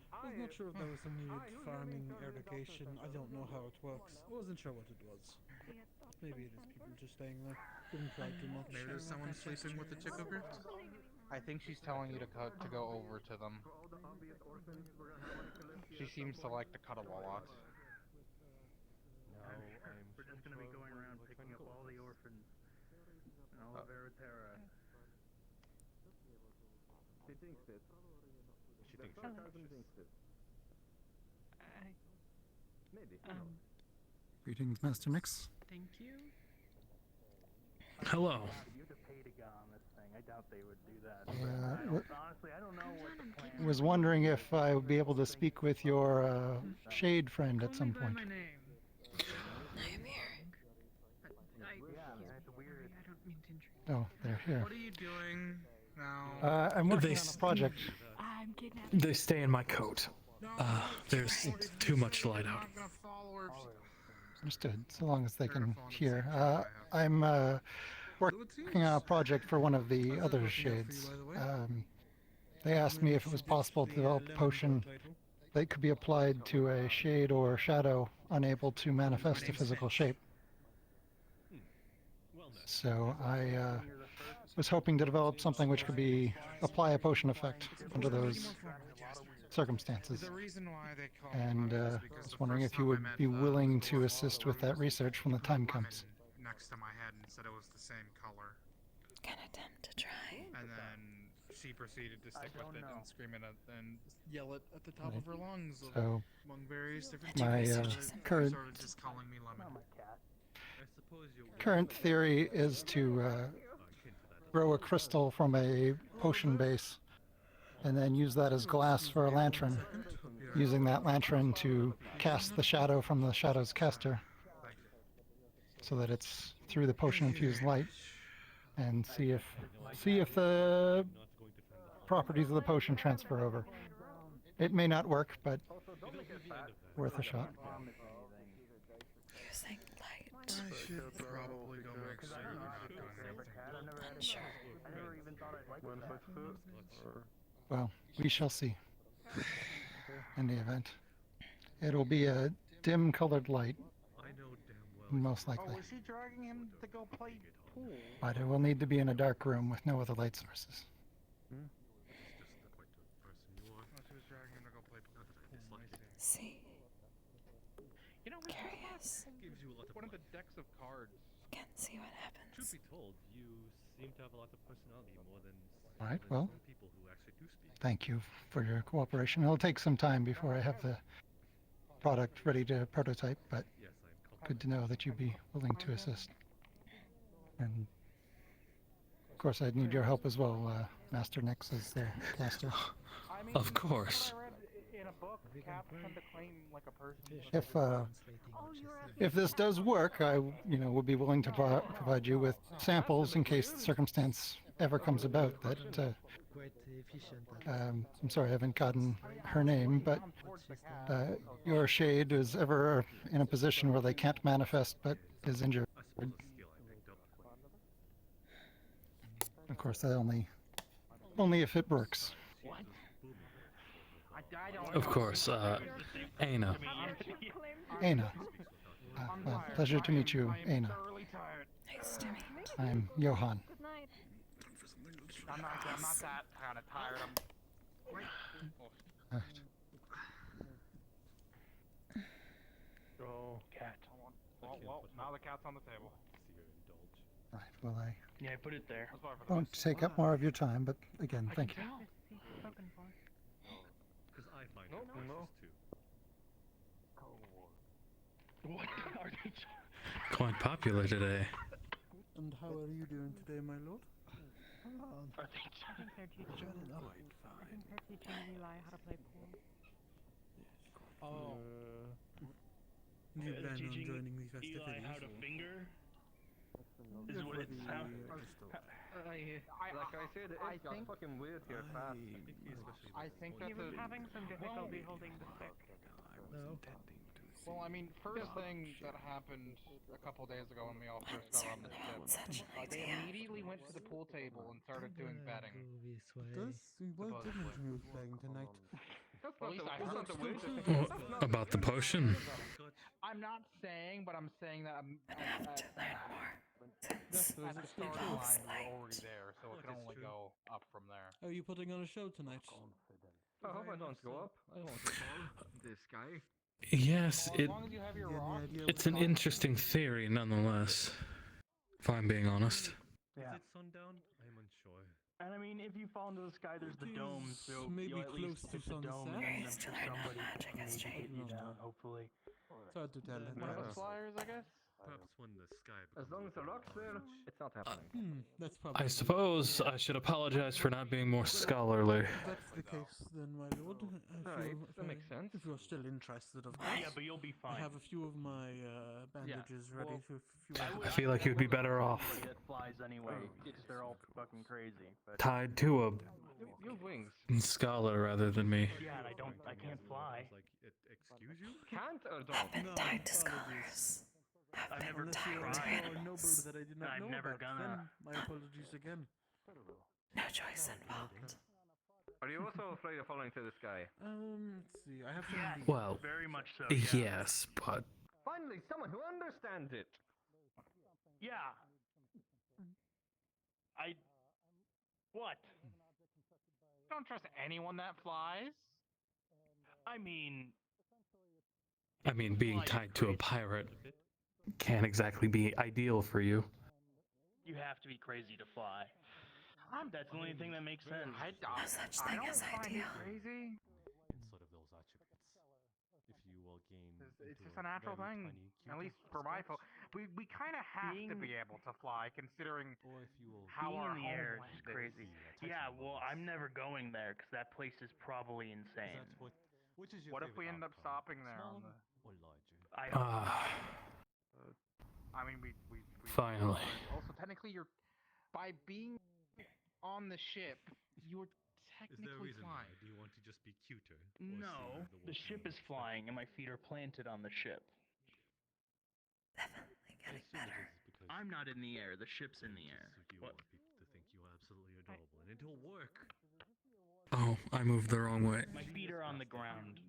I'm not sure if that was some new farming eradication. I don't know how it works. I wasn't sure what it was. Maybe it is people just staying there. Didn't try too much. Maybe there's someone sleeping with the chicken groups? I think she's telling you to go over to them. She seems to like to cuddle a lot. We're just going to be going around picking up all the orphans in all of Eritrea. She thinks it. She thinks it. Maybe. Greetings, Master Nix. Thank you. Hello. You have to pay to get on this thing. I doubt they would do that. Honestly, I don't know what the plan Was wondering if I would be able to speak with your shade friend at some point. My name. I am here. It's weird. I don't mean to intrude. Oh, they're here. What are you doing now? I'm working on a project. I'm kidnapped. They stay in my coat. There's too much light out. I'm gonna follow her. Understood, so long as they can hear. I'm working on a project for one of the other shades. They asked me if it was possible to develop a potion that could be applied to a shade or shadow unable to manifest a physical shape. So I was hoping to develop something which could apply a potion effect under those circumstances. The reason why they call me And Mummy is I because was the wondering first if you time I would met be the willing to dwarf, assist with there that was research when the time comes. next to my head and said it was the same color. Can attempt to try. And then she proceeded to stick with it and scream it and yell it at the top of her lungs So, among various different my people. current Sort of just calling me Lemon. current theory is to grow a crystal from a potion base and then use that as glass for a lantern, using that lantern to cast the shadow from the shadow's caster so that it's through the potion infused light, and see if the properties of the potion transfer over. It may not work, but worth a shot. should probably go make sure you're not doing anything. Sure. When if I fit? Or... Well, we shall see. In the event, it'll be a dim-colored light, most likely. Oh, was she dragging him to go play pool? But it will need to be in a dark room with no other light sources. She was dragging him to go play pool. I See. You know, Curious. Gives you a lot of One of the decks of cards. Can see what happens. Truth be told, you seem to have a lot of personality more than All right, more than well, some people who actually do speak. thank you for your cooperation. It'll take some time before I have the product ready to prototype, but good to know that you'd be willing to assist. And of course, I'd need your help as well, Master Nix as the caster. Of course. In a book, cats tend to claim like a person. If this does work, I will be willing to provide you with samples in case the circumstance ever comes about that. I'm sorry, I haven't gotten her name, but your shade is ever in a position where they can't manifest but is injured. Of course, that only if it works. Of course, Ayna. Ayna. Well, pleasure to meet you, Ayna. Nice to meet you. I'm Johan. Good night. I'm not that kind of tired. Right. Oh, cat. Well, now the cat's on the table. Right, well, I Yeah, I put it there. won't take up more of your time, but again, thank you. Because I find No. What are they? Quite popular today. And how are you doing today, my lord? Are they? I think they're teaching. I think they're teaching Eli how to play pool. Oh. Do you plan on joining the festivities? Eli how to finger? Is what it sounds. Like I said, it got fucking weird here fast. I think He that's was having some difficulty holding the stick. No. Well, I mean, first thing that happened a couple days ago when we all first got on the ship, they immediately went to the pool table and started doing betting. Why didn't you playing tonight? At least I heard the words. About the potion. I'm not saying, but I'm saying that I'm have to learn more. at the start of the line, we're already there, so it can only go up from there. Are you putting on a show tonight? I hope I don't go up. I want to follow this guy. Yes, As long as you have your rock. it's an interesting theory nonetheless, if I'm being honest. Yeah. Is it sundown? I'm unsure. And I mean, if you fall into the sky, there's the dome, so maybe you'll at least close to hit the dome, and then I'm sunset. sure somebody can maybe get you down, hopefully. It's hard to tell. One of the flyers, I guess. Perhaps when the sky As long as the rock's there, it's not happening. That's probably. I suppose I should apologize for not being more scholarly. If that's the case, then my lord. That makes sense. If you're still interested, of course. Yeah, but you'll be fine. I have a few of my bandages ready well, if you want. I feel like you'd be better off That flies anyway, because they're all fucking crazy. But tied to a You have wings. scholar rather than me. yeah, and I can't fly. Like, excuse you? Can't or I've don't? been tied to scholars. I've never Unless you're tried. more noble animals. that I did not I'm know never about, gonna. then my apologies again. No choice involved. Are you also afraid of falling to the sky? Let's see. I have some. Yes, Well, very much so. yes, but Finally, someone who understands it. Yeah. What? Don't trust anyone that flies. I mean, being tied to a pirate can't exactly be ideal for you. you have to be crazy to fly. That's the only thing that makes sense. No such thing as ideal. Crazy. Sort of those attributes. If you will gain. It's just a natural thing. At least for my folk, we kind of have to be able to fly, considering how Being our in the air homeland is crazy. Yeah, well, I'm never going there because that place is probably insane. Which is your What if we favorite end up outcome? stopping there on the? Or larger? I mean, we Finally. Also, technically, you're by being on the ship, you're Is there a technically reason flying. why? Do you want to just be cuter? Or No, see the ship is flying and my feet are planted on the ship. Definitely getting better I'm not in the air. The ship's in the air. You want people to think you are absolutely adorable, and it'll work. Oh, I moved the wrong way. My feet are on the ground.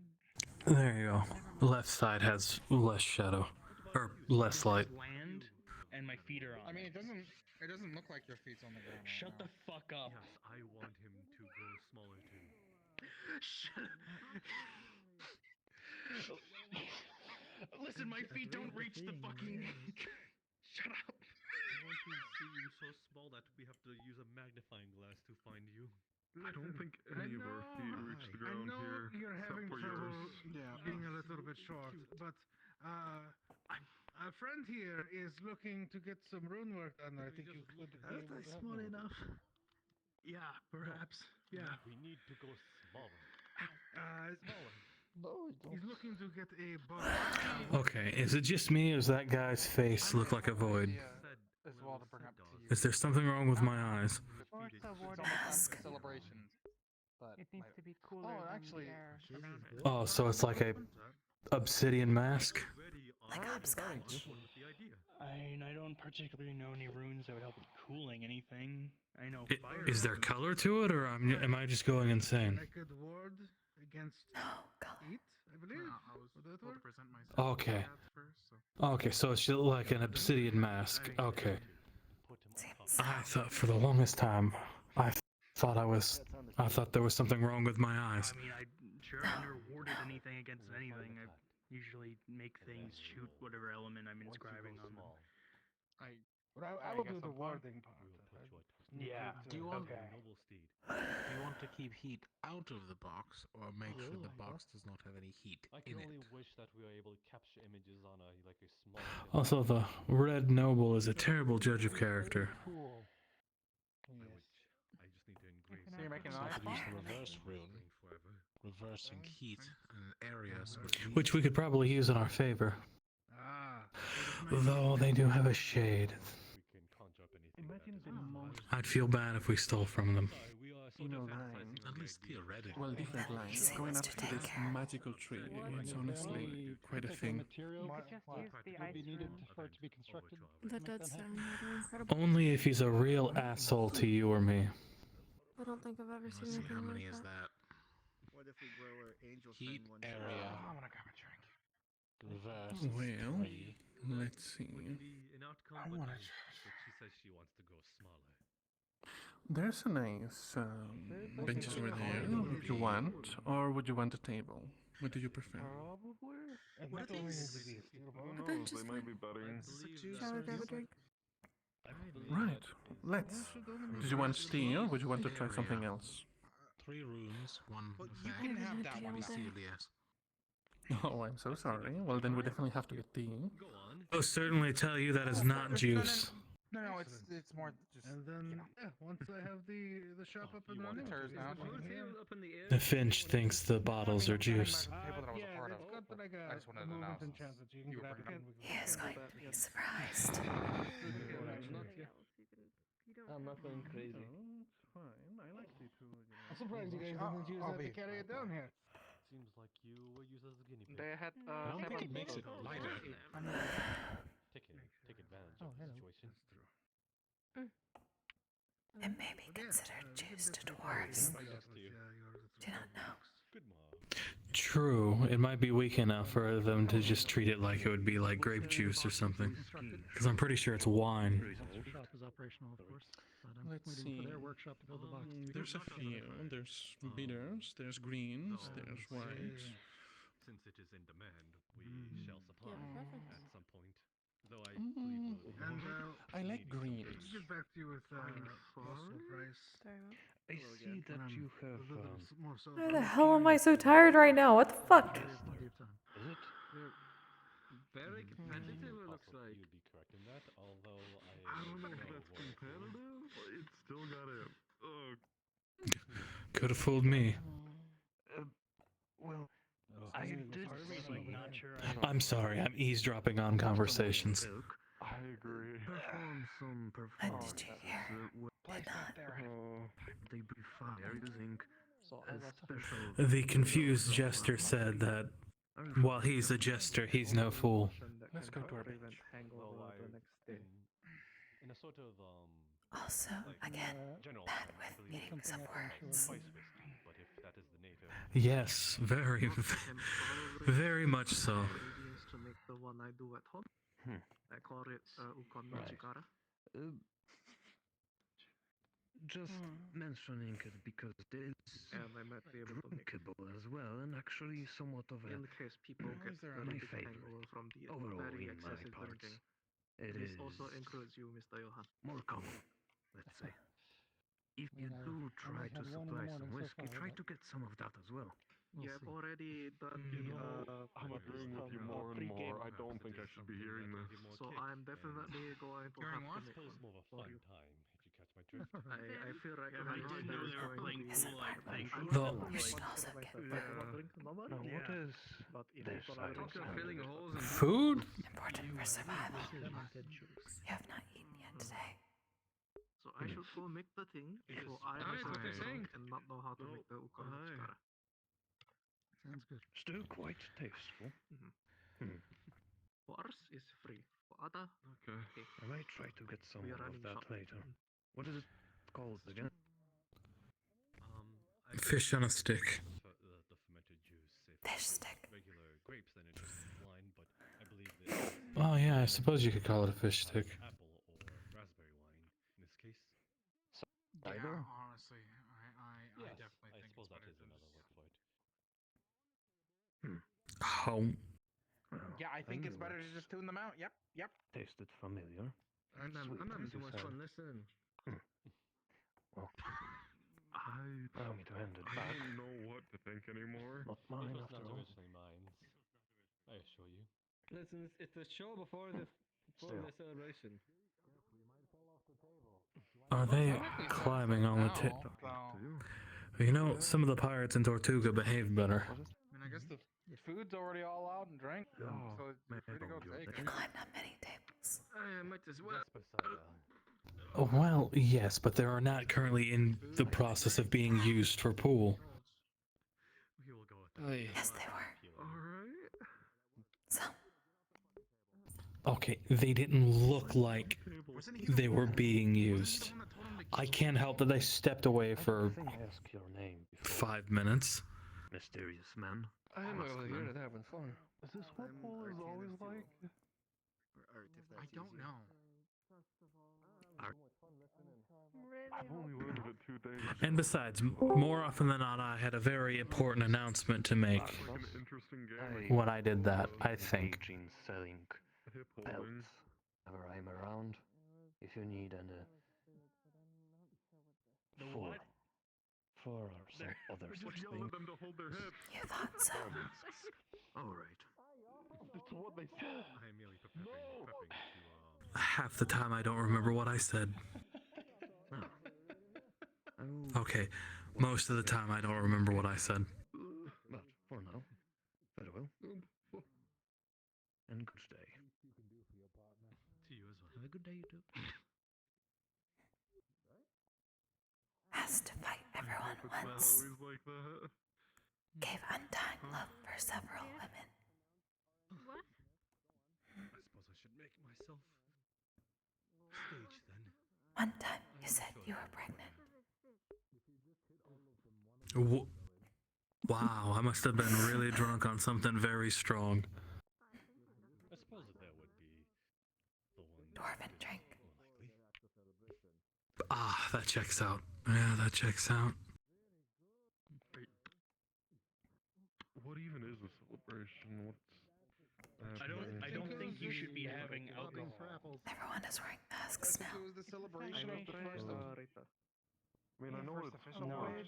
There you go. The left side has less shadow. Or less light. Land, and my feet are on. I mean, it doesn't look like your feet's on the ground. Right Shut now. the fuck up. Yes, I want him to go smaller too. Listen, my feet don't reach the fucking. Shut up. I want to see you so small that we have to use a magnifying glass to find you. I don't think any of our feet reach the ground I know here. you're having except for trouble yours. being a little bit short, but a friend here is looking to get some rune work done. I think you could. Aren't I small enough? Yeah, perhaps. Yeah. We need to go smaller. Smaller. He's looking to get a box. Okay, is it just me or does that guy's face look like a void? As well to bring up to you. Is there something wrong with my eyes? Celebrations. But It needs to be cooler oh, than actually, the air around it. Oh, so it's like a obsidian mask? Like hopscotch. I don't particularly know any runes that would help with cooling anything. I know fire. Is there color to it, or am I just going insane? I could ward against heat, I believe. I was told to present myself Okay. first, so. Okay, so it's just like an obsidian mask. Okay. I thought for the longest time, I thought there was something wrong with my eyes. I mean, I sure I've never warded anything against anything. I usually make things shoot whatever element I'm inscribing on them. I will do the warding part. Yeah. Do you want Okay. do you want to keep heat out of the box or make sure the box does not have any heat I in can it? only wish that we were able to capture images on a small. Also, the Red Noble is a terrible judge of character. Cool. I just need to engrave. So you're making So an I eye? could use the reverse rune, reversing heat in areas with heat. Which we could probably use in our favor. Though they do have a shade. We can conjure up anything. Imagine the most I'd feel bad if we stole from them. female line. At least theoretically. Well, different lines. Going up to this magical tree, it's honestly quite a thing. Material would be needed for it to be constructed. That does sound rather incredible. Only if he's a real asshole to you or me. I don't think I've ever Let's seen see, anything how many like is that. that? What if we grow our angel Heat friend one area. I'm gonna grab a drink. Reverse. Well, 3. let's see. An outcome, I but wanna she says she wants to go smaller. There's a nice benches over there if you want, or would you want a table? What do you prefer? Probably. What are these? Who knows, they might be better. Shall we grab a drink? Right, let's. Did you want tea or would you want to try something else? 3 runes, 1 You effect. can have that one. Mycelius. Oh, I'm so sorry. Well, then we definitely have to get tea. I'll certainly tell you that is not juice. No, it's more just. And then once I have the shop up and running, The Finch thinks the bottles are juice. I just wanted to announce. He is going to be surprised. I'm not going crazy. Fine, I like tea too. I'm surprised you guys didn't use that to carry it down here. Seems like you were used as a guinea pig. They had I don't think it makes it lighter. Take advantage of the situation. It may be considered juice to dwarves. Do not know. Good mom. True, it might be weak enough for them to just treat it like it would be like grape juice or something. Because I'm pretty sure it's wine. Shop is operational, of course. But I'm Let's waiting see. for their workshop to build the box. There's a few. There's bitters, there's greens, there's whites. Since it is in demand, we shall supply Yeah, perfect. at some point. Though I believe we'll be And I like greens. get back to you with possible price. Very well. I see that you have. Why the hell am I so tired right now? What the fuck? Is it? Very competitive, it looks like. You'd be correct in that, although I don't know if that's competitive. It's still got a. Could have fooled me. Well, I did see, not sure. I'm sorry, I'm eavesdropping on conversations. I agree. Perform some And did you hear? Did not. They be fire using a special. The confused jester said that while he's a jester, he's no fool. Let's go to our bench. in a sort of Also, like, again, general bad term, I with believe meetings it's of words. spice whiskey, but if that is the native. Yes, very, very much so. Ingredients to make the one I do at home. I call it Ukon Right. Chikara. Just mentioning it because it is And I might be able to make drinkable as well, and actually somewhat of a in case people get very my big favorite. hangover from the Overall, very in my excessive parts, drinking. it This is also includes you, Mr. Johan. more common, let's say. If I you mean, do I've try only to had one in the supply morning some so whiskey, far, try but to get some of that as well. we'll Yeah, I've see. already done You the know, I'm agreeing with you more and more. I don't think I should be hearing this. So I'm definitely going to have to make Suppose one more of a for fun you. time, if you catch my drift. I feel like Yeah, I did know they were playing pool, I think. I'm The- not like drink normally. Now, what is But if this people are item? Food? Important for survival. You have not eaten yet today. So I should go make the thing. So I myself is drunk and not know how to make the Ukon Chikara. Sounds good. Still quite tasteful. For us is free. For other, Okay. I might try to get some we are of running that short. later. What is it called again? I Fish on a stick. The fermented juice. If Fish it's stick. regular grapes, then it's just wine, but I believe that Oh yeah, I suppose you could call it a fish stick. apple or raspberry wine in this case. Yeah, honestly, I Yes, definitely I think suppose it's that better is to another just... word for it. How? Yeah, I think it's better to just tune them out. Yep. Tasted familiar. I'm having too much fun. Listen. Well, I allow me to hand it back. don't know what to think anymore. Not It mine was after not all. originally mine. I assure you. Listen, it's a show before the Still. celebration. Are they climbing on the table? You know, some of the pirates in Tortuga behave better. I mean, I guess the food's already all out and drank, so you're free to go take You it. climbed on many tables. I might as well. Well, yes, but they are not currently in the process of being used for pool. We will go with that. Yes, they were. Alright. Some. Okay, they didn't look like they were being used. I can't help that they stepped away for I ask your name before. 5 minutes. Mysterious man. I'm over here to having fun. Is this what pool is always like? I don't know. I've only learned of it 2 days. And besides, more often than not, I had a very important announcement to make Like an interesting game. when I did that, I think. Engage in selling Hip holding. belts. Whenever I'm around, if you need any for some other Just such yell thing. at them to hold their hips. You thought so. Alright. That's what they said. I am merely prepping to Half the time I don't remember what I said. Okay, most of the time I don't remember what I said. But for now, farewell. And good day. to you as well. Have a good day, you too. Has to fight everyone once. Always like that. Gave undying love for several women. What? I suppose I should make myself stage then. One time you said you were pregnant. Wow, I must have been really drunk on something very strong. I suppose that that would be the one. Dwarven drink. Ah, that checks out. Yeah, that checks out. What even is a celebration? What's I don't think you should be having alcohol. Everyone is wearing masks now. It was the celebration of the first I mean, I know it's it's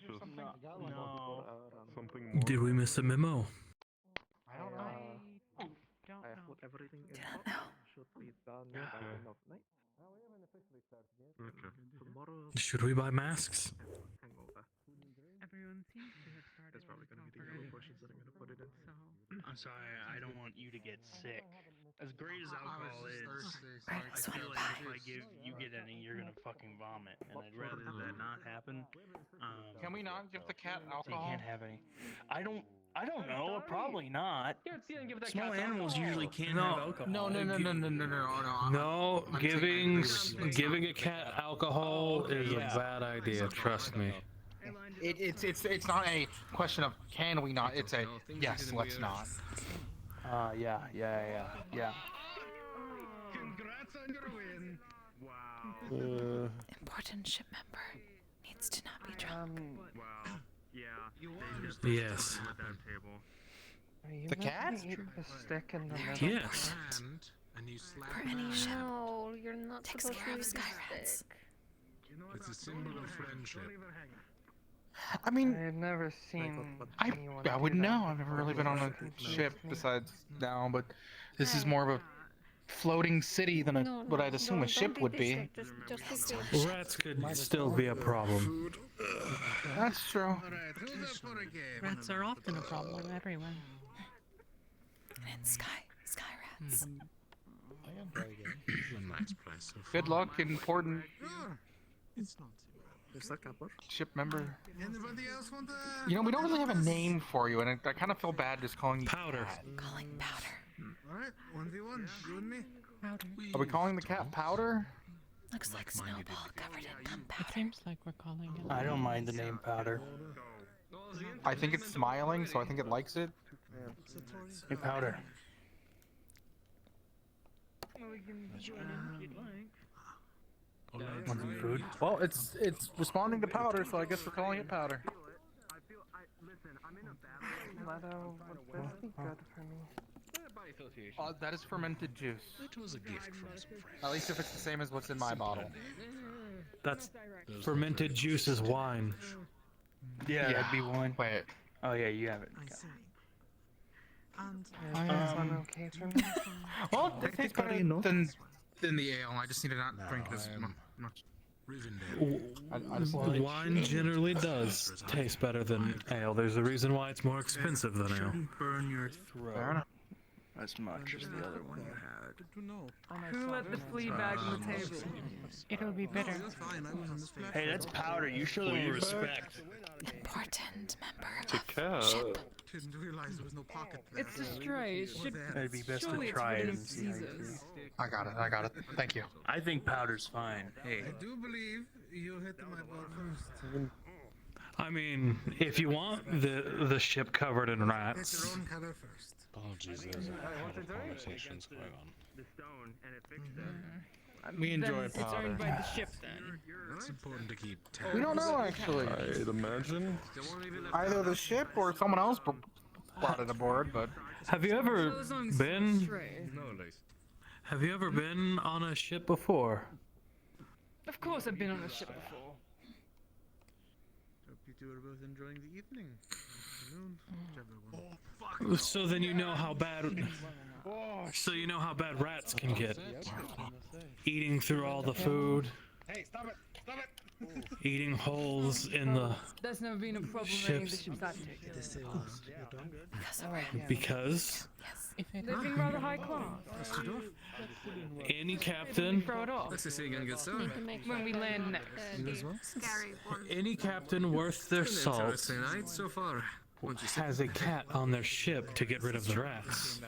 just something more. Did we miss a memo? I don't know. I have put everything in box. Should be done by the end of night. Okay. Tomorrow. Should we buy masks? Hangover. Everyone seems to have started. That's probably gonna be the yellow questions that I'm gonna put it in. So. I'm sorry, I don't want you to get sick. As great as alcohol is, Right, I feel like if I give you get any, you're gonna fucking vomit, and I'd rather that not happen. Can we not give the cat So you alcohol? can't have any. I don't I don't know. Probably not. Small animals usually can't No. have alcohol. No, giving a cat alcohol is a bad idea. Trust me. It's not a question of can we not. It's a yes, let's not. Yeah. Congrats on your win. Wow. Important ship member needs to not be drunk. Wow. Yeah. Yes. The cat? The stick in the middle. Yes. For any ship, No, you're not takes supposed care to of use the Skyrats. stick. It's a symbol of friendship. I mean, I've never seen anyone I do wouldn't that. know. I've never really been on a ship besides now, but this is more of a floating city than what I'd assume a ship would be. Just Rats could still be a problem. That's true. Rats are often a problem everywhere. And it's sky rats. Good luck, important ship member. Anybody else want to? You know, we don't really have a name for you, and I kind of feel bad just calling you Powder. Cat. Calling Powder. Alright, 1v1, you and me. Are we calling the cat Powder? Looks like Snowball covered in gunpowder. It seems like we're calling it. I don't mind the name Powder. I think it's smiling, so I think it likes it. Hey, Powder. Want some food? Well, it's responding to Powder, so I guess we're calling it Powder. Leto, would this be good for me? That is fermented juice. It was a gift from some friends. At least if it's the same as what's in my bottle. That's fermented juice is wine. Yeah, that'd be one. Wait. Oh yeah, you have it. Is this one okay for me? Well, it tastes better than the ale. I just need to not drink this much. Wine generally does taste better than ale. There's a reason why it's more expensive than ale. Shouldn't burn your throat. Fair enough. As much as the other one you had. Who let the flea bag on the table? It'll be bitter. Hey, that's Powder. You show them respect. Important member To of cat. ship. Didn't realize there was no pocket there. It's a stray. It should. It'd be best Surely to it's try it written and of see how you Caesar's. feel. I got it. Thank you. I think Powder's fine. Hey. I do believe you hit my ball first. I mean, if you want the ship covered in Hit rats, your own color first. Apologies, there's a lot of conversations going on. The stone and it fixed it. We enjoy It's Powder. owned by the ship then. It's important to keep tabs. We don't know actually. I'd imagine. Either the ship or someone else brought it aboard, but have you ever As long as it's been? stray. Have you ever been on a ship before? Of course, I've been on a ship before. Hope you two are both enjoying the evening. Afternoon, whichever one. So then you know how bad. So you know how bad rats can get. Eating through all the food. Hey, stop it! Stop it! Eating holes in the That's never been a problem in any of the ships. ships I've taken. Because of rats. Because They've been rather high class. any captain, Throw it off Let's just say again, good sir. when we land next. Scary one. any captain worth their salt Interesting night so far. has a cat on their ship to get rid of the rats.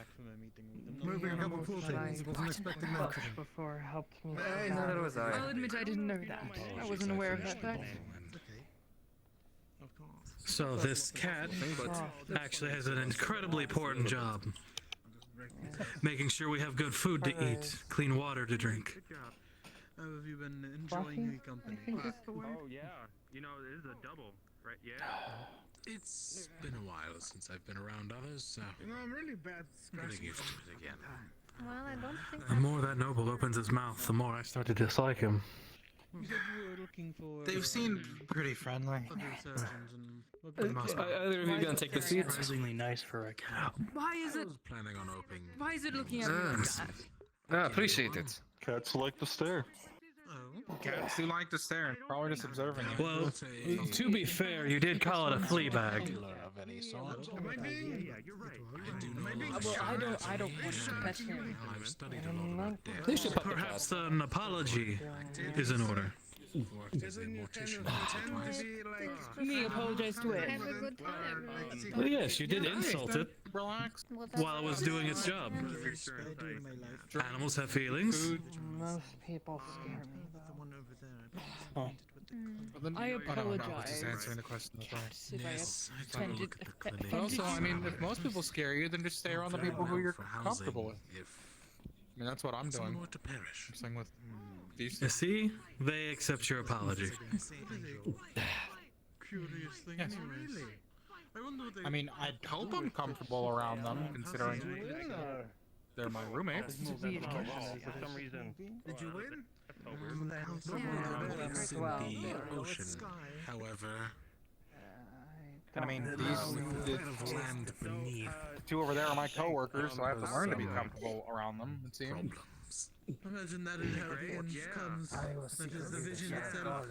Moving a couple pool tables. Wasn't expecting that. Before helped me. Hey, no, that was I'll admit I didn't know that. I wasn't aware of that fact. So this cat actually has an incredibly important job. Making sure we have good food to eat, clean water to drink. How have you been enjoying the company? Oh yeah. You know, it is a double, right? Yeah. It's been a while since I've been around others, so You know, I'm really bad I'm getting scratching. used to it again. Well, I don't think The more that noble opens his mouth, the more I start to dislike him. You said you were looking for. they've seemed pretty friendly. other surgeons and what kind of- Either of you gonna take the seat? Surprisingly nice for a cat. Why is I it? was planning on opening. Why is it looking at me like that? I appreciate it. Cats like to stare. Cats do like to stare. Probably just observing you. Well, to be fair, you did call it a flea bag. Of any sort. Yeah, you're right. I do know Well, I don't want to pet him. I've studied a lot about death. Perhaps an apology is in order. worked as a mortician. Me apologize to it. Have a good time, right? Well, yes, you did insult it Relax. while it was doing its job. Animals have feelings. Most people scare me. The one over there. Oh. I apologize. No, just answering the question. Caps, if I Yes, I offended, look at the clinic. But also, I mean, if most people scare you, then just stay around the people who you're comfortable with. I mean, that's what I'm doing. Were to perish. I'm saying with these. You see, they accept your apology. Curious thing, Yes. anyways. I mean, I'd hope I'm comfortable around them, considering they're my roommates. For some reason. Did you win? Yeah. The ocean, however. I mean, The land beneath. two over there are my coworkers, so I have to learn to be comfortable around them, it seems. Problems. Imagine that in how the end comes. That is the vision itself.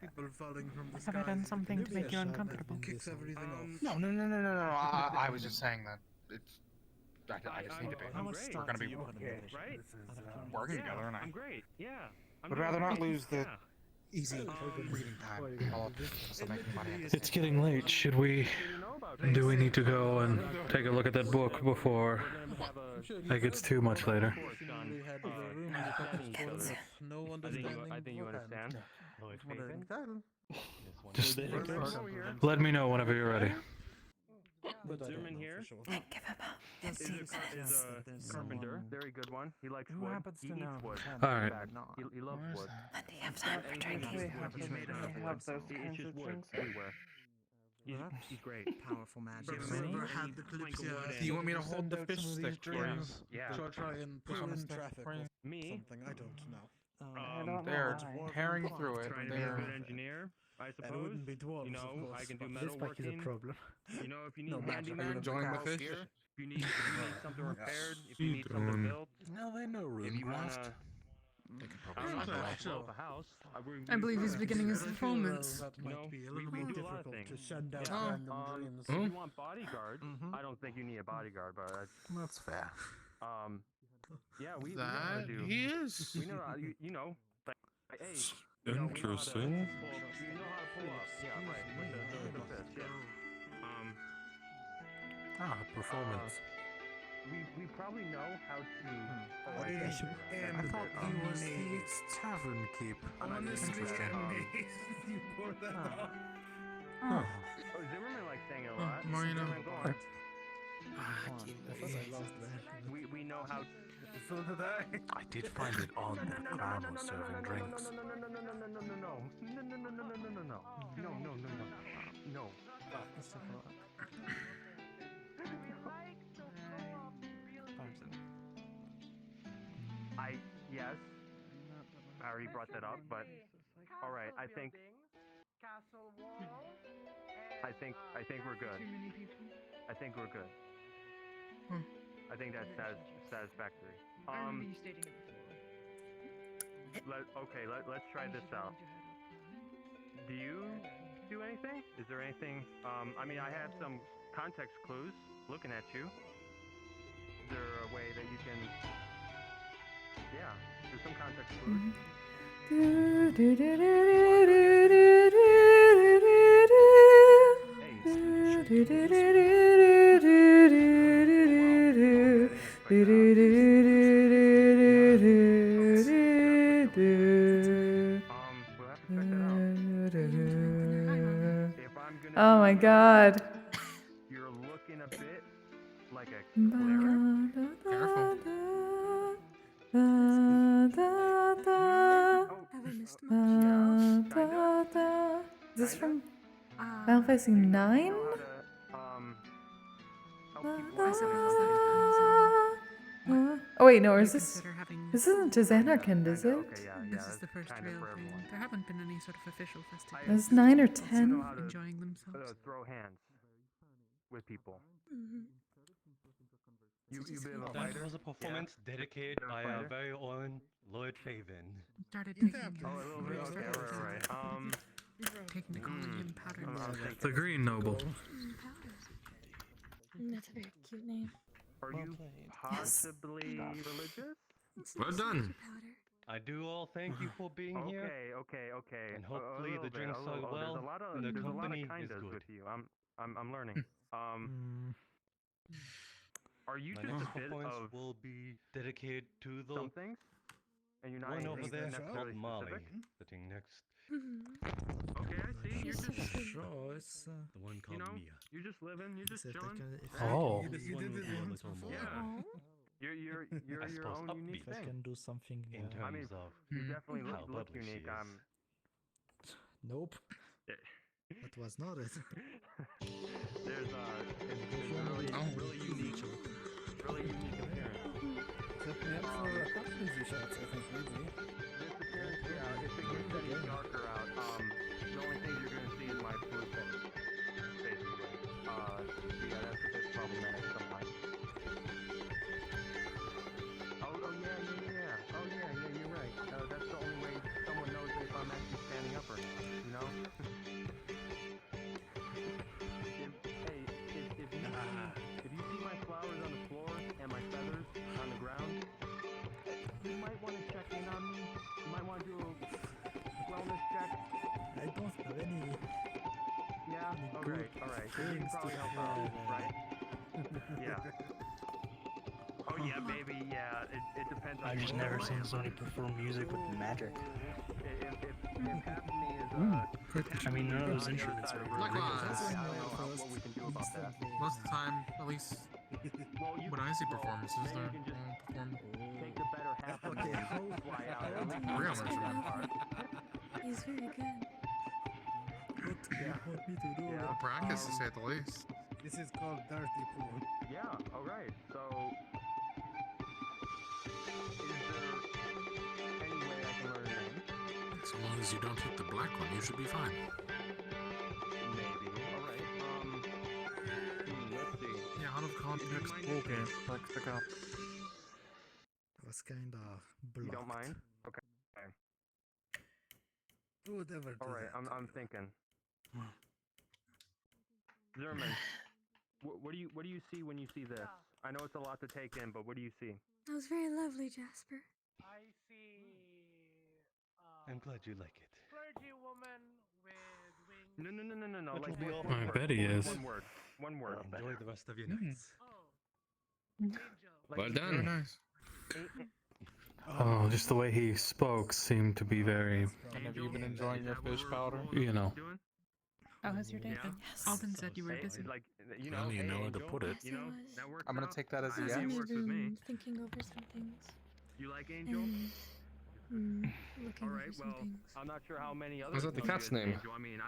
People falling from the sky. Have I done something to make you uncomfortable? Kicks everything off. No. I was just saying that it's. I just need to be. We're gonna be Right? working together, and I I'm great. Yeah. would rather not lose the Easy reading time. while also making money at the It's getting late. Should we... Do we need to go and take a look at that book before it gets too much later? No understanding. I think you understand. Just let me know whenever you're ready. Zimmerman here And give him a 15 minutes. is a carpenter. Very good one. He likes wood. He eats wood. Alright. He loves wood. And do you have time for drinking? He's made out of wood. It's just wood everywhere. He's great. Powerful magic. Do you want me to hold the fish stick for you? Yeah. So I'll try and put on traffic or Me? something. I don't know. They're tearing through it. Trying to be a good engineer, I suppose. And it wouldn't be dwarves, You know, of course, I can do but metalworking. problem. You know, if you need No magic. handyman, Are you enjoying the I'll fish? here. If you need something repaired, if you need something built, No, they know if you wanna, Runecraft. I don't know, build a house. I believe he's beginning his performance. That You know, might be a we little do a lot of difficult to things. send out Oh. random dreams. If you want bodyguards, I don't think you need a bodyguard, but That's fair. yeah, we know how to That do. he is. We know how, you know, like, hey, you know, we know how to Interesting. pull up. You know how to pull up. Yeah, right. With the fist, yeah. Performance. We probably know how to. I thought he was the tavern keep. Honestly, you pour that out. Oh, Zimmerman likes saying it a lot. Marina. Zimmerman, go on. We know how. So did I. I did find it odd that Crown was serving drinks. No. Yes, Harry brought that up, but all right, I think we're good. I think we're good. I think that's satisfactory. Let's try this out. Do you do anything? Is there anything? I mean, I have some context clues looking at you. Is there a way that you can? Yeah, there's some context clues. Oh my god. You're looking a bit like a cleric. Careful. Have I missed much? Is this from Final Fantasy 9? Oh wait, no, or is this? This isn't to Xanarkand, is it? This is the first real thing. There haven't been any sort of official festivals. Is 9 or 10? Enjoying themselves. Throw hands with people. Mhm. You be a That fighter? was a performance dedicated by our very own Lord Faven. Started taking Oh, a little bit. Okay, right. taking the collagen powders. The Green Noble. That's a very cute name. Are you possibly religious? Well done. I do all thank you for being here. Okay. And A hopefully little the bit, drinks a little- are oh, well, and the there's a lot company of is kindas good. with you. I'm learning. Are you My just next a bit performance of will be dedicated to the some things, and you're not one over anything there necessarily called Molly, specific? sitting next. Okay, I see. You're just Sure, it's the one you called know, Mia. you're just living, you're just if they chilling. can, if right? Oh. This You one did will it be a once little more. Yeah. You're I your suppose own unique If I thing. can do something. In terms I mean, of you definitely how look bubbly she unique. is. Nope. That was not it. There's really unique appearance. Set me up for a couple easy shots, I think, maybe. This appearance, yeah, if it gets any darker out, the only thing you're gonna see is my blue face, basically. Yeah, that's a bit problematic sometimes. Oh yeah. Oh yeah, you're right. That's the only way someone knows if I'm actually standing up or not, you know? If you see my flowers on the floor and my feathers on the ground, you might want to check in on me. You might want to do a wellness check. I don't have any. Yeah? Alright. So you can probably help out, right? Yeah. Oh yeah, baby, yeah. It depends on I've just never seen somebody perform music with magic. If half of me is I mean, none of those instruments are really I real. don't know what we can do about that. Most of the time, at least when I see performances, they're perform Take the better half of me and fly out and leave real the instruments. part. He's very good. What do you want me to do? Well, practice to say the least. This is called dirty pool. Yeah, alright. So is there any way I can learn a name? So long as you don't hit the black one, you should be fine. Maybe. Alright. Let's see. Yeah, out of context pool game. Like pick up. It was kind of blocked. You don't mind? Okay. Who would ever do Alright, that? I'm thinking. Zerman, what do you see when you see this? I know it's a lot to take in, but what do you see? That was very lovely, Jasper. I see I'm glad you like it. clergy woman with wings. No. That Like will be all one I word, bet he is. One word. Enjoy the rest of your nights. Like, Well done. Very nice. Oh, just the way he spoke seemed to be very, And have you been enjoying your fish powder? you know. How has your day been? Alden said you were busy. Like, you Well, you know where to put it. You know, that works I'm gonna out. take that as a I yes. mean, In it my works with me. room, thinking over some things. You like Angel? And looking All right, over some well, things. I'm not sure how many others Was that the know you cat's as name? Angel. I mean,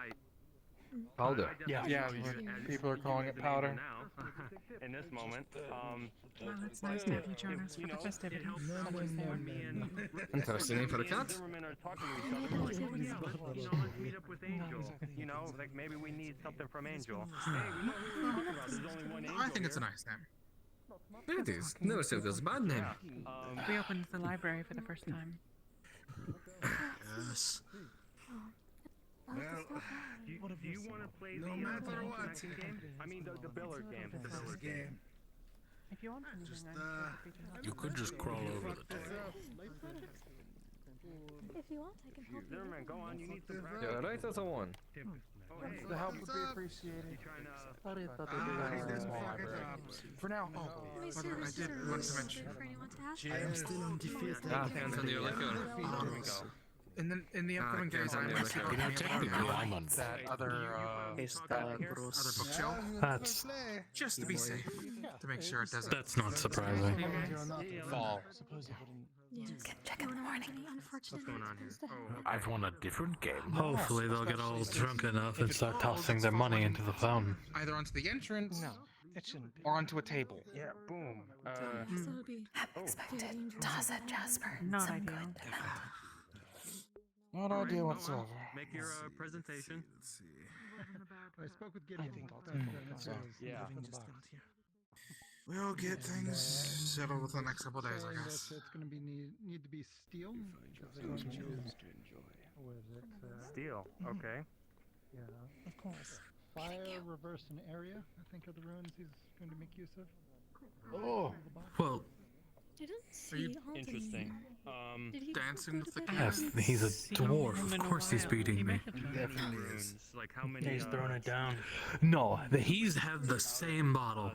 Powder. I Yeah, definitely see you as people are calling it an powder. angel now, in this moment. Well, it's nice to have you join us for the festivities. Interesting name for the cat. Zimmerman are talking to each other. We're like, oh yeah, let's meet up with Angel. You know, like maybe we need something from Angel. Hey, we know who we're talking about. There's only one Angel I think it's a here. nice name. It is. Never said it was a bad name. We opened the library for the first time. Yes. Well, do you want to play the second game? I mean, the Billard game. The Billard game. If you want anything, I'm free to You could just crawl over the table. If you want, I can help you. Zimmerman, go on. You need some practice. Yeah, right as a one. Oh, hey. The help would be appreciated. For now. My I service did are want to mention. for anyone to ask. I am still undefeated. Hands on the liquor. In the upcoming days, I might see You know, technically, I'm on that other bookshelf. That's Just to be safe. To make sure it doesn't. that's not surprising. Fall. Yes. Check in the morning. Unfortunately, it's supposed to happen. I've won a different game. Hopefully they'll get all drunk enough and start tossing their money into the fountain. Either onto the entrance, or onto a table. Yeah, boom. So it'll be Expected. Toss it, Jasper. Not Some ideal. good amount. Not All right, ideal go on. whatsoever. Make your presentation. I spoke with Gideon. I think I'll take it. So, Yeah. we'll get things settled within the next couple days, I guess. It's going to be need to be steel. Steel. Okay. Yeah. Of course. Fire, reverse, and area, I think, are the runes he's going to make use of. Oh, well, I don't see Alden Interesting. here. Dancing with the Yes, he's a dwarf. Of course he's beating me. Like how many? He's throwing it down. No, he's had the same bottle.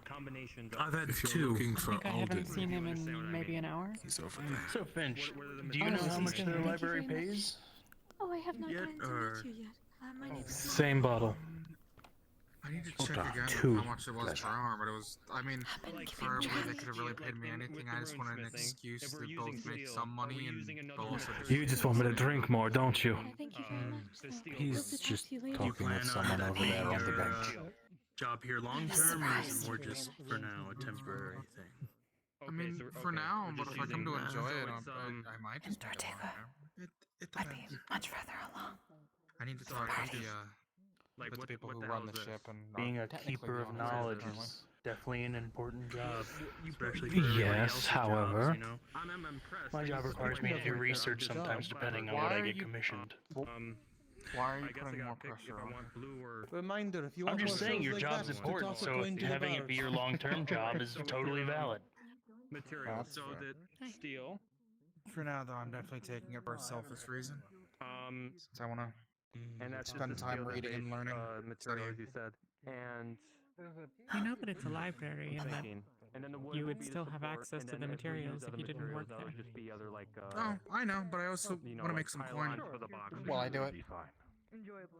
I've had If you're two. looking I for think I haven't Alden, seen him in maybe an hour. he's over there. So Finch, do you Oh, know is how he much still the here? library Thank you very pays? Oh, I have not Yet, gotten to or- meet you yet. My name is Same bottle. I need to Hold check on, again two. how much it was per hour, but it was. I mean, preferably they could have really paid me anything. I just wanted an excuse to both make some money and but also just. You just want me to drink more, don't you? Thank you very much. He's just you later. talking with someone over there on the bench. Job here long term, or is it more just for now a temporary thing? I mean, for now, but if I come to enjoy it, I might just make it longer. It depends. Much further along. I need to talk with the with the people who run the ship and Being a technically keeper the of owners knowledge apparently. is definitely an important job, especially for everybody Yes, else's however. jobs, you know? My job requires me to do research sometimes, depending on what I get commissioned. Why are you putting more pressure on her? Reminder, if you I'm want just more saying shows your like job's that, important, toss a so coin to the having it be bars. your long-term job is totally valid. Material. That's So fair. that steel. For now, though, I'm definitely taking it for a selfish reason. Since I want to And that's just spend the time steel reading and learning, material, as studying. you said. And You know that it's a library and that and then the wood you would would be the still have support, access and to then the as we materials use if other you didn't materials, work that there. would just be other like Oh, I know, but I also you know, want to like make some coin pylons for the box. while I do it.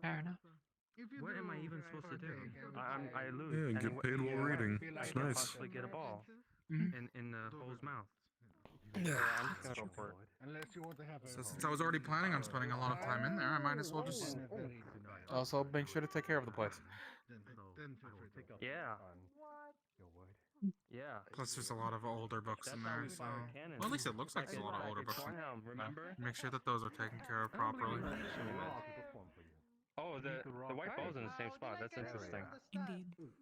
Fair enough. What am I even supposed to do? I lose. Yeah, and get what- paid while yeah, reading. I It's can't nice. possibly get a ball Mhm. in the bull's mouth. Yeah, I'm just gonna go for it. Unless you want to have a. So since I was already planning on spending a lot of time in there, I might as well just also make sure to take care of the place. Yeah. Yeah. Plus, there's a lot of older books in there, so well, at least it looks like there's a lot of older books. Remember? Make sure that those are taken care of properly. Oh, the white ball's in the same spot. That's interesting. Indeed.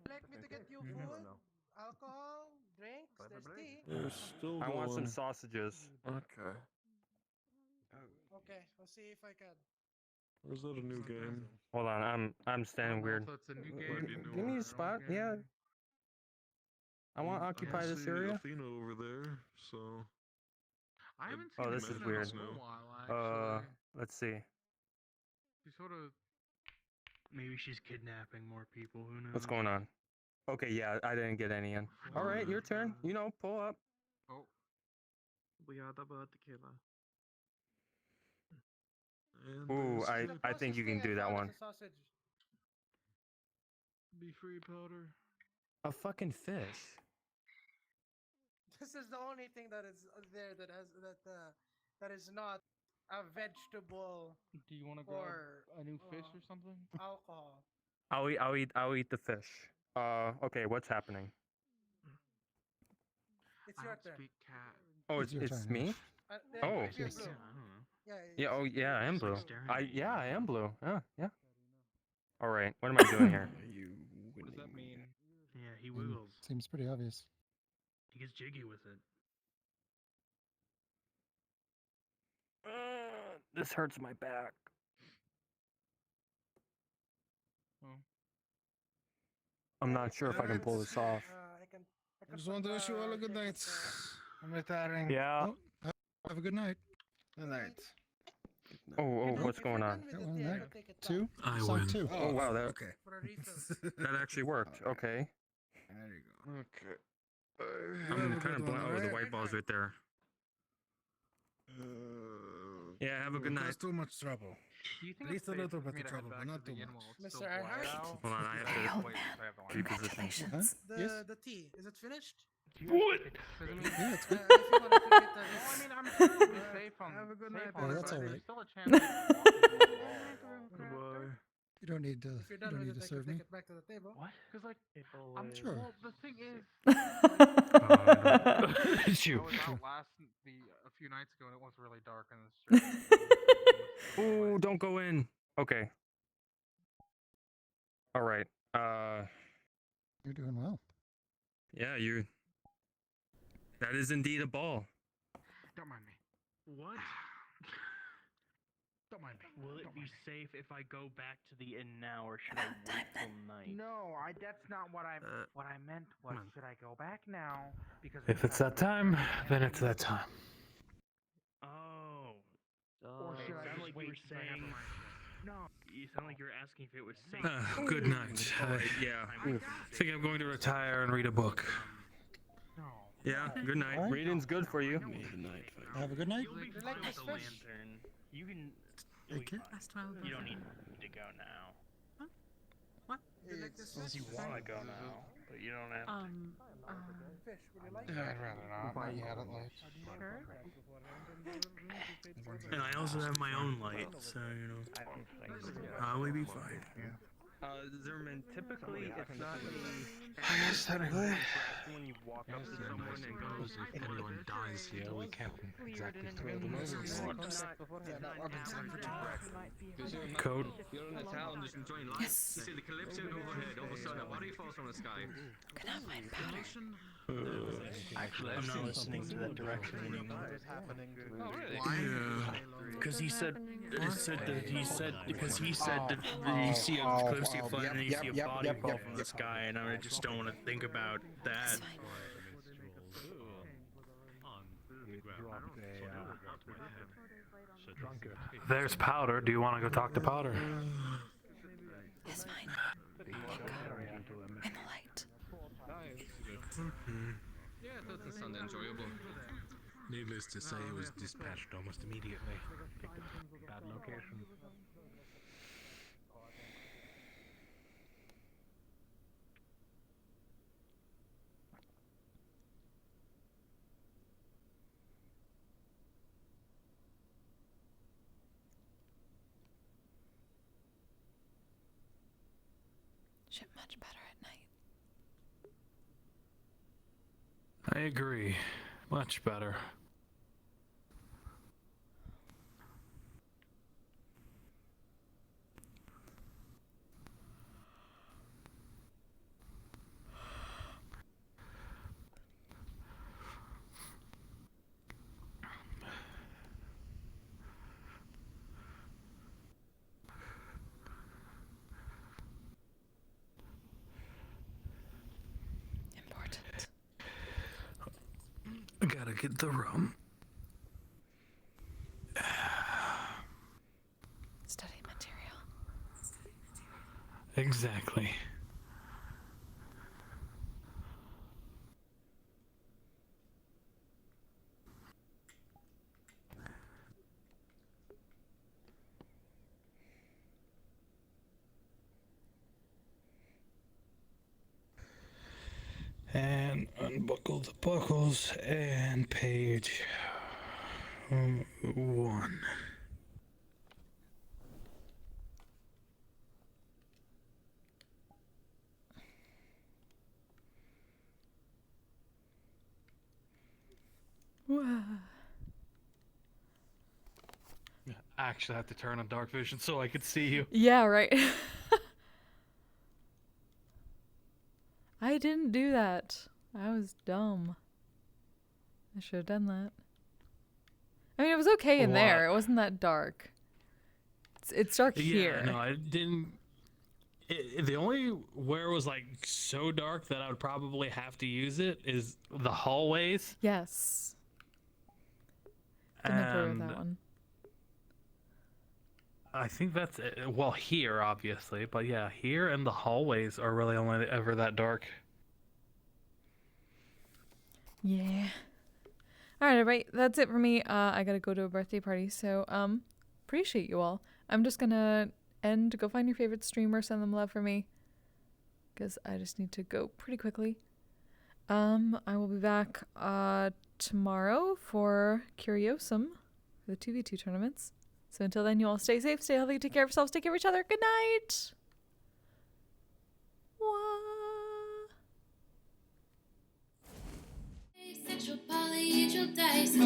Like me to get you food, alcohol, drinks, there's tea. They're still I want some going. sausages. Okay. Okay, I'll see if I can. Or is that a new game? Hold on, I'm standing weird. So it's a new Might game. be newer. Give me a spot. Yeah. I want to occupy this see area. Athena over there, so. I haven't Oh, seen this is Athena weird. in a while, actually. Let's see. She sort of. Maybe she's kidnapping more people. Who knows? What's going on? Okay, yeah, I didn't get any in. All right, your turn. You know, pull up. Oh. We are double tequila. And Ooh, there's I think you can do that one. Be free powder. A fucking fish. This is the only thing that is there that has that is not a vegetable Do you want to or grab a new fish or something? alcohol. I'll eat the fish. Okay, what's happening? It's your turn. Oh, It's your it's turn, me? yes. Oh. You're Yes. blue. Yeah, Yeah, oh yeah, I am blue. staring I am blue. Yeah. All right, what am I doing here? What does that mean? Yeah, he Mm, wiggles. Seems pretty obvious. He gets jiggy with it. This hurts my back. I'm not sure if I can pull this off. I just want to wish you all a good night. I'm retiring. Yeah. Oh, have a good night. Good night. Oh, what's going on? Got one there. Two. I Song win. two. Oh wow, that Okay. that actually worked. Okay. There you go. Okay. I'm kind of blind. Oh, the white ball's right there. Yeah, have a good night. That's too much trouble. Do you think At least a it's little safe for bit me of to head trouble, back but to not the too inn much. while it's Mr. still Earhart? quiet out? Hold on, I have Hey, to old Wait, man. I have the one. Congratulations. Yes. The tea, is it finished? What? Yeah, it's good. If you want to get the I mean, I'm sure it'll be safe on. Have a good safe night, on Yeah, it, that's but all there's right. still a chance of walking through the wall. Goodbye. You don't need to. if you're You done don't with need it, to I can serve me. take it back to the table. What? Because like, I'm Sure. Well, the thing is, Shoot. I was out a few nights ago and it was really dark in the street. Ooh, don't go in. Okay. All right. You're doing well. Yeah, you. That is indeed a ball. Don't mind me. What? Don't mind me. Will it Don't be mind me. safe if I go back to the inn now, or should I wait till night? No, that's not what I what I meant was come on. should I go back now? Because If it's that time, then it's that time. saying. No, you sound like you're asking if it was safe. Good night. Yeah. I think I'm going to retire and read a book. Yeah, good night. All right. Reading's good for you. Good night. Have a good night. You'll be fine with the lantern. You can. Okay. You don't need to go now. What? Unless you want to go now, but you don't have to. Fish, would you like I'd rather not. Not yet, at least. Sure. And I also have my own light, so, you know, probably be fine. Zimmerman, typically it's not Yes, technically. when you walk up to someone and Suppose if anyone dies here, we can't exactly throw them overboard. Code. You're in a town just enjoying life. Yes. You see the Kalypsia overhead, all of a sudden a body falls from the sky. Could I find powder? Actually, I'm not listening to that direction anymore. Oh, really? Because he said that because he said that you see a Kalypsia fly and then you see a body fall from the sky, and I just don't want to think about that. There's Powder. Do you want to go talk to Powder? It's fine. In the light. Yeah, that does sound enjoyable. Needless to say, it was dispatched almost immediately. Picked a bad location. Shit much better at night. I agree. Much better. Important. I gotta get the rum. Study material. Exactly. And unbuckle the buckles and page 1. Wow. I actually have to turn on dark vision so I could see you. Yeah, right. I didn't do that. I was dumb. I should have done that. I mean, it was okay in there. It wasn't that dark. It's dark here. Yeah, no, I didn't. The only where it was like so dark that I would probably have to use it is the hallways. Yes. Didn't agree with that one. I think that's it. Well, here obviously, but yeah, here and the hallways are really only ever that dark. Yeah. All right, everybody. That's it for me. I gotta go to a birthday party, so appreciate you all. I'm just gonna go find your favorite streamer, send them love for me, because I just need to go pretty quickly. I will be back tomorrow for Curiosum, for the 2v2 tournaments. So until then, you all stay safe, stay healthy, take care of yourselves, take care of each other. Good night. Sexual polyhedral dice.